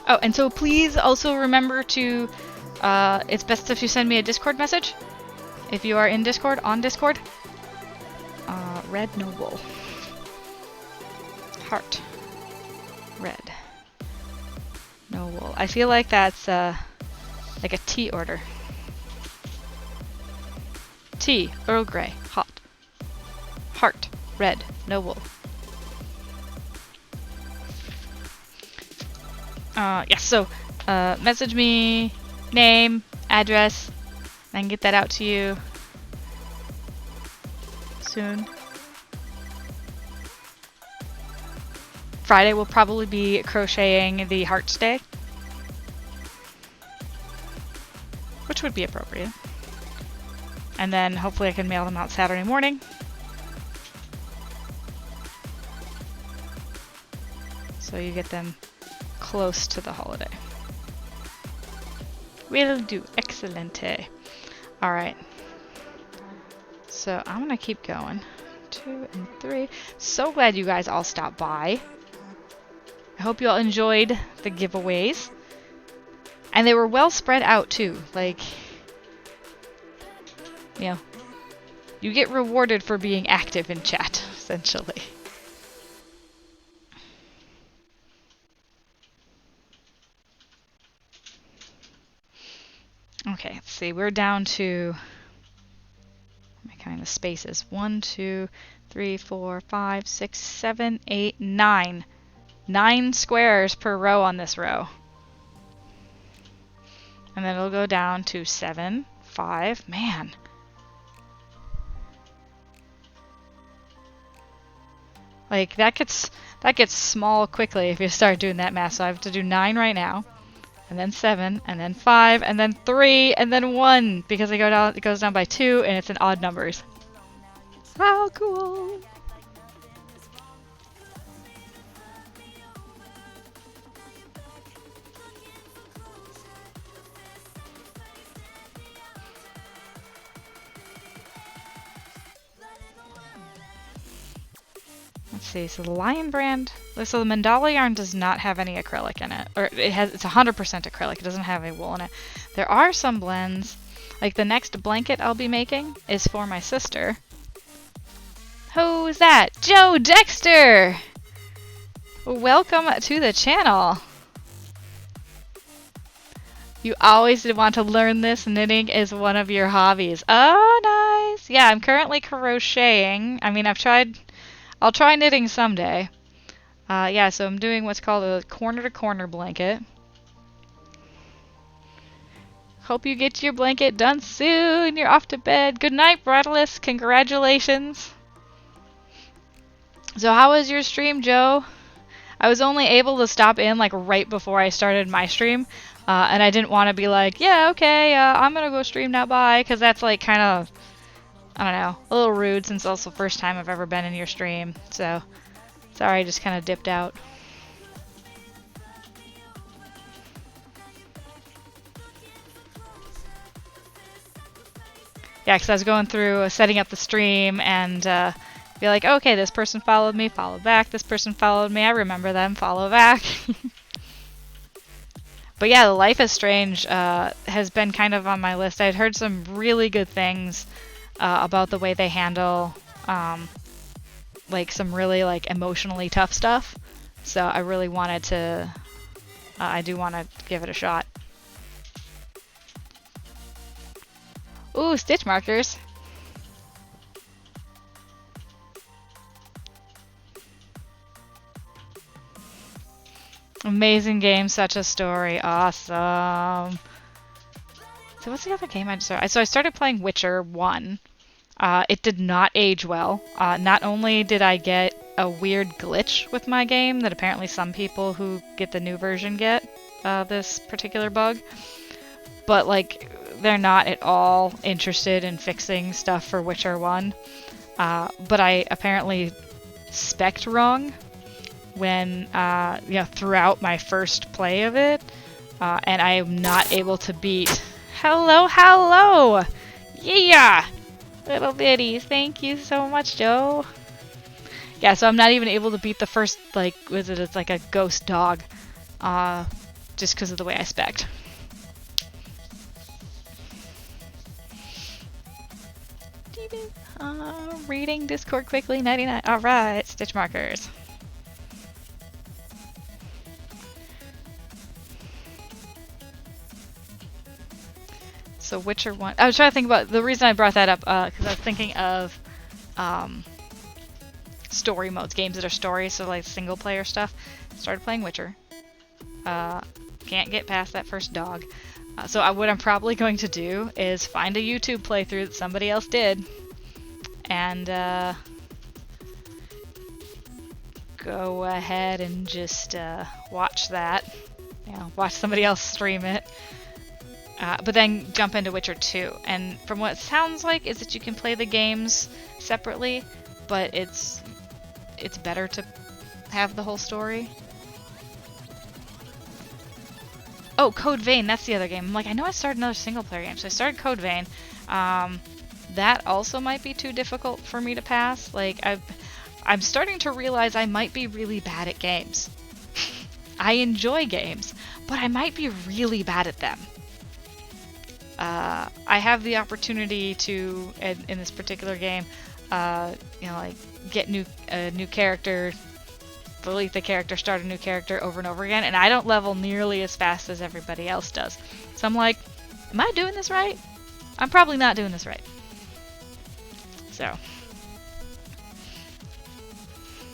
Oh, and so please also remember to, it's best if you send me a Discord message. If you are in Discord, on Discord. Red no wool. Heart. Red. No wool. I feel like that's, like a tea order. Tea, Earl Grey, hot. Heart, red, no wool. Yes, so, message me, name, address, and I can get that out to you soon. Friday will probably be crocheting the Hearts Day, which would be appropriate. And then hopefully I can mail them out Saturday morning. So you get them close to the holiday. Will do. Excellente. Alright. So I'm gonna keep going. 2 and 3. So glad you guys all stopped by. I hope you all enjoyed the giveaways. And they were well spread out too. Like, you know, you get rewarded for being active in chat, essentially. Okay, let's see. We're down to... I'm counting the spaces. 1, 2, 3, 4, 5, 6, 7, 8, 9. 9 squares per row on this row. And then it'll go down to 7, 5. Man. Like, that gets small quickly if you start doing that math. So I have to do 9 right now. And then 7, and then 5, and then 3, and then 1. Because it goes down by 2, and it's in odd numbers. How cool! Let's see, so the Lion brand, so the mandala yarn does not have any acrylic in it. Or it's 100% acrylic, it doesn't have any wool in it. There are some blends, like the next blanket I'll be making is for my sister. Who's that? Joe Dexter! Welcome to the channel! You always did want to learn this. Knitting is one of your hobbies. Oh, nice! Yeah, I'm currently crocheting. I mean, I'll try knitting someday. Yeah, so I'm doing what's called a corner-to-corner blanket. Hope you get your blanket done soon. You're off to bed. Good night, Brattless. Congratulations. So how was your stream, Joe? I was only able to stop in like right before I started my stream. And I didn't want to be like, yeah, okay, I'm going to go stream now, bye. Because that's like kind of, I don't know, a little rude since it's also the first time I've ever been in your stream. So, sorry, I just kind of dipped out. Yeah, because I was going through setting up the stream and be like, okay, this person followed me, follow back. This person followed me, I remember them, follow back. But yeah, the Life is Strange has been kind of on my list. I'd heard some really good things about the way they handle like some really like emotionally tough stuff. So I really wanted to, I do want to give it a shot. Ooh, stitch markers. Amazing game, such a story. Awesome. So what's the other game I just started? So I started playing Witcher 1. It did not age well. Not only did I get a weird glitch with my game that apparently some people who get the new version get this particular bug, but like they're not at all interested in fixing stuff for Witcher 1. But I apparently spec'd wrong when, you know, throughout my first play of it, and I am not able to beat... Hello, hello! Yeah! Little bitties, thank you so much, Joe. Yeah, so I'm not even able to beat the first, like, it's like a ghost dog, just because of the way I spec'd. Reading Discord quickly, 99. Alright, stitch markers. So Witcher 1... I was trying to think about... The reason I brought that up, because I was thinking of story modes, games that are stories, so like single player stuff. Started playing Witcher. Can't get past that first dog. So what I'm probably going to do is find a YouTube playthrough that somebody else did, and go ahead and just watch that. You know, watch somebody else stream it. But then jump into Witcher 2. And from what it sounds like is that you can play the games separately, but it's better to have the whole story. Oh, Code Vein, that's the other game. I'm like, I know I started another single player game, so I started Code Vein. That also might be too difficult for me to pass. Like, I'm starting to realize I might be really bad at games. I enjoy games, but I might be really bad at them. I have the opportunity to, in this particular game, you know, like get a new character, delete the character, start a new character over and over again, and I don't level nearly as fast as everybody else does. So I'm like, Am I doing this right? I'm probably not doing this right.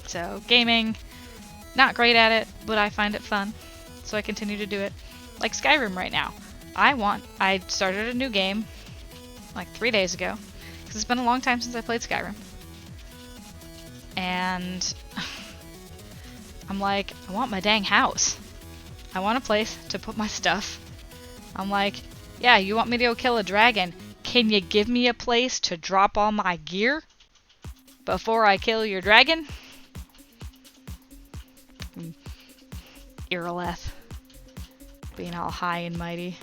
So gaming, not great at it, but I find it fun, so I continue to do it. Like Skyrim right now. I started a new game like 3 days ago, because it's been a long time since I played Skyrim. And I'm like, I want my dang house. I want a place to put my stuff. I'm like, yeah, you want me to go kill a dragon? Can you give me a place to drop all my gear before I kill your dragon? Irileth. Being all high and mighty.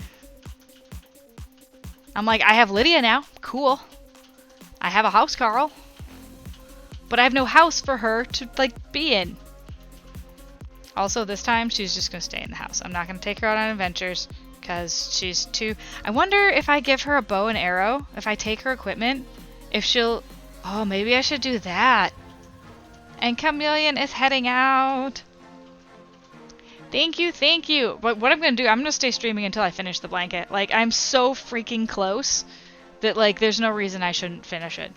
I'm like, I have Lydia now. Cool. I have a house, Carl. But I have no house for her to, like, be in. Also, this time, she's just gonna stay in the house. I'm not gonna take her out on adventures, because she's too... I wonder if I give her a bow and arrow, if I take her equipment, if she'll... Oh, maybe I should do that. And Chameleon is heading out. Thank you, thank you. But what I'm gonna do, I'm gonna stay streaming until I finish the blanket. Like, I'm so freaking close that, like, there's no reason I shouldn't finish it.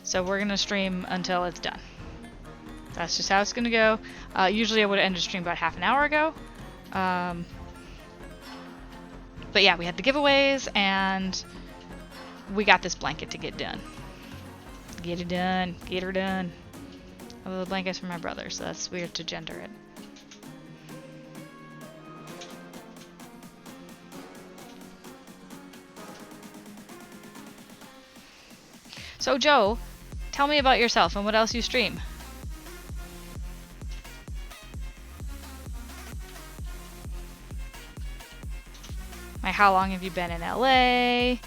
So we're gonna stream until it's done. That's just how it's gonna go. Usually I would have ended stream about half an hour ago. But yeah, we had the giveaways, and we got this blanket to get done. Get it done. Get her done. Although the blanket's for my brother, so that's weird to gender it. So Joe, tell me about yourself and what else you stream. Like, how long have you been in LA?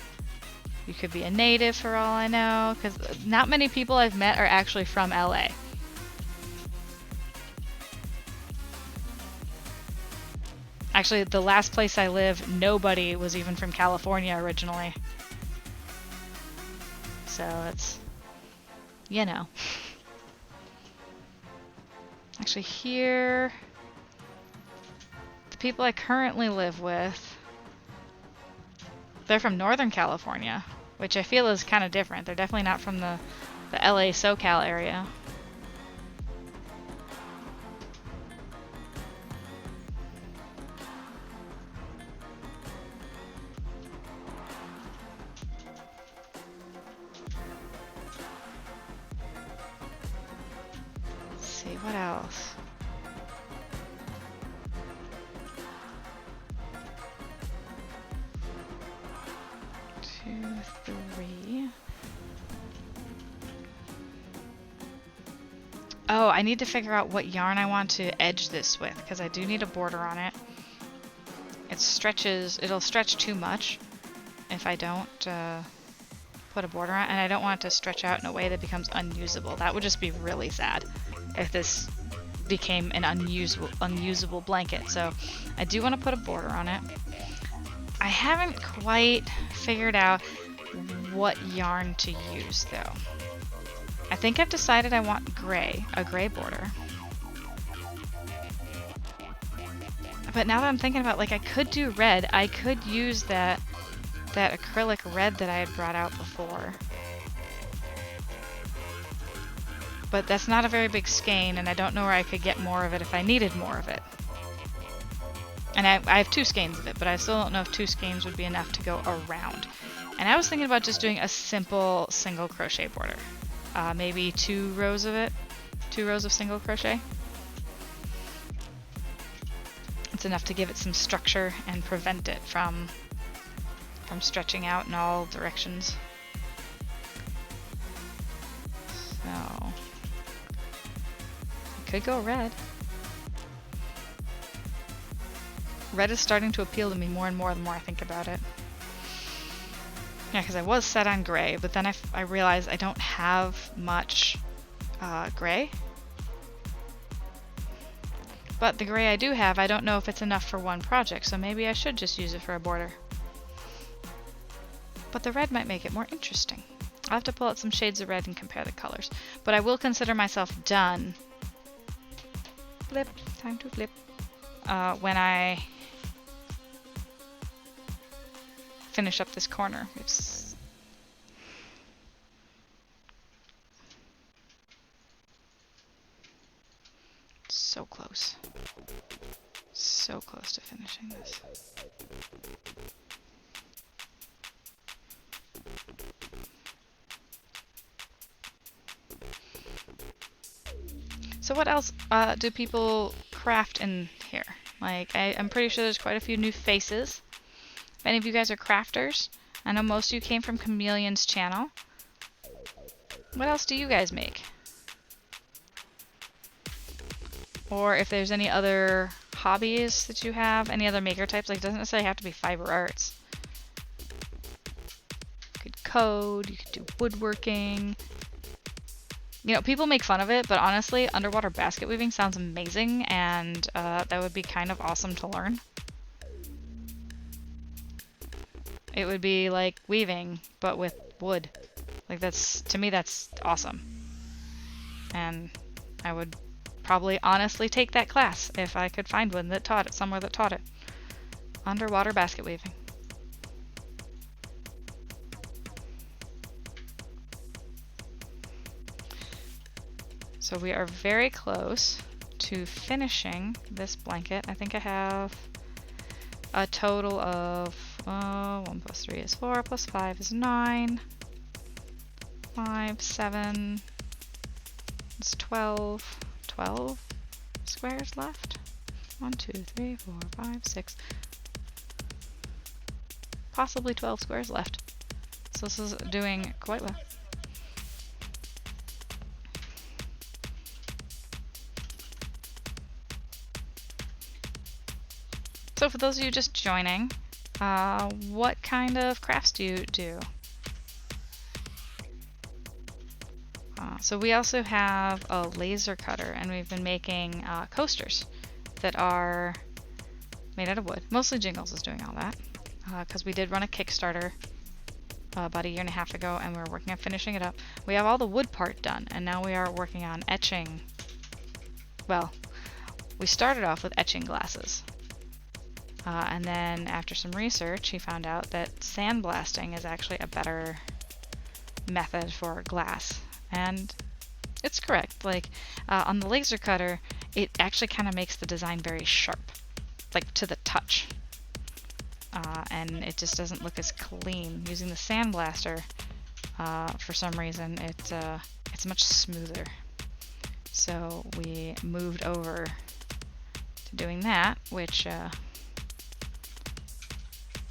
You could be a native for all I know, because not many people I've met are actually from LA. Actually, the last place I lived, nobody was even from California originally. So it's, you know. Actually here, the people I currently live with, they're from Northern California, which I feel is kind of different. They're definitely not from the LA SoCal area. Let's see, what else? Oh, I need to figure out what yarn I want to edge this with, because I do need a border on it. It'll stretch too much if I don't put a border on it, and I don't want it to stretch out in a way that becomes unusable. That would just be really sad if this became an unusable blanket. So I do want to put a border on it. I haven't quite figured out what yarn to use though. I think I've decided I want a gray border. But now that I'm thinking about, like, I could do red. I could use that acrylic red that I had brought out before. But that's not a very big skein, and I don't know where I could get more of it if I needed more of it. And I have 2 skeins of it, but I still don't know if 2 skeins would be enough to go around. And I was thinking about just doing a simple single crochet border. Maybe 2 rows of it. 2 rows of single crochet. It's enough to give it some structure and prevent it from stretching out in all directions. So I could go red. Red is starting to appeal to me more and more the more I think about it. Yeah, because I was set on gray, but then I realized I don't have much gray. But the gray I do have, I don't know if it's enough for one project, so maybe I should just use it for a border. But the red might make it more interesting. I'll have to pull out some shades of red and compare the colors. But I will consider myself done. Flip. Time to flip. When I finish up this corner. It's so close. So close to finishing this. So what else do people craft in here? Like, I'm pretty sure there's quite a few new faces. If any of you guys are crafters, I know most of you came from Chameleon's channel. What else do you guys make? Or if there's any other hobbies that you have, any other maker types, like it doesn't necessarily have to be fiber arts. You could code, you could do woodworking. You know, people make fun of it, but honestly, underwater basket weaving sounds amazing, and that would be kind of awesome to learn. It would be like weaving, but with wood. Like that's, to me, that's awesome. And I would probably honestly take that class if I could find one that taught it, somewhere that taught it. Underwater basket weaving. So we are very close to finishing this blanket. I think I have a total of 1 plus 3 is 4, plus 5 is 9, 5, 7, it's 12, 12 squares left. 1, 2, 3, 4, 5, 6, possibly 12 squares left. So this is doing quite well. So for those of you just joining, what kind of crafts do you do? So we also have a laser cutter, and we've been making coasters that are made out of wood. Mostly Jingles is doing all that, because we did run a Kickstarter about 1.5 years ago, and we're working on finishing it up. We have all the wood part done, and now we are working on etching. Well, we started off with etching glasses. And then after some research, he found out that sandblasting is actually a better method for glass. And it's correct. Like, on the laser cutter, it actually kind of makes the design very sharp, like to the touch. And it just doesn't look as clean. Using the sandblaster, for some reason, it's much smoother. So we moved over to doing that, which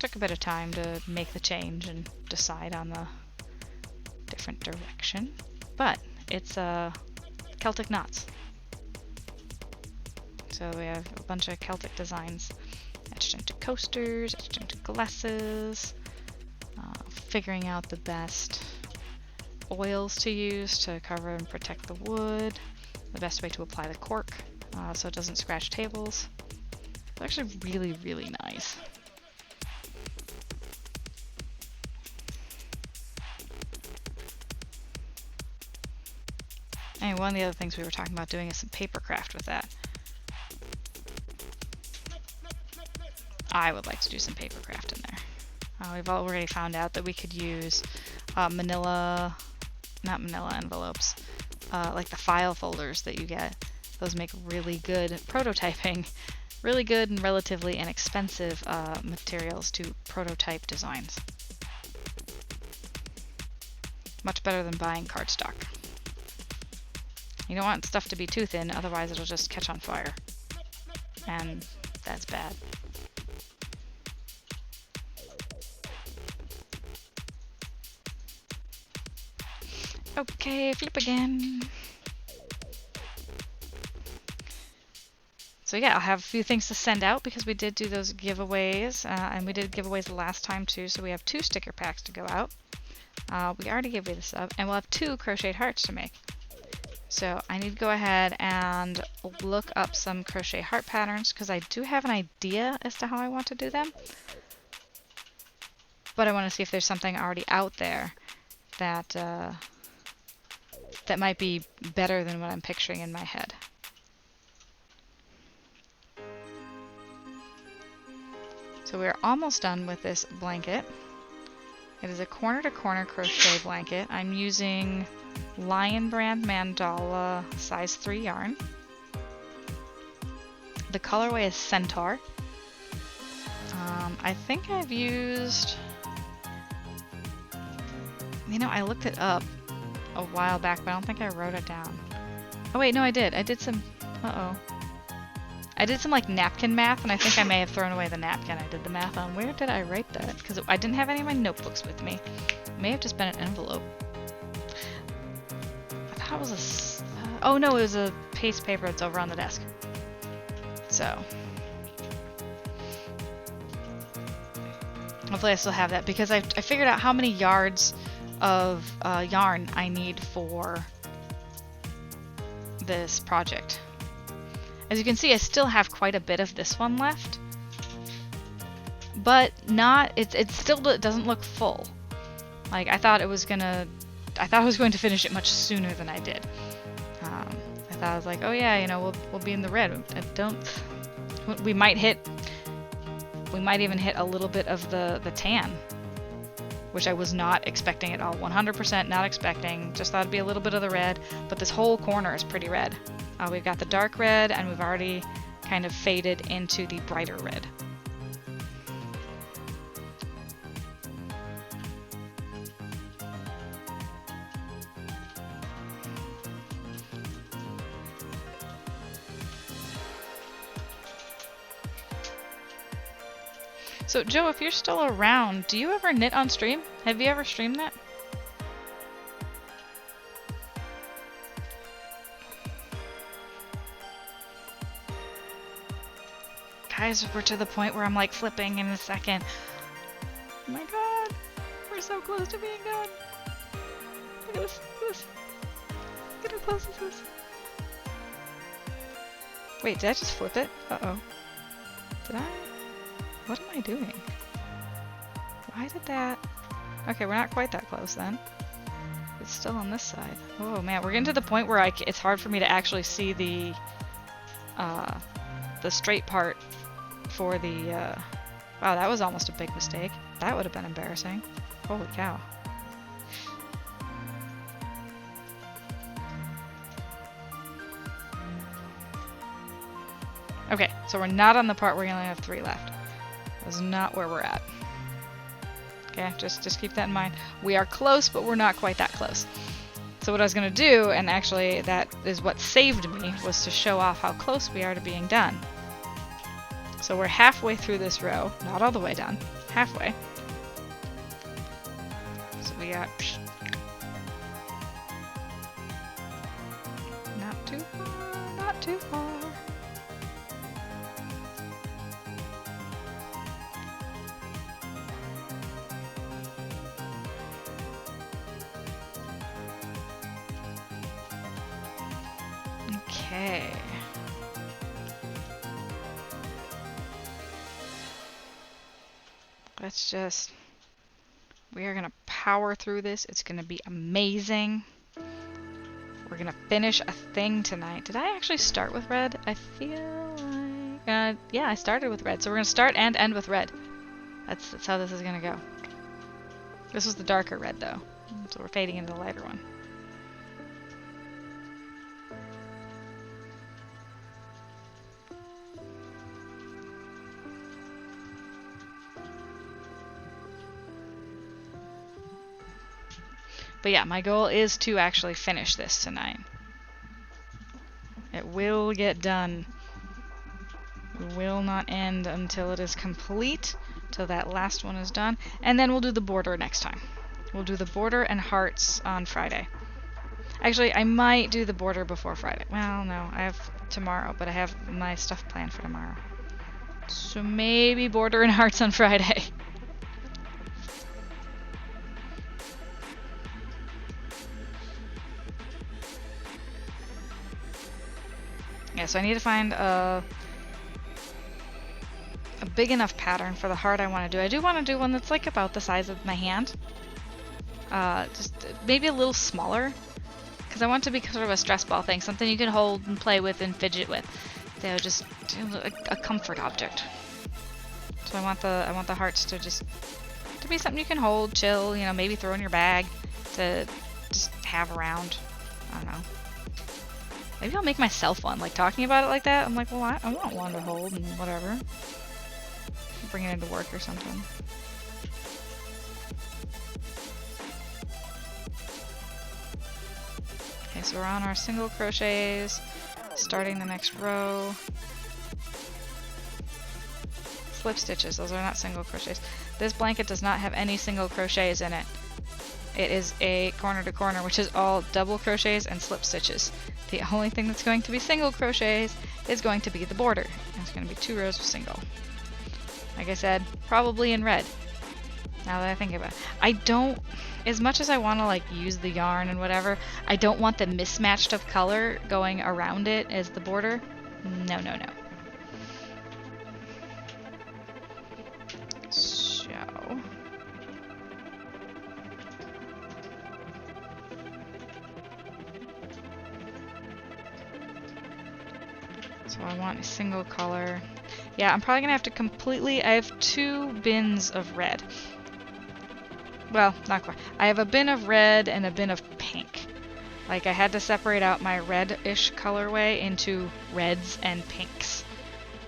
took a bit of time to make the change and decide on the different direction, but it's Celtic knots. So we have a bunch of Celtic designs etched into coasters, etched into glasses, figuring out the best oils to use to cover and protect the wood, the best way to apply the cork so it doesn't scratch tables. It's actually really, really nice. And one of the other things we were talking about doing is some paper craft with that. I would like to do some paper craft in there. We've already found out that we could use not manila envelopes, like the file folders that you get. Those make really good prototyping, really good and relatively inexpensive materials to prototype designs. Much better than buying cardstock. You don't want stuff to be too thin, otherwise it'll just catch on fire. And that's bad. Okay, flip again. So yeah, I'll have a few things to send out because we did do those giveaways, and we did giveaways the last time too, so we have 2 sticker packs to go out. We already gave away the sub, and we'll have 2 crocheted hearts to make. So I need to go ahead and look up some crochet heart patterns because I do have an idea as to how I want to do them. But I want to see if there's something already out there that that might be better than what I'm picturing in my head. So we're almost done with this blanket. It is a corner-to-corner crochet blanket. I'm using Lion Brand Mandala size 3 yarn. The colorway is Centaur. I think I've used... You know, I looked it up a while back, but I don't think I wrote it down. Oh wait, no I did. I did some... Uh-oh. I did some like napkin math, and I think I may have thrown away the napkin I did the math on. Where did I write that? Because I didn't have any of my notebooks with me. It may have just been an envelope. I thought it was a... oh no, it was a paste paper that's over on the desk. So... hopefully I still have that, because I figured out how many yards of yarn I need for this project. As you can see, I still have quite a bit of this one left, but not, it still doesn't look full. Like I thought I was going to finish it much sooner than I did. I thought I was like, oh yeah, you know, we'll be in the red. We might even hit a little bit of the tan, which I was not expecting at all. 100% not expecting. Just thought it'd be a little bit of the red, but this whole corner is pretty red. We've got the dark red, and we've already kind of faded into the brighter red. So Joe, if you're still around, do you ever knit on stream? Have you ever streamed that? Guys, we're to the point where I'm like flipping in a second. Oh my god, we're so close to being done. Look at this, look at how close this is. Wait, did I just flip it? Uh-oh. Did I? What am I doing? Why did that... Okay, we're not quite that close then. It's still on this side. Oh man, we're getting to the point where it's hard for me to actually see the straight part for the... Wow, that was almost a big mistake. That would have been embarrassing. Holy cow. Okay, so we're not on the part where you only have 3 left. That's not where we're at. Okay, just keep that in mind. We are close, but we're not quite that close. So what I was going to do, and actually that is what saved me, was to show off how close we are to being done. So we're halfway through this row. Not all the way done. Halfway. So we got... Not too far, not too far. Okay. Let's just... We are going to power through this. It's going to be amazing. We're going to finish a thing tonight. Did I actually start with red? I feel like... yeah, I started with red. So we're going to start and end with red. That's how this is going to go. This was the darker red, though. So we're fading into the lighter one. But yeah, my goal is to actually finish this tonight. It will get done. We will not end until it is complete, till that last one is done. And then we'll do the border next time. We'll do the border and hearts on Friday. Actually, I might do the border before Friday. Well, no, I have tomorrow, but I have my stuff planned for tomorrow. So maybe border and hearts on Friday. Yeah, so I need to find a big enough pattern for the heart I want to do. I do want to do one that's like about the size of my hand. Just maybe a little smaller, because I want it to be sort of a stress ball thing, something you can hold and play with and fidget with. So just a comfort object. So I want the hearts to just to be something you can hold, chill, you know, maybe throw in your bag to just have around. I don't know. Maybe I'll make myself one. Like, talking about it like that, I'm like, well, I want one to hold and whatever. Bring it into work or something. Okay, so we're on our single crochets, starting the next row. Slip stitches, those are not single crochets. This blanket does not have any single crochets in it. It is a corner to corner, which is all double crochets and slip stitches. The only thing that's going to be single crochets is going to be the border. It's going to be 2 rows of single. Like I said, probably in red. Now that I think about it. I don't, as much as I want to like use the yarn and whatever, I don't want the mismatched of color going around it as the border. No, no, no. So I want a single color. Yeah, I'm probably gonna have to completely, I have 2 bins of red. Well, not quite. I have a bin of red and a bin of pink. Like, I had to separate out my red-ish colorway into reds and pinks,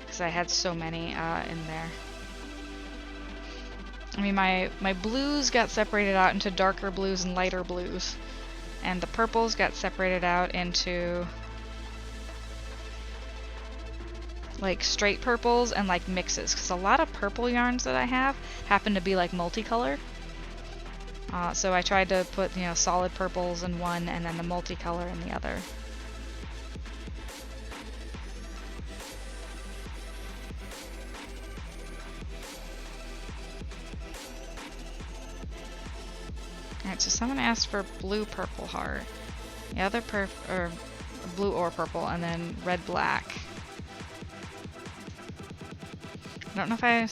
because I had so many in there. I mean, my blues got separated out into darker blues and lighter blues, and the purples got separated out into like straight purples and like mixes, because a lot of purple yarns that I have happen to be like multicolored. So I tried to put, you know, solid purples in one and then the multicolor in the other. Alright, so someone asked for blue purple heart. The other or blue or purple, and then red black. I don't know if I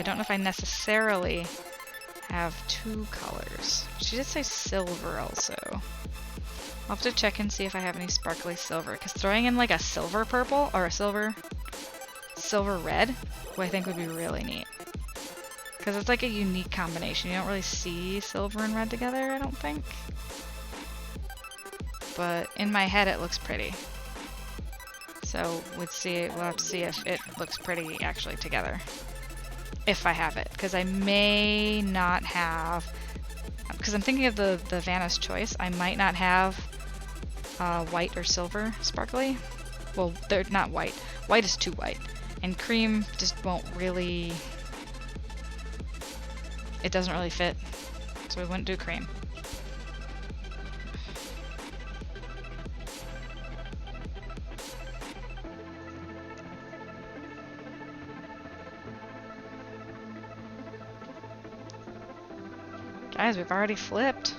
don't know if I necessarily have 2 colors. She did say silver also. I'll have to check and see if I have any sparkly silver, because throwing in like a silver purple or a silver red, I think would be really neat. Because it's like a unique combination. You don't really see silver and red together, I don't think. But in my head it looks pretty. So we'll have to see if it looks pretty actually together. If I have it, because I may not have, because I'm thinking of the Vanna's Choice, I might not have white or silver sparkly. Well, they're not white. White is too white. And cream just won't really, it doesn't really fit. So we wouldn't do cream. Guys, we've already flipped.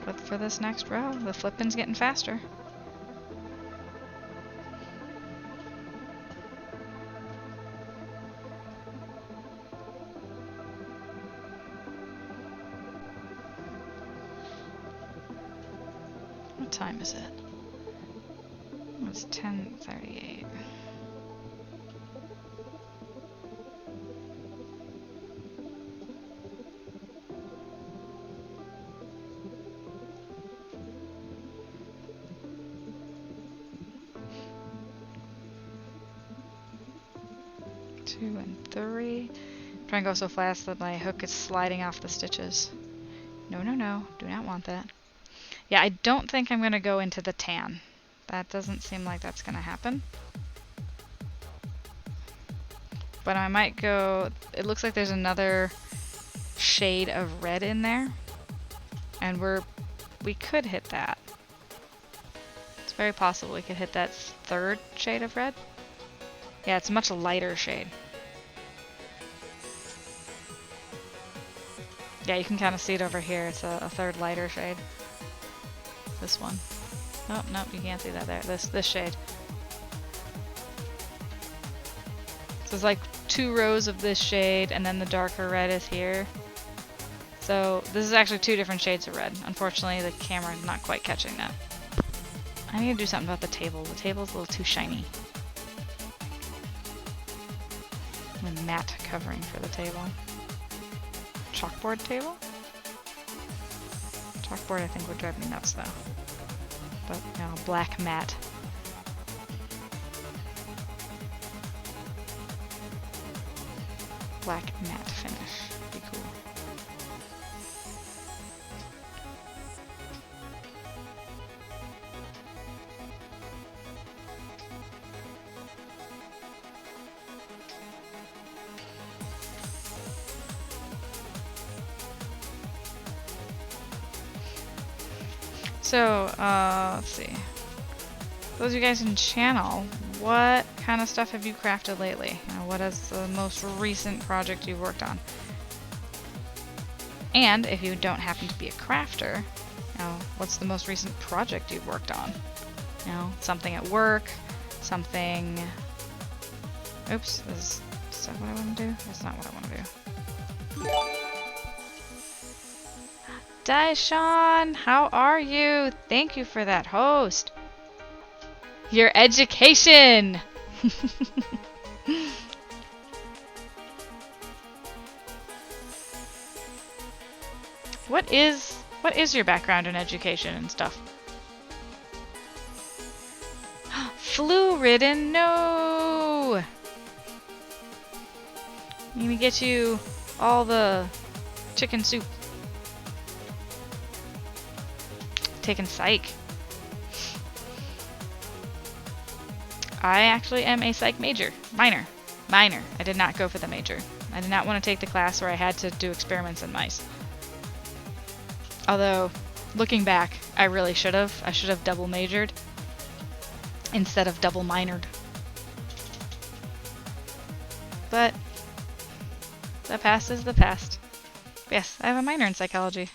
Flip for this next row. The flipping's getting faster. What time is it? It's 10:38. And 3. Try and go so fast that my hook is sliding off the stitches. No, no, no. Do not want that. Yeah, I don't think I'm going to go into the tan. That doesn't seem like that's going to happen. But I might go... It looks like there's another shade of red in there. And we could hit that. It's very possible we could hit that 3rd shade of red. Yeah, it's a much lighter shade. Yeah, you can kind of see it over here. It's a 3rd lighter shade. This one. Oh, no, you can't see that there. This shade. So it's like 2 rows of this shade, and then the darker red is here. So this is actually 2 different shades of red. Unfortunately, the camera is not quite catching that. I need to do something about the table. The table's a little too shiny. The matte covering for the table. Chalkboard table? Chalkboard I think would drive me nuts though. But, you know, black mat. Black matte finish. Be cool. So, let's see. Those of you guys in channel, what kind of stuff have you crafted lately? You know, what is the most recent project you've worked on? And if you don't happen to be a crafter, you know, what's the most recent project you've worked on? You know, something at work, something... Oops, is that what I want to do? That's not what I want to do. Daishan, how are you? Thank you for that host. Your education! What is your background in education and stuff? Flu-ridden? No! I'm gonna get you all the chicken soup. Taking psych. I actually am a psych major. Minor. I did not go for the major. I did not want to take the class where I had to do experiments in mice. Although, looking back, I really should have. I should have double majored instead of double minored. But the past is the past. Yes, I have a minor in psychology.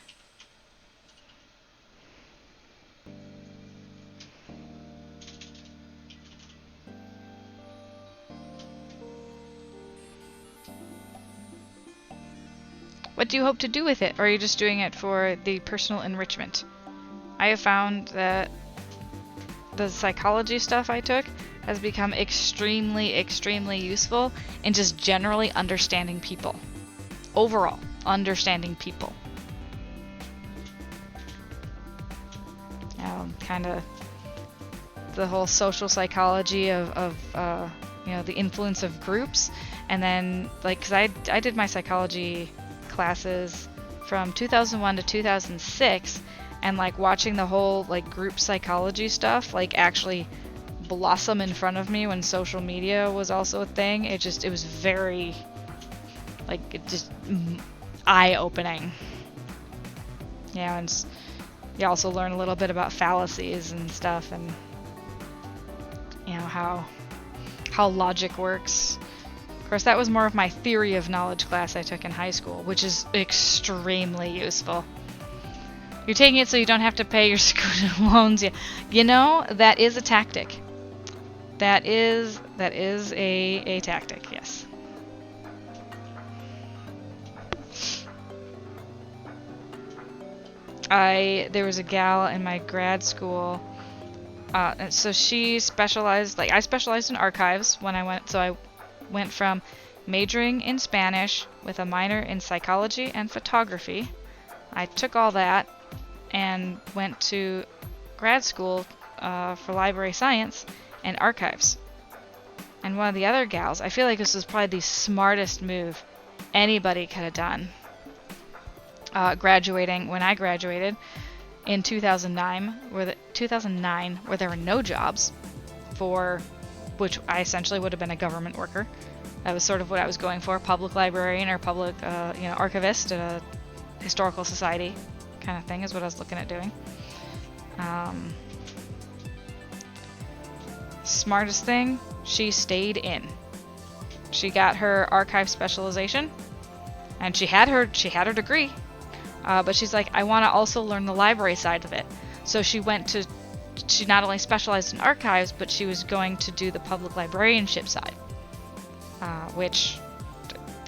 What do you hope to do with it, or are you just doing it for the personal enrichment? I have found that the psychology stuff I took has become extremely, extremely useful in just generally understanding people. Overall, understanding people. Kind of the whole social psychology of you know, the influence of groups, and then like, because I did my psychology classes from 2001 to 2006, and like watching the whole like group psychology stuff like actually blossom in front of me when social media was also a thing, it was very like, it just eye-opening. Yeah, and you also learn a little bit about fallacies and stuff, and you know how logic works. Of course, that was more of my theory of knowledge class I took in high school, which is extremely useful. You're taking it so you don't have to pay your student loans. You know, that is a tactic. That is a tactic, yes. There was a gal in my grad school, so she specialized, like I specialized in archives when I went, so I went from majoring in Spanish with a minor in psychology and photography. I took all that and went to grad school for library science and archives. And one of the other gals, I feel like this was probably the smartest move anybody could have done. Graduating, when I graduated in 2009, where there were no jobs for, which I essentially would have been a government worker. That was sort of what I was going for, public librarian or public, you know, archivist at a historical society kind of thing is what I was looking at doing. Smartest thing, she stayed in. She got her archive specialization, and she had her degree, but she's like, I want to also learn the library side of it. So she not only specialized in archives, but she was going to do the public librarianship side, which,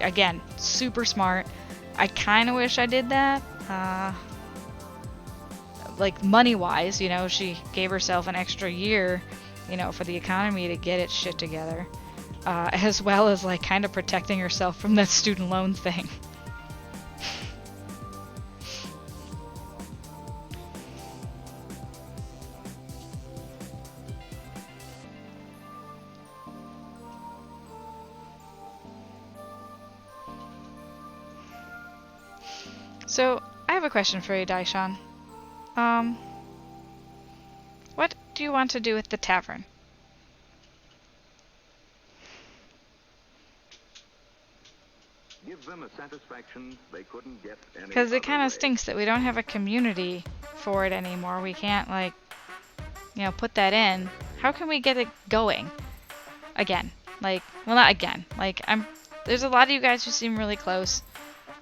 again, super smart. I kind of wish I did that. Like money-wise, you know, she gave herself an extra year, you know, for the economy to get its shit together, as well as like kind of protecting herself from that student loan thing. So, I have a question for you, Daishan. What do you want to do with the tavern? Give them a satisfaction they couldn't get any Because it other kind way. of stinks that we don't have a community for it anymore. We can't, like, you know, put that in. How can we get it going? Again. Like, well, not again. Like, there's a lot of you guys who seem really close.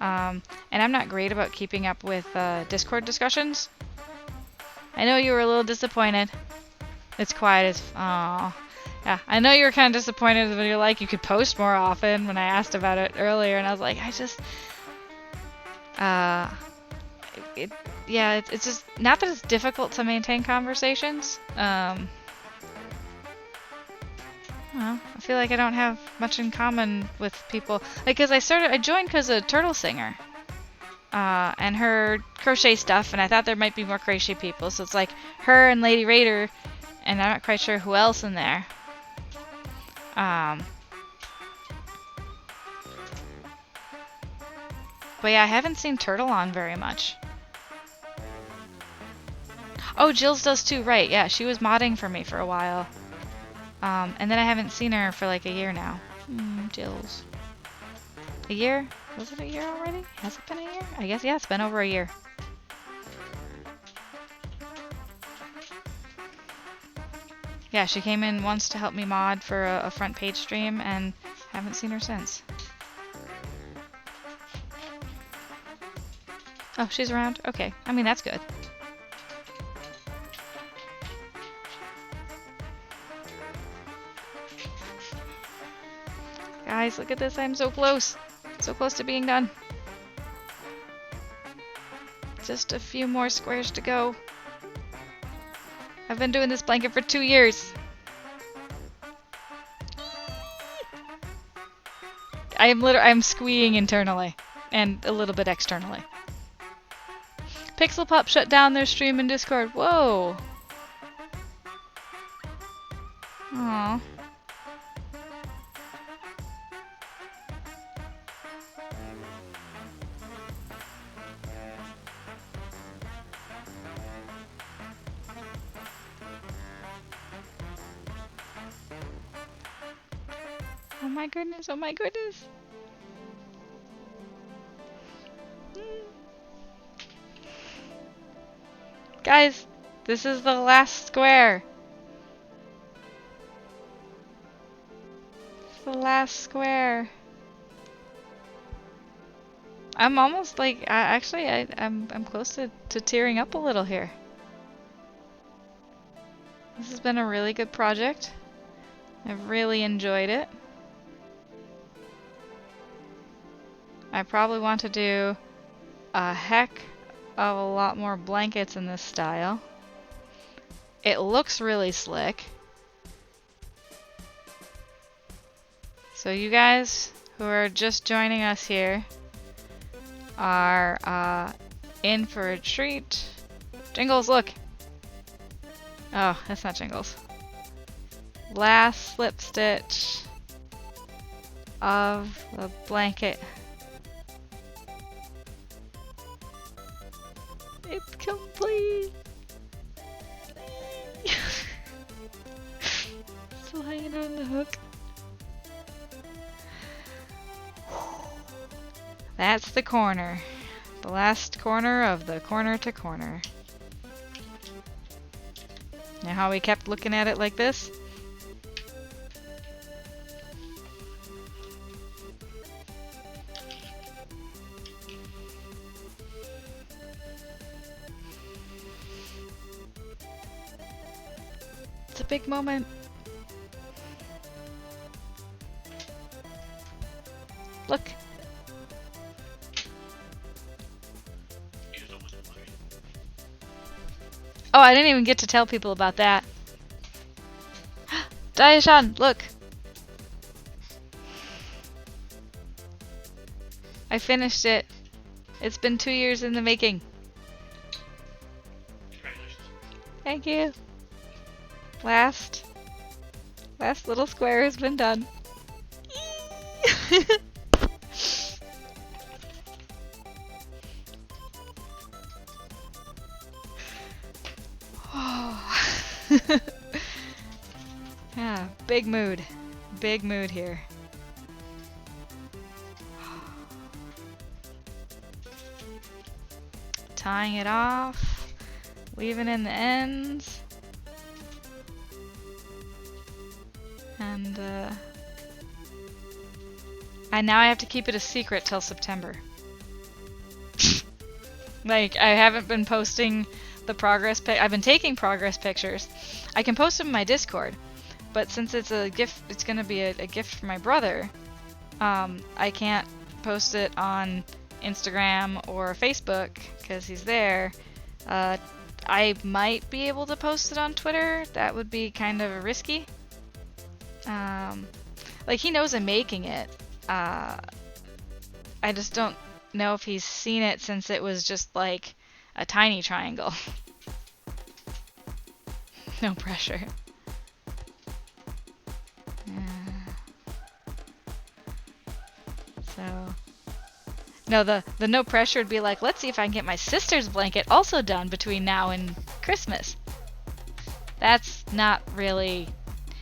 And I'm not great about keeping up with Discord discussions. I know you were a little disappointed. It's quiet as... Aww. Yeah, I know you were kind of disappointed when you're like, you could post more often when I asked about it earlier, and I was like, I just... it's just... Not that it's difficult to maintain conversations. Well, I feel like I don't have much in common with people. Like, cause I joined because of Turtle Singer. And her crochet stuff, and I thought there might be more crochet people, so it's like her and Lady Raider, and I'm not quite sure who else in there. But yeah, I haven't seen Turtle on very much. Oh, Jill's does too, right, yeah, she was modding for me for a while. And then I haven't seen her for like a year now. Jill's. A year? Was it a year already? Has it been a year? I guess, yeah, it's been over a year. Yeah, she came in once to help me mod for a front page stream, and haven't seen her since. Oh, she's around? Okay. I mean, that's good. Guys, look at this. I'm so close. So close to being done. Just a few more squares to go. I've been doing this blanket for 2 years. I'm squeeing internally and a little bit externally. Pixel Pop shut down their stream in Discord. Whoa. Aww. Oh my goodness, oh my goodness. Guys, this is the last square. It's the last square. I'm almost like, I'm close to tearing up a little here. This has been a really good project. I've really enjoyed it. I probably want to do a heck of a lot more blankets in this style. It looks really slick. So you guys who are just joining us here are in for a treat. Jingles, look! Oh, that's not Jingles. Last slip stitch of the blanket. It's complete! Still hanging on the hook. That's the corner. The last corner of the corner to corner. Now how we kept looking at it like this? It's a big moment. Look. Oh, I didn't even get to tell people about that. Daishan, look! I finished it. It's been 2 years in the making. Thank you. Last little square has been done. big mood. Big mood here. Tying it off, weaving in the ends, and now I have to keep it a secret till September. Like, I haven't been posting the progress I've been taking progress pictures. I can post them in my Discord, but since it's a gift, it's gonna be a gift for my brother, I can't post it on Instagram or Facebook because he's there. I might be able to post it on Twitter. That would be kind of risky. Like, he knows I'm making it. I just don't know if he's seen it since it was just like a tiny triangle. No pressure. So, no, the no pressure would be like, let's see if I can get my sister's blanket also done between now and Christmas. That's not really,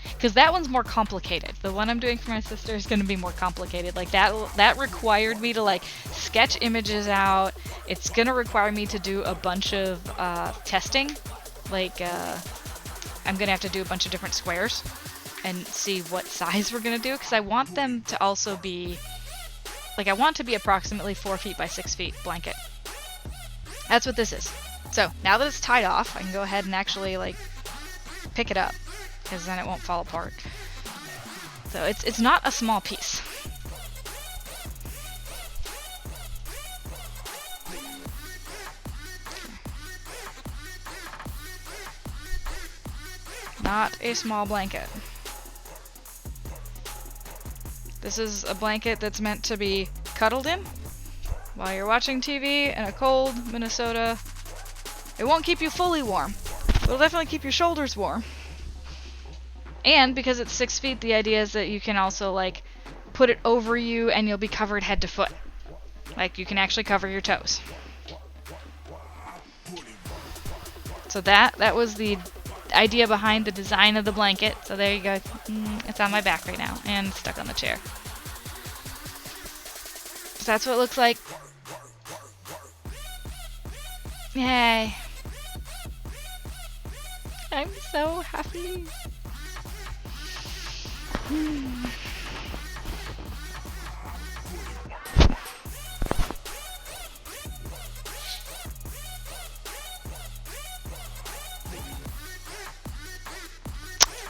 because that one's more complicated. The one I'm doing for my sister is going to be more complicated. Like, that required me to like sketch images out. It's going to require me to do a bunch of testing. Like, I'm going to have to do a bunch of different squares and see what size we're going to do, because I want them to also be, like, I want to be approximately 4 feet by 6 feet blanket. That's what this is. So now that it's tied off, I can go ahead and actually like pick it up, because then it won't fall apart. So it's not a small piece. Not a small blanket. This is a blanket that's meant to be cuddled in while you're watching TV in a cold Minnesota. It won't keep you fully warm, but it'll definitely keep your shoulders warm. And because it's 6 feet, the idea is that you can also like put it over you and you'll be covered head to foot. Like, you can actually cover your toes. So that was the idea behind the design of the blanket. So there you go. It's on my back right now and stuck on the chair. So that's what it looks like. Yay. I'm so happy.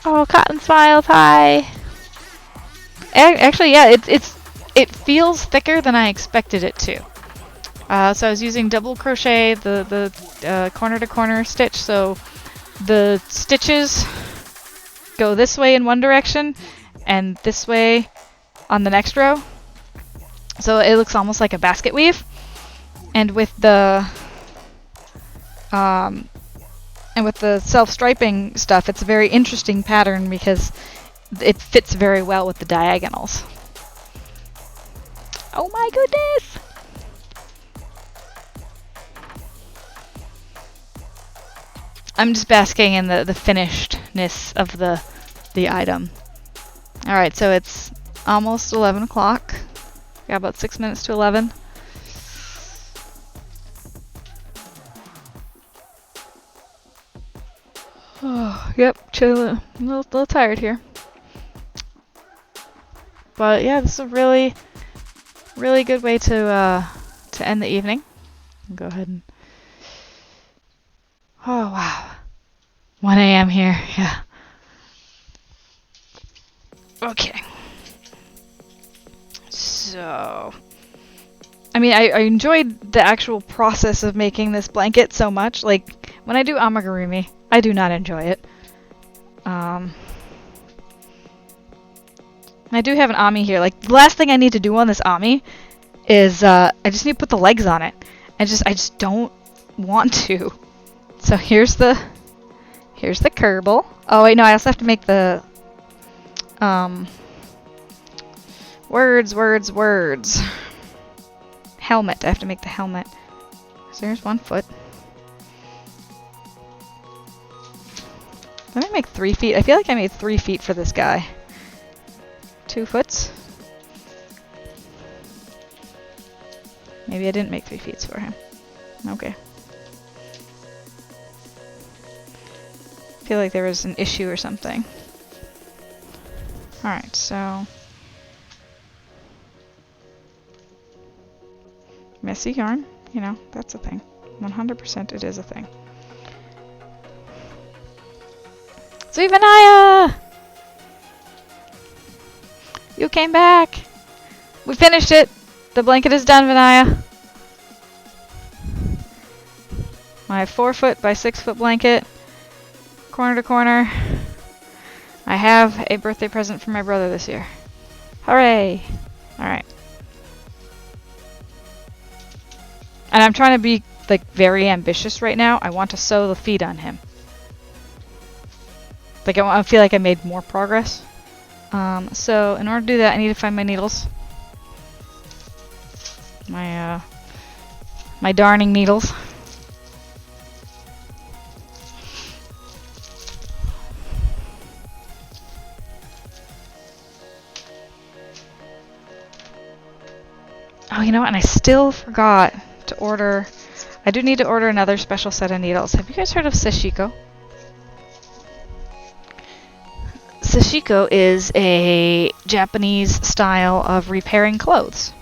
Oh, Cotton Smiles, hi. Actually, yeah, it feels thicker than I expected it to. So I was using double crochet, the corner to corner stitch, so the stitches go this way in one direction and this way on the next row. So it looks almost like a basket weave. And with the self-striping stuff, it's a very interesting pattern because it fits very well with the diagonals. Oh my goodness! I'm just basking in the finishedness of the item. Alright, so it's almost 11 o'clock. Got about 6 minutes to 11. Oh, yep, chilling. A little tired here. But yeah, this is a really, really good way to end the evening. I'll go ahead and... Oh, wow. 1 a.m. here, yeah. Okay. So... I mean, I enjoyed the actual process of making this blanket so much. Like, when I do amigurumi, I do not enjoy it. I do have an ami here. Like, the last thing I need to do on this ami is, I just need to put the legs on it. I just don't want to. So here's the Kerbal. Oh wait, no, I also have to make the, words. Helmet. I have to make the helmet. So here's one foot. Did I make 3 feet? I feel like I made 3 feet for this guy. 2 foots? Maybe I didn't make 3 feet for him. Okay. I feel like there was an issue or something. Alright, so... messy yarn, you know, that's a thing. 100% it is a thing. Sweet Vanaya! You came back! We finished it! The blanket is done, Vanaya. My 4 foot by 6 foot blanket. Corner to corner. I have a birthday present for my brother this year. Hooray! Alright. And I'm trying to be, like, very ambitious right now. I want to sew the feet on him. Like, I feel like I made more progress. So, in order to do that, I need to find my needles. My darning needles. Oh, you know what? And I still forgot to order... I do need to order another special set of needles. Have you guys heard of sashiko? Sashiko is a Japanese style of repairing clothes.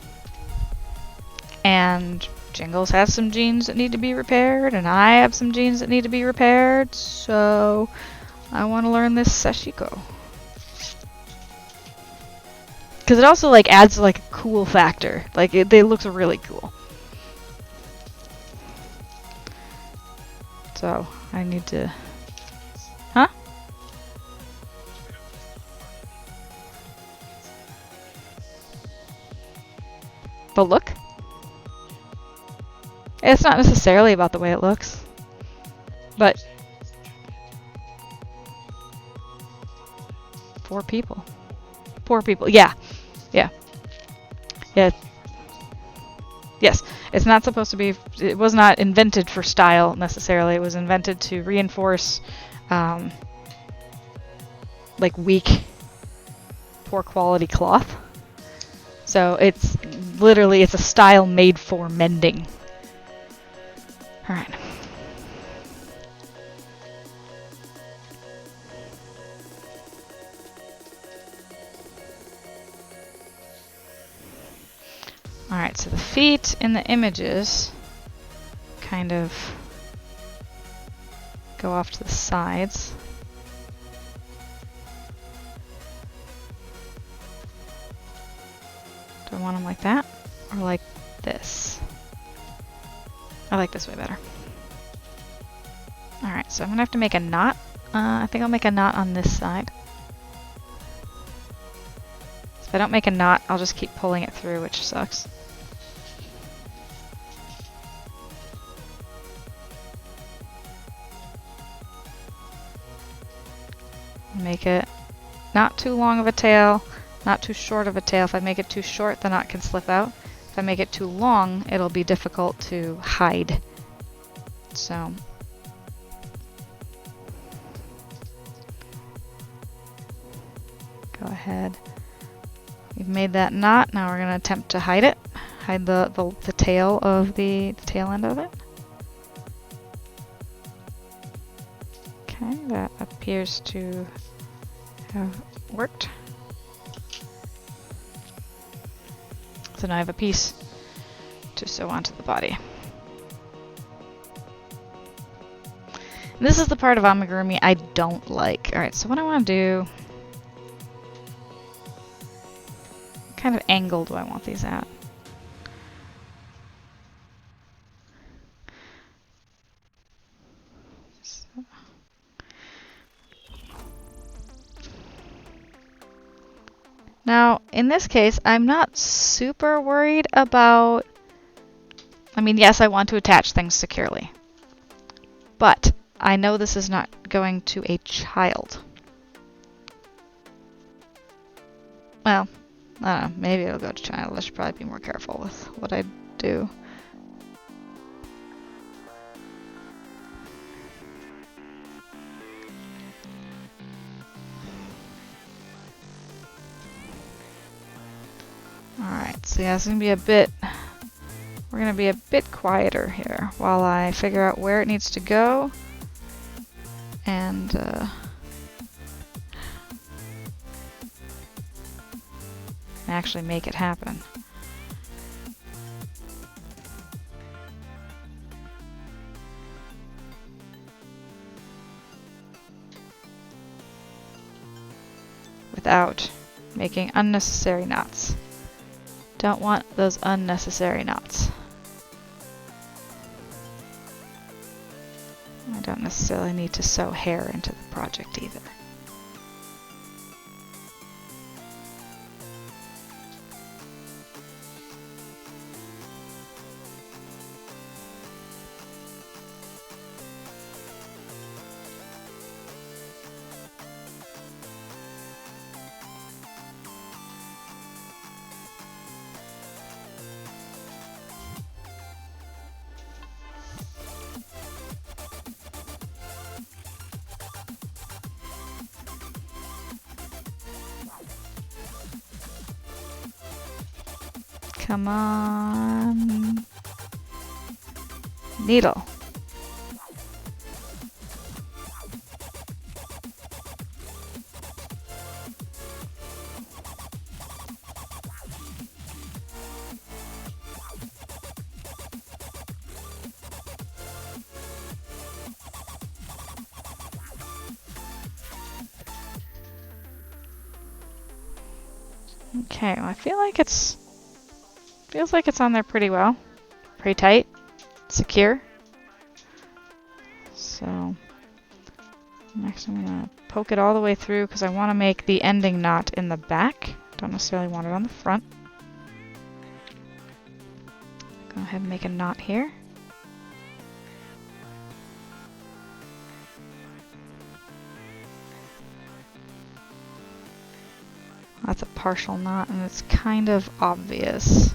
And Jingles has some jeans that need to be repaired, and I have some jeans that need to be repaired, so I want to learn this sashiko. Because it also like adds like a cool factor. Like it looks really cool. So I need to... Huh? The look? It's not necessarily about the way it looks. But... 4 people. 4 people. Yeah. Yeah. Yeah. Yes. It's not supposed to be... It was not invented for style, necessarily. It was invented to reinforce, like, weak, poor quality cloth. So it's literally, it's a style made for mending. Alright. Alright, so the feet in the images kind of go off to the sides. Do I want them like that or like this? I like this way better. Alright, so I'm gonna have to make a knot. I think I'll make a knot on this side. If I don't make a knot, I'll just keep pulling it through, which sucks. Make it not too long of a tail, not too short of a tail. If I make it too short, the knot can slip out. If I make it too long, it'll be difficult to hide. So... go ahead. We've made that knot. Now we're going to attempt to hide it. Hide the tail of the tail end of it. Okay, that appears to have worked. So now I have a piece to sew onto the body. And this is the part of amigurumi I don't like. Alright, so what I want to do... what kind of angle do I want these at? Now, in this case, I'm not super worried about... I mean, yes, I want to attach things securely. But I know this is not going to a child. Well, I don't know. Maybe it'll go to child. I should probably be more careful with what I do. So yeah, it's gonna be a bit. We're gonna be a bit quieter here while I figure out where it needs to go and actually make it happen. Without making unnecessary knots. Don't want those unnecessary knots. I don't necessarily need to sew hair into the project either. Come on. Needle. Okay, well, I feel like feels like it's on there pretty well. Pretty tight. Secure. So next I'm going to poke it all the way through because I want to make the ending knot in the back. Don't necessarily want it on the front. Go ahead and make a knot here. That's a partial knot and it's kind of obvious.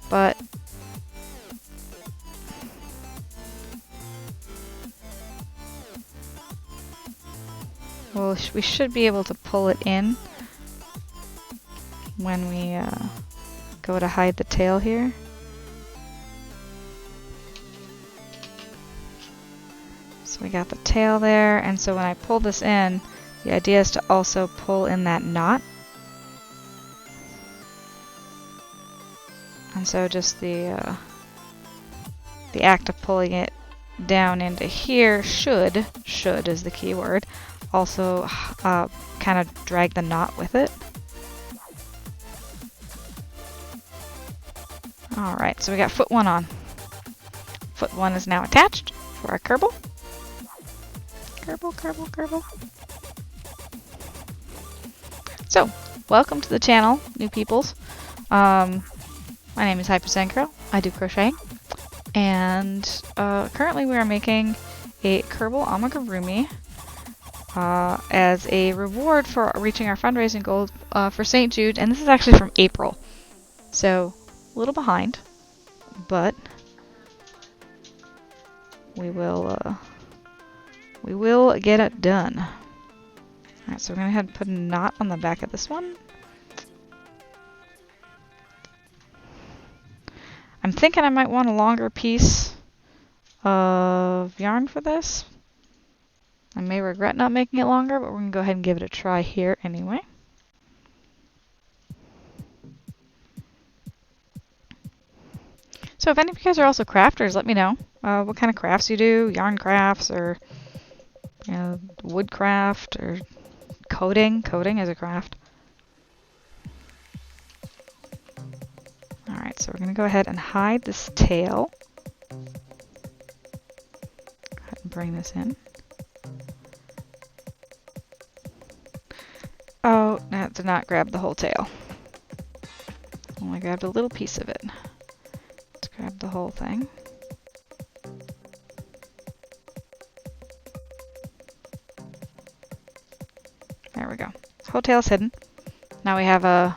But well, we should be able to pull it in when we go to hide the tail here. So we got the tail there, and so when I pull this in, the idea is to also pull in that knot. And so just the act of pulling it down into here should is the key word, also kind of drag the knot with it. Alright, so we got foot 1 on. Foot 1 is now attached for our kerbal. Kerbal. So, welcome to the channel, new peoples. My name is Hypersenko. I do crocheting. And currently we are making a kerbal amigurumi as a reward for reaching our fundraising goal for St. Jude. And this is actually from April. So, a little behind. But we will get it done. Alright, so we're going to go ahead and put a knot on the back of this one. I'm thinking I might want a longer piece of yarn for this. I may regret not making it longer, but we're going to go ahead and give it a try here anyway. So if any of you guys are also crafters, let me know what kind of crafts you do, yarn crafts or woodcraft or coding. Coding is a craft. Alright, so we're going to go ahead and hide this tail. Go ahead and bring this in. Oh, that did not grab the whole tail. Only grabbed a little piece of it. Let's grab the whole thing. There we go. Whole tail's hidden. Now we have a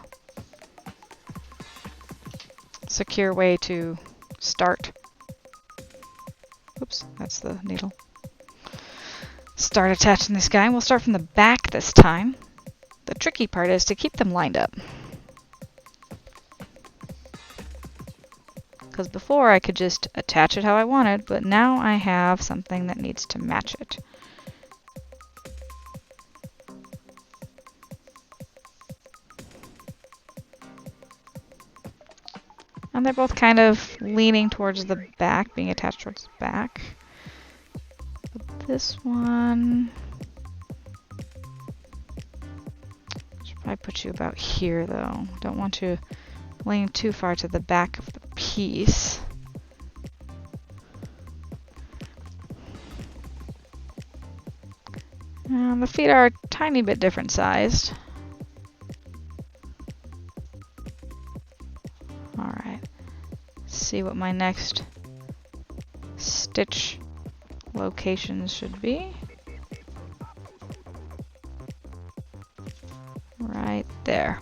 secure way to start. Oops, that's the needle. Start attaching this guy. We'll start from the back this time. The tricky part is to keep them lined up. Because before I could just attach it how I wanted, but now I have something that needs to match it. And they're both kind of leaning towards the back, being attached towards the back. But this one... should probably put you about here, though. Don't want to lean too far to the back of the piece. The feet are a tiny bit different sized. Alright. See what my next stitch locations should be. Right there.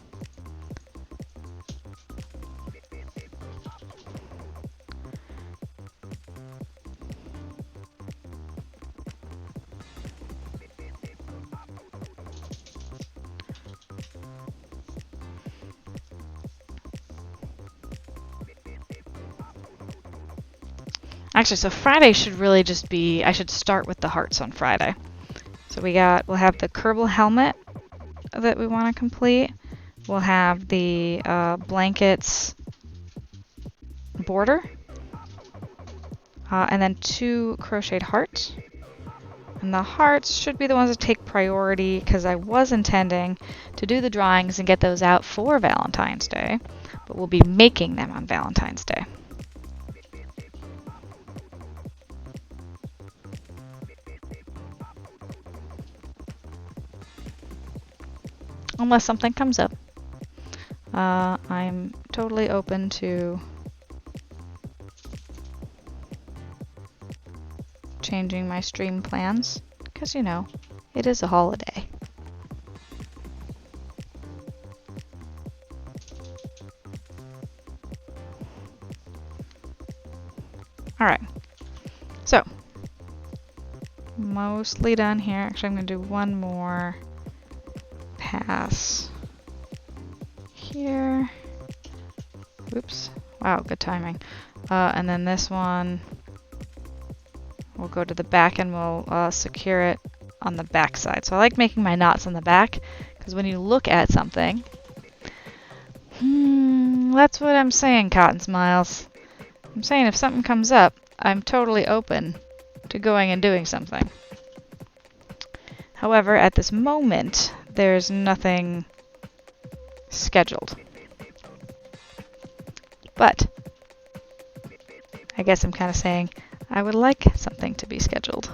Actually, so Friday should really just be, I should start with the hearts on Friday. So we'll have the Kerbal helmet that we want to complete. We'll have the blankets border. And then 2 crocheted hearts. And the hearts should be the ones that take priority because I was intending to do the drawings and get those out for Valentine's Day. But we'll be making them on Valentine's Day. Unless something comes up. I'm totally open to changing my stream plans, because you know, it is a holiday. Alright, so mostly done here. Actually, I'm going to do one more pass here. Oops. Wow, good timing. And then this one, we'll go to the back and we'll secure it on the back side. So I like making my knots on the back because when you look at something, that's what I'm saying, Cotton Smiles. I'm saying if something comes up, I'm totally open to going and doing something. However, at this moment, there's nothing scheduled. But I guess I'm kind of saying I would like something to be scheduled.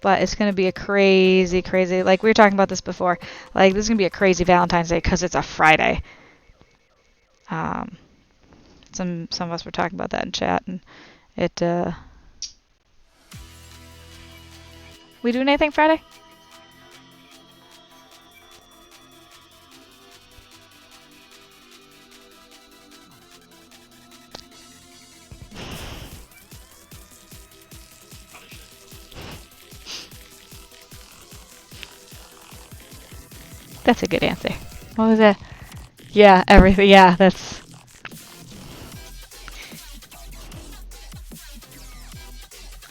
But it's going to be a crazy, like we were talking about this before, like this is going to be a crazy Valentine's Day because it's a Friday. Some of us were talking about that in chat, and it, we doing anything Friday? That's a good answer. What was that? Yeah, everything. Yeah, that's...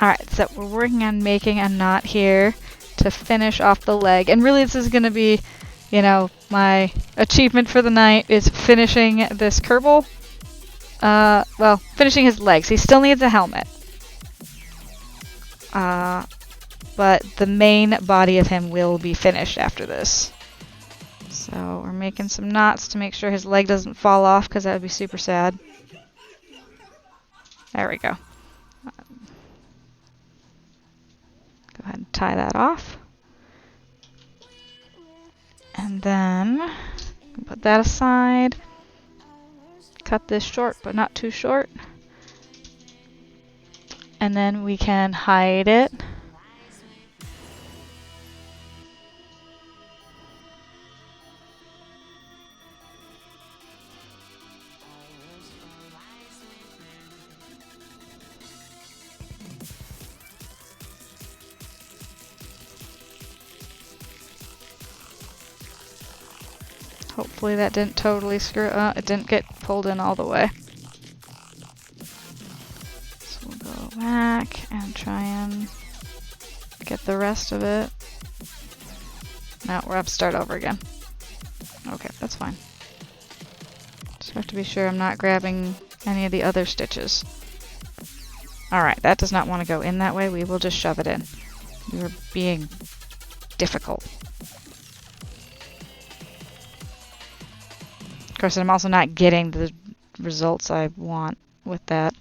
Alright, so we're working on making a knot here to finish off the leg. And really this is going to be, you know, my achievement for the night is finishing this Kerbal. Well, finishing his legs. He still needs a helmet. But the main body of him will be finished after this. So we're making some knots to make sure his leg doesn't fall off because that would be super sad. There we go. Go ahead and tie that off. And then put that aside. Cut this short, but not too short. And then we can hide it. Hopefully that didn't totally screw up. It didn't get pulled in all the way. So we'll go back and try and get the rest of it. No, we're up to start over again. Okay, that's fine. Just have to be sure I'm not grabbing any of the other stitches. Alright, that does not want to go in that way. We will just shove it in. You're being difficult. Of course, I'm also not getting the results I want with that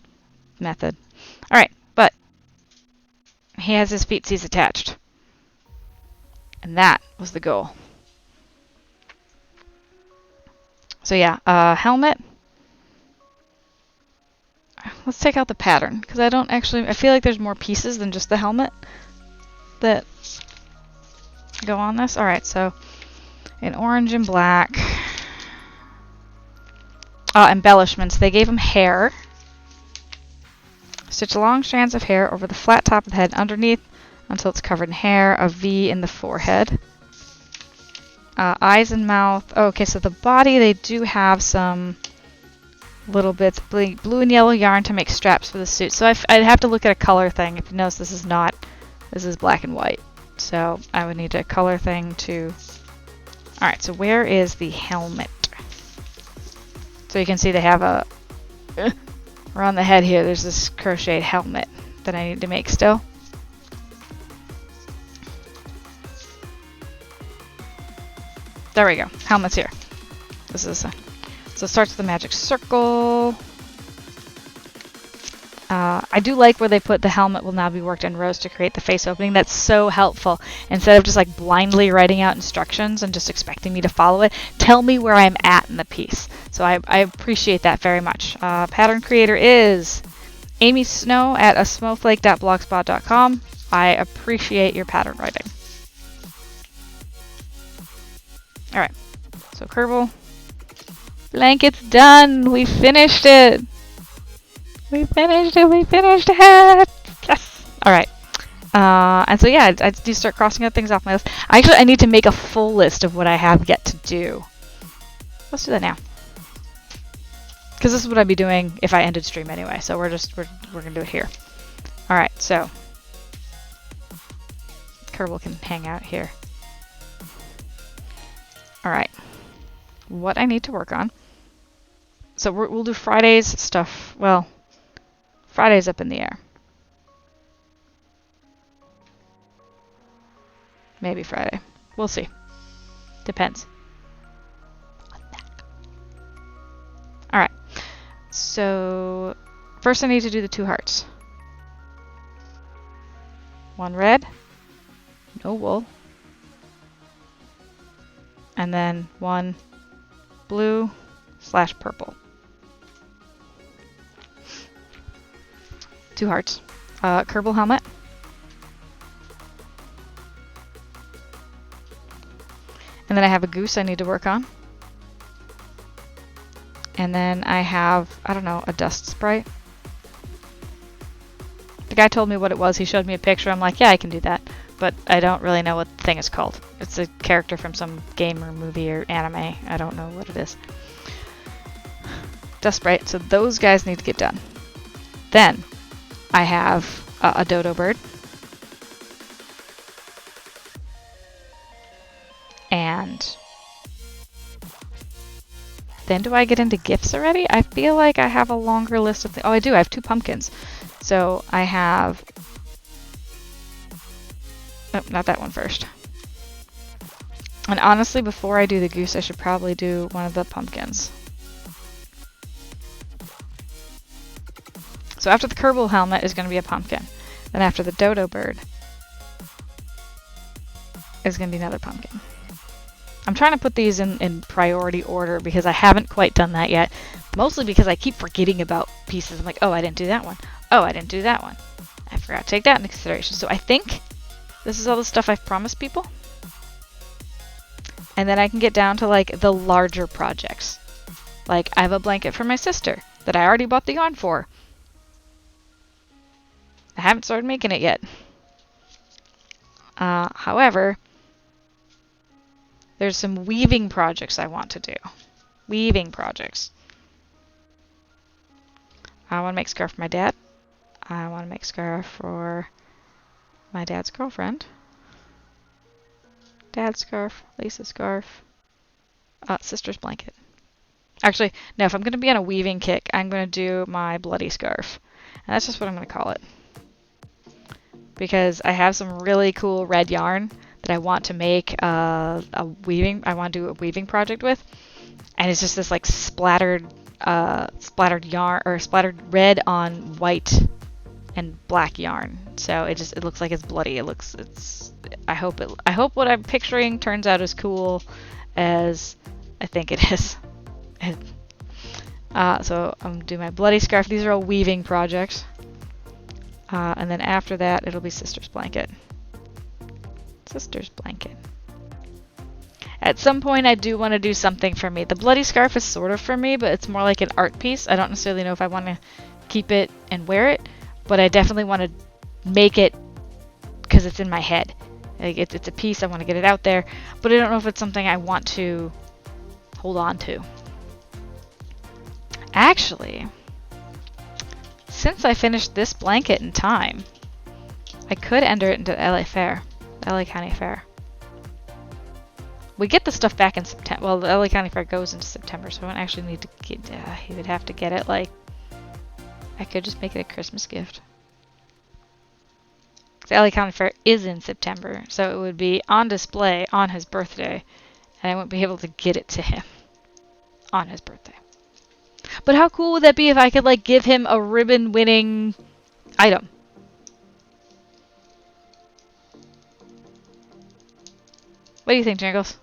method. Alright, but he has his feetsies attached. And that was the goal. So yeah, helmet. Let's take out the pattern, because I feel like there's more pieces than just the helmet that go on this. Alright, so in orange and black. Embellishments. They gave him hair. Stitch long strands of hair over the flat top of the head underneath until it's covered in hair. A V in the forehead. Eyes and mouth. Oh, okay, so the body, they do have some little bits. Blue and yellow yarn to make straps for the suit. So I'd have to look at a color thing. If you notice, this is black and white. So I would need a color thing to... Alright, so where is the helmet? So you can see they have a... around the head here, there's this crocheted helmet that I need to make still. There we go. Helmet's here. This is... So it starts with the magic circle. I do like where they put the helmet will now be worked in rows to create the face opening. That's so helpful. Instead of just like blindly writing out instructions and just expecting me to follow it, tell me where I'm at in the piece. So I appreciate that very much. Pattern creator is Amy Snow at asmothlake.blogspot.com. I appreciate your pattern writing. Alright, so Kerbal. Blanket's done! We finished it! We finished it! We finished it! Yes! Alright. And so yeah, I do start crossing out things off my list. I need to make a full list of what I have yet to do. Let's do that now. Because this is what I'd be doing if I ended stream anyway. So we're gonna do it here. Alright, so Kerbal can hang out here. Alright. What I need to work on. So we'll do Friday's stuff. Well, Friday's up in the air. Maybe Friday. We'll see. Depends. Alright. So first I need to do the 2 hearts. 1 red. No wool. And then 1 blue / purple. 2 hearts. Kerbal helmet. And then I have a goose I need to work on. And then I have, I don't know, a dust sprite. The guy told me what it was. He showed me a picture. I'm like, yeah, I can do that. But I don't really know what the thing is called. It's a character from some game or movie or anime. I don't know what it is. Dust sprite. So those guys need to get done. Then I have a dodo bird. And then do I get into gifts already? I feel like I have a longer list of things. Oh, I do. I have 2 pumpkins. So I have... Oh, not that one first. And honestly, before I do the goose, I should probably do one of the pumpkins. So after the Kerbal helmet is going to be a pumpkin. Then after the dodo bird is going to be another pumpkin. I'm trying to put these in priority order because I haven't quite done that yet. Mostly because I keep forgetting about pieces. I'm like, oh, I didn't do that one. Oh, I didn't do that one. I forgot to take that into consideration. So I think this is all the stuff I've promised people. And then I can get down to like the larger projects. Like I have a blanket for my sister that I already bought the yarn for. I haven't started making it yet. However, There's some weaving projects I want to do. Weaving projects. I want to make a scarf for my dad. I want to make a scarf for my dad's girlfriend. Dad's scarf, Lisa's scarf, sister's blanket. Actually, no, if I'm going to be on a weaving kick, I'm going to do my bloody scarf. And that's just what I'm going to call it. Because I have some really cool red yarn that I want to make I want to do a weaving project with. And it's just this like splattered yarn, or splattered red on white and black yarn. So it looks like it's bloody. I hope what I'm picturing turns out as cool as I think it is. So I'm gonna do my bloody scarf. These are all weaving projects. And then after that, it'll be sister's blanket. Sister's blanket. At some point, I do want to do something for me. The bloody scarf is sort of for me, but it's more like an art piece. I don't necessarily know if I want to keep it and wear it, but I definitely want to make it because it's in my head. Like it's a piece, I want to get it out there, but I don't know if it's something I want to hold on to. Actually, since I finished this blanket in time, I could enter it into LA Fair, LA County Fair. We get the stuff back in September. Well, the LA County Fair goes into September, so I don't actually need to get. He would have to get it. Like, I could just make it a Christmas gift. The LA County Fair is in September, so it would be on display on his birthday, and I wouldn't be able to get it to him on his birthday. But how cool would that be if I could like give him a ribbon-winning item? What do you think, Jingles?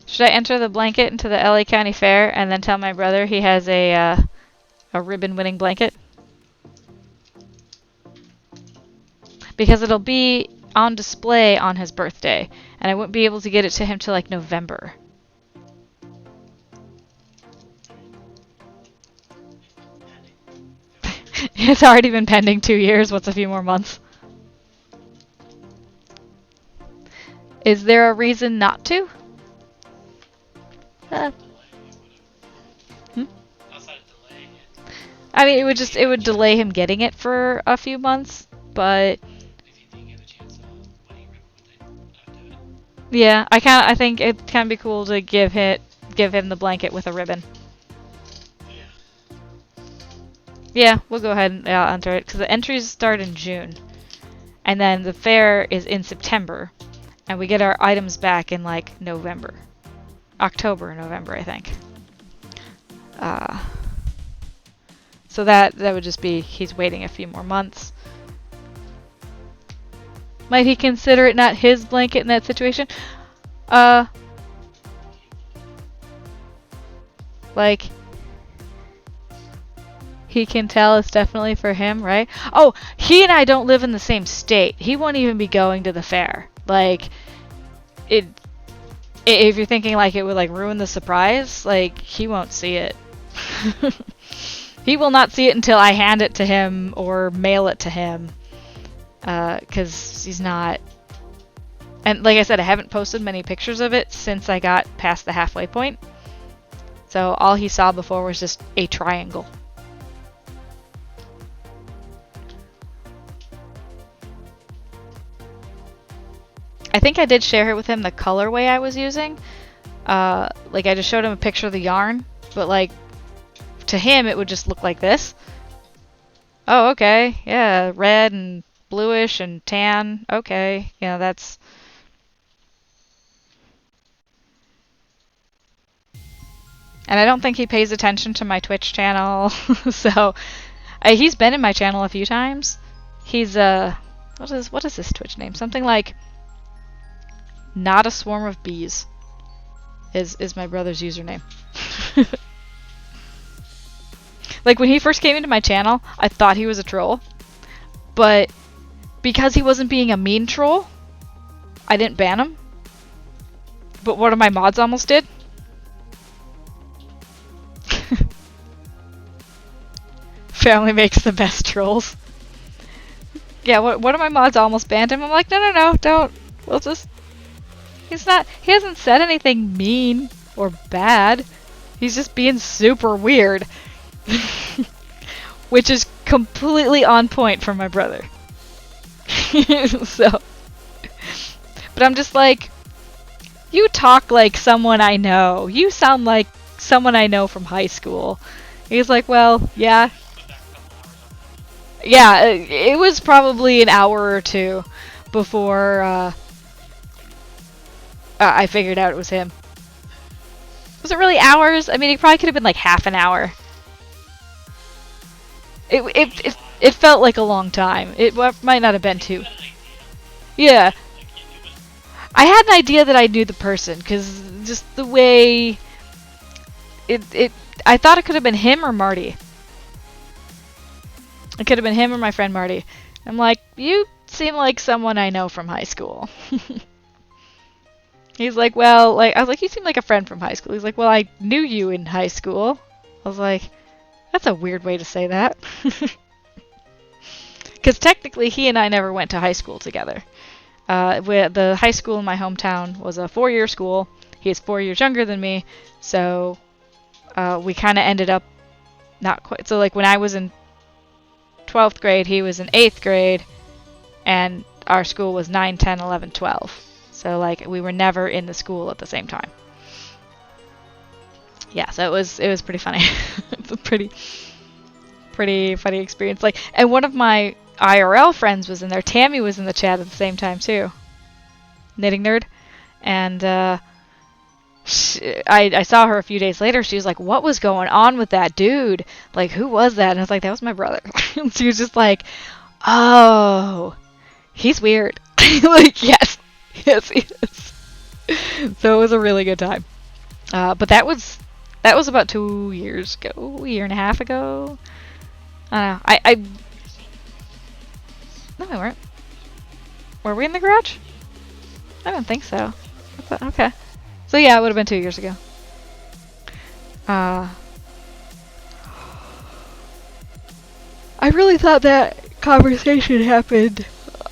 Should I enter the blanket into the LA County Fair and then tell my brother he has a ribbon-winning blanket? Because it'll be on display on his birthday, and I wouldn't be able to get it to him till like November. It's already been pending 2 years. What's a few more months? Is there a reason not to? I mean, it would delay him getting it for a few months, but yeah, I think it can be cool to give him the blanket with a ribbon. Yeah, we'll go ahead and enter it because the entries start in June, and then the fair is in September, and we get our items back in like November, October, November, I think. So that would just be he's waiting a few more months. Might he consider it not his blanket in that situation? Like, he can tell it's definitely for him, right? Oh, he and I don't live in the same state. He won't even be going to the fair. Like, if you're thinking like it would like ruin the surprise, like he won't see it. He will not see it until I hand it to him or mail it to him. Because he's not... And like I said, I haven't posted many pictures of it since I got past the halfway point. So all he saw before was just a triangle. I think I did share it with him the colorway I was using. Like I just showed him a picture of the yarn, but like to him it would just look like this. Oh, okay. Yeah, red and bluish and tan. Okay. You know, that's... And I don't think he pays attention to my Twitch channel. So, he's been in my channel a few times. He's, what is this Twitch name? Something like Not a Swarm of Bees is my brother's username. Like, when he first came into my channel, I thought he was a troll. But because he wasn't being a mean troll, I didn't ban him. But one of my mods almost did. Family makes the best trolls. Yeah, one of my mods almost banned him. I'm like, no, don't. He hasn't said anything mean or bad. He's just being super weird. Which is completely on point for my brother. So, but I'm just like, you talk like someone I know. You sound like someone I know from high school. He's like, well, yeah. Yeah, it was probably an hour or two before I figured out it was him. Was it really hours? I mean, it probably could have been like half an hour. It felt like a long time. It might not have been two. Yeah. I had an idea that I knew the person, because just the way... I thought it could have been him or Marty. It could have been him or my friend Marty. I'm like, you seem like someone I know from high school. He's like, well, I was like, you seem like a friend from high school. He's like, well, I knew you in high school. I was like, that's a weird way to say that. Because technically, he and I never went to high school together. The high school in my hometown was a 4-year school. He is 4 years younger than me, so we kind of ended up not quite. So, like, when I was in 12th grade, he was in 8th grade, and our school was 9, 10, 11, 12. So, like, we were never in the school at the same time. Yeah, so it was pretty funny. It's a pretty funny experience. Like, and one of my IRL friends was in there. Tammy was in the chat at the same time too. Knitting Nerd, and I saw her a few days later. She was like, "What was going on with that dude? Like, who was that?" And I was like, "That was my brother." And she was just like, "Oh, he's weird." Like, yes, he is. So it was a really good time. But that was about 2 years ago, a year and a half ago. I don't know. No, we weren't. Were we in the garage? I don't think so. Okay. So yeah, it would have been 2 years ago. I really thought that conversation happened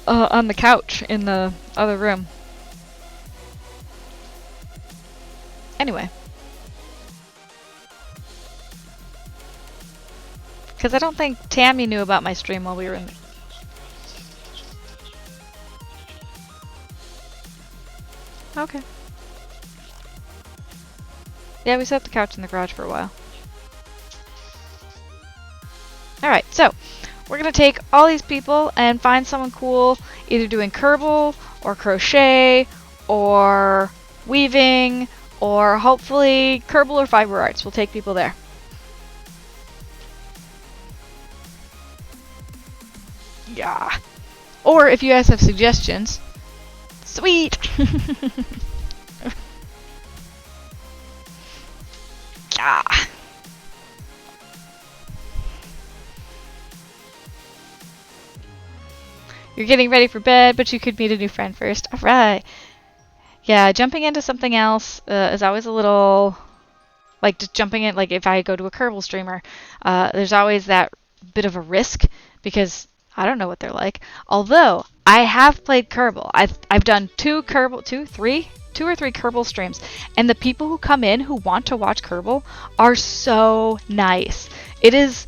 on the couch in the other room. Anyway. Because I don't think Tammy knew about my stream while we were in the... Okay. Yeah, we set up the couch in the garage for a while. Alright, so we're going to take all these people and find someone cool, either doing Kerbal, or crochet, or weaving, or hopefully Kerbal or fiber arts. We'll take people there. Yeah. Or if you guys have suggestions, sweet! Yeah. You're getting ready for bed, but you could meet a new friend first. Alright. Yeah, jumping into something else is always a little... Like, just jumping in, like, if I go to a Kerbal streamer, there's always that bit of a risk, because I don't know what they're like. Although, I have played Kerbal. I've done two or three Kerbal streams, and the people who come in who want to watch Kerbal are so nice. It is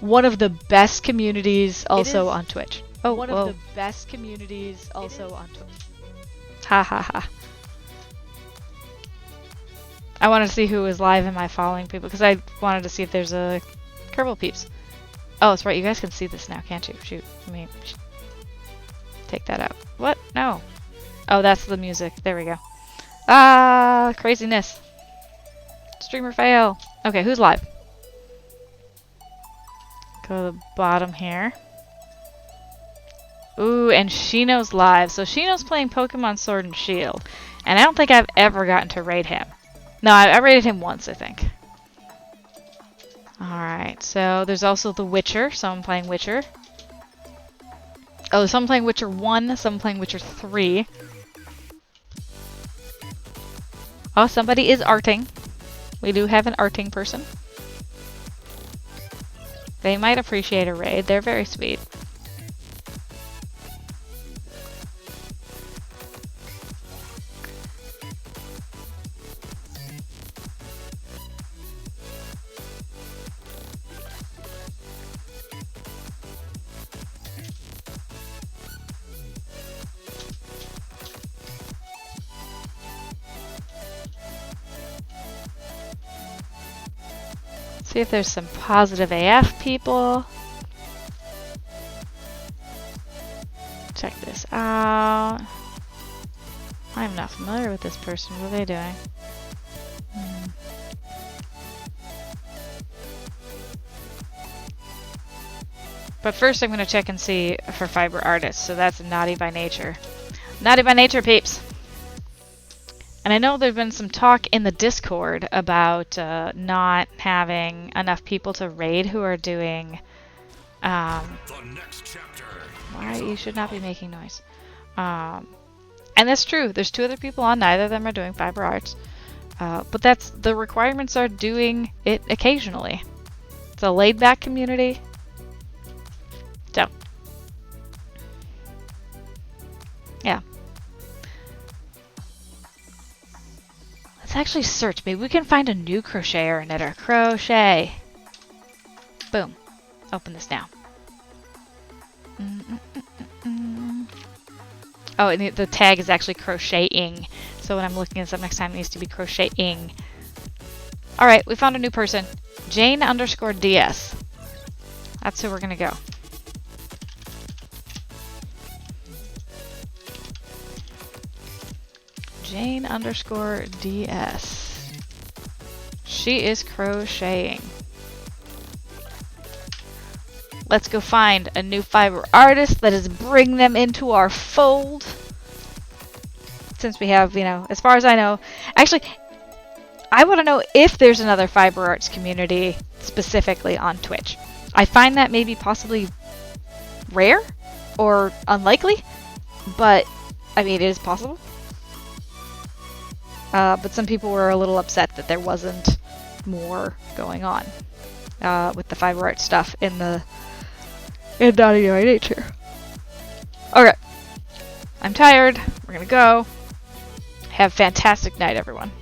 one of the best communities also on Twitch. Oh, one of the best communities also on Twitch. Ha ha ha. I wanted to see who was live in my following people, because I wanted to see if there's a Kerbal peeps. Oh, that's right. You guys can see this now, can't you? Shoot. Let me take that out. What? No. Oh, that's the music. There we go. Ah, craziness. Streamer fail. Okay, who's live? Go to the bottom here. Ooh, and Shino's live. So Shino's playing Pokemon Sword and Shield. And I don't think I've ever gotten to raid him. No, I raided him once, I think. Alright, so there's also The Witcher. Someone playing Witcher. Oh, someone playing Witcher 1. Someone playing Witcher 3. Oh, somebody is arting. We do have an arting person. They might appreciate a raid. They're very sweet. See if there's some positive AF people. Check this out. I'm not familiar with this person. What are they doing? But first I'm going to check and see for fiber artists. So that's naughty by nature. Naughty by nature, peeps! And I know there's been some talk in the Discord about not having enough people to raid who are doing... The next chapter. Why you should not be making noise. And that's true. There's 2 other people on. Neither of them are doing fiber arts. But that's the requirements are doing it occasionally. It's a laid-back community. So, yeah. Let's actually search. Maybe we can find a new crocheter or knitter. Crochet. Boom. Open this now. Oh, and the tag is actually crocheting. So when I'm looking this up next time, it needs to be crocheting. Alright, we found a new person. Jane_DS. That's who we're gonna go. Jane_DS. She is crocheting. Let's go find a new fiber artist. Let us bring them into our fold. Since we have, you know, as far as I know, actually, I want to know if there's another fiber arts community specifically on Twitch. I find that maybe possibly rare or unlikely, but I mean, it is possible. But some people were a little upset that there wasn't more going on with the fiber art stuff in Naughty by Nature. Okay. I'm tired. We're gonna go. Have a fantastic night, everyone.